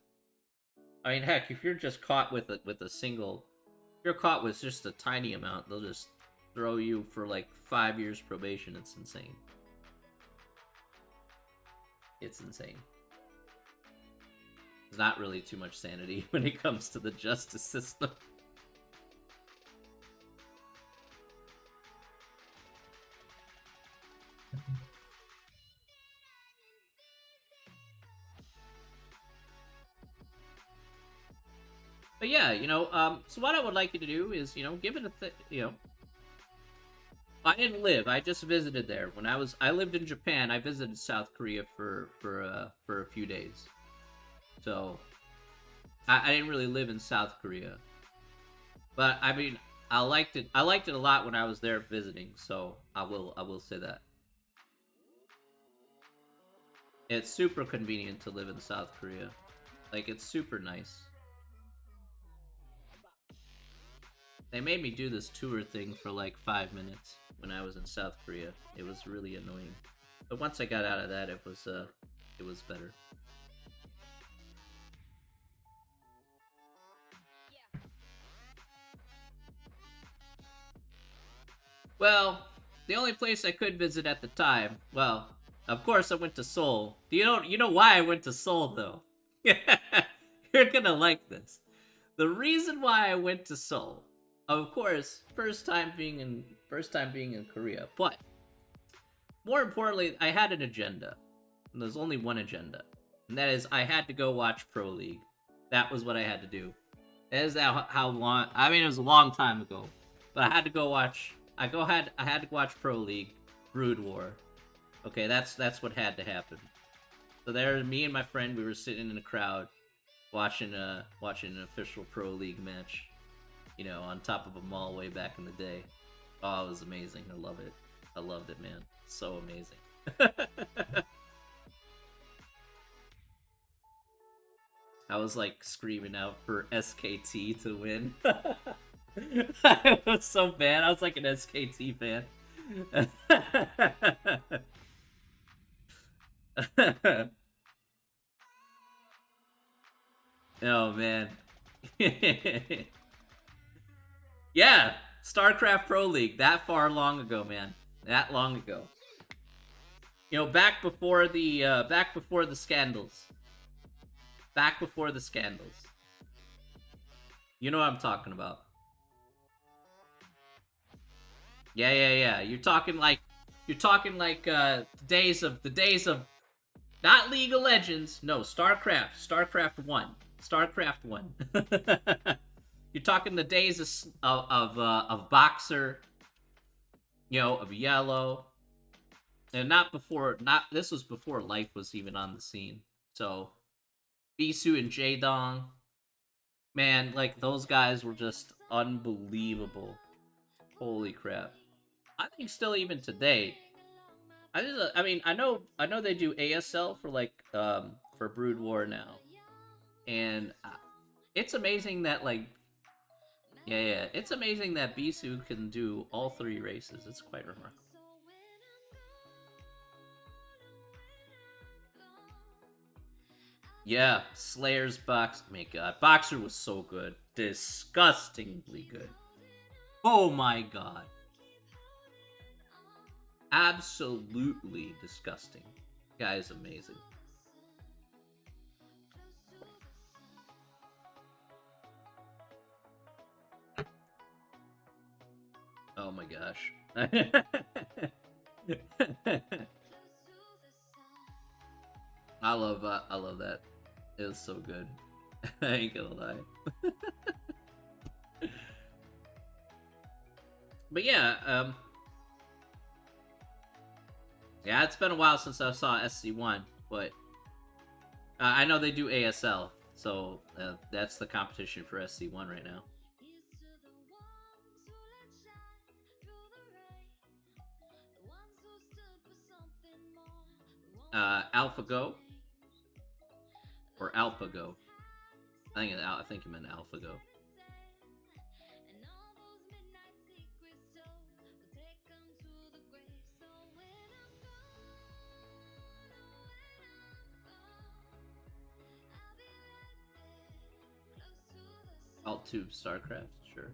I mean, heck, if you're just caught with a single, if you're caught with just a tiny amount, they'll just throw you for like 5 years probation. It's insane. It's insane. There's not really too much sanity when it comes to the justice system. But yeah, so what I would like you to do is, give it I didn't live. I just visited there. I lived in Japan. I visited South Korea for a few days. So I didn't really live in South Korea. But I mean, I liked it. I liked it a lot when I was there visiting. So I will say that it's super convenient to live in South Korea. Like, it's super nice. They made me do this tour thing for like 5 minutes when I was in South Korea. It was really annoying. But once I got out of that, it was better. Well, the only place I could visit at the time, well, of course I went to Seoul. You know why I went to Seoul though? You're gonna like this. The reason why I went to Seoul, of course, first time being in Korea, but more importantly, I had an agenda. And there's only one agenda, and that is I had to go watch Pro League. That was what I had to do. That is how long. I mean, it was a long time ago, but I had to go watch. I had to watch Pro League, Brood War. Okay, that's what had to happen. So there, me and my friend, we were sitting in a crowd, watching an official Pro League match. On top of a mall way back in the day. Oh, it was amazing. I love it. I loved it, man. So amazing. I was like screaming out for SKT to win. I was so bad. I was like an SKT fan. Oh man. Yeah, StarCraft Pro League. That far long ago, man. That long ago. Back before the scandals. Back before the scandals. You know what I'm talking about. Yeah, yeah, yeah. You're talking like the days of not League of Legends. No, StarCraft. StarCraft 1. You're talking the days of Boxer, of Yellow, and not before. Not this was before Life was even on the scene. So Bisu and Jaedong, man, like those guys were just unbelievable. Holy crap! I think still even today. I mean, I know they do ASL for Brood War now, and it's amazing that yeah, yeah, it's amazing that Bisu can do all three races. It's quite remarkable. Yeah, Slayer's box. Oh my God, Boxer was so good, disgustingly good. Oh my God, absolutely disgusting. Guy is amazing. Oh my gosh. I love that. It was so good. I ain't gonna lie. But yeah, yeah, it's been a while since I saw SC1, but I know they do ASL, so that's the competition for SC1 right now. AlphaGo or AlphaGo. I think you meant AlphaGo. AltTube StarCraft, sure.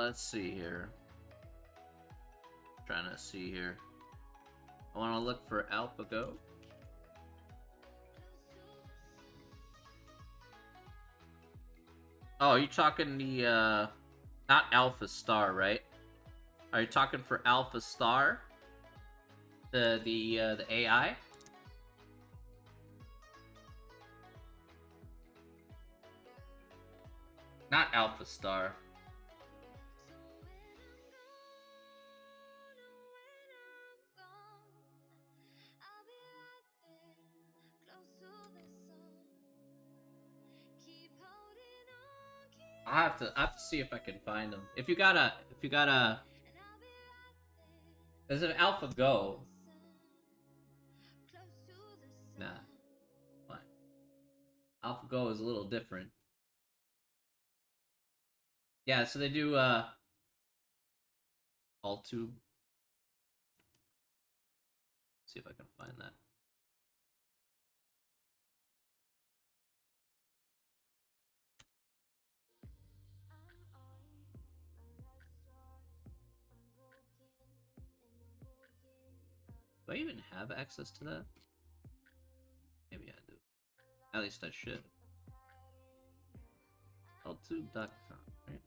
Let's see here. Trying to see here. I want to look for AlphaGo. Oh, you're talking the not Alpha Star, right? Are you talking for Alpha Star? The AI? Not Alpha Star. I have to see if I can find them. If you got a, is it AlphaGo? Nah, fine. AlphaGo is a little different. Yeah, so they do AltTube. See if I can find that. Do I even have access to that? Maybe I do. At least I should. AltTube.com, right?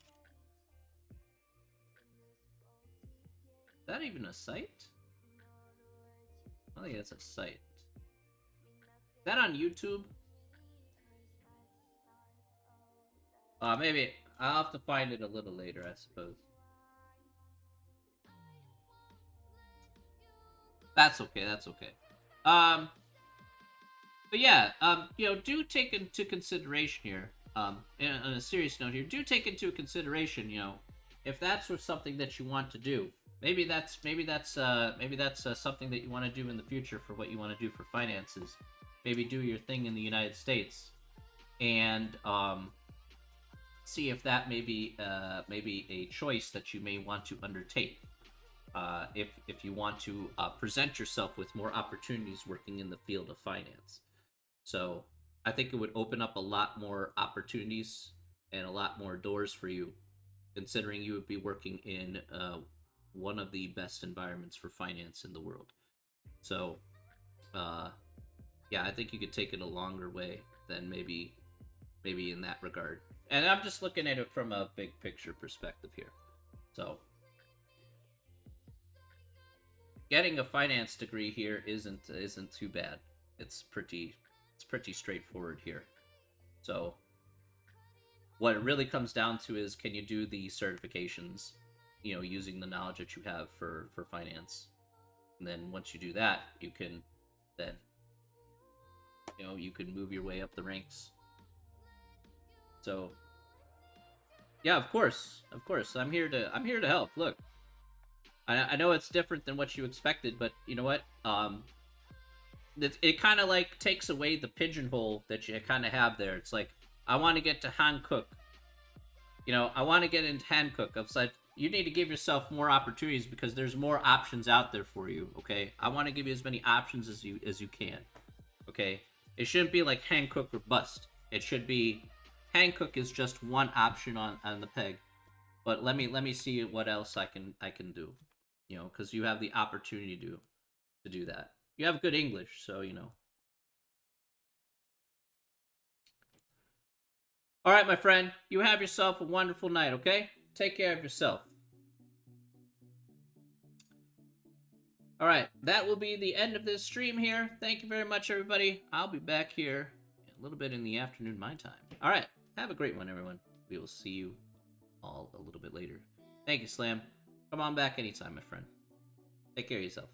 Is that even a site? I think it's a site. Is that on YouTube? Maybe I'll have to find it a little later, I suppose. That's okay. That's okay. But yeah, do take into consideration here. On a serious note here, do take into consideration, if that's something that you want to do. Maybe that's something that you want to do in the future for what you want to do for finances. Maybe do your thing in the United States, and see if that may be a choice that you may want to undertake. If you want to present yourself with more opportunities working in the field of finance. So I think it would open up a lot more opportunities and a lot more doors for you, considering you would be working in one of the best environments for finance in the world. So, yeah, I think you could take it a longer way than maybe in that regard. And I'm just looking at it from a big picture perspective here. So, getting a finance degree here isn't too bad. It's pretty straightforward here. So what it really comes down to is, can you do the certifications, using the knowledge that you have for finance. And then once you do that, you can then you can move your way up the ranks. So yeah, of course I'm here to help. Look, I know it's different than what you expected, but you know what? It kind of like takes away the pigeonhole that you kind of have there. It's like, I want to get to Hankook. I want to get into Hankook. It's like, you need to give yourself more opportunities because there's more options out there for you. Okay, I want to give you as many options as you can. Okay, It shouldn't be like Hankook or bust. It should be Hankook is just one option on the peg. But let me see what else I can do. You know, because you have the opportunity to do that. You have good English, so you know. All right, my friend. You have yourself a wonderful night. Okay. Take care of yourself. All right, that will be the end of this stream here. Thank you very much, everybody. I'll be back here a little bit in the afternoon, my time. All right, have a great one, everyone. We will see you all a little bit later. Thank you, Slam. Come on back anytime, my friend. Take care of yourself.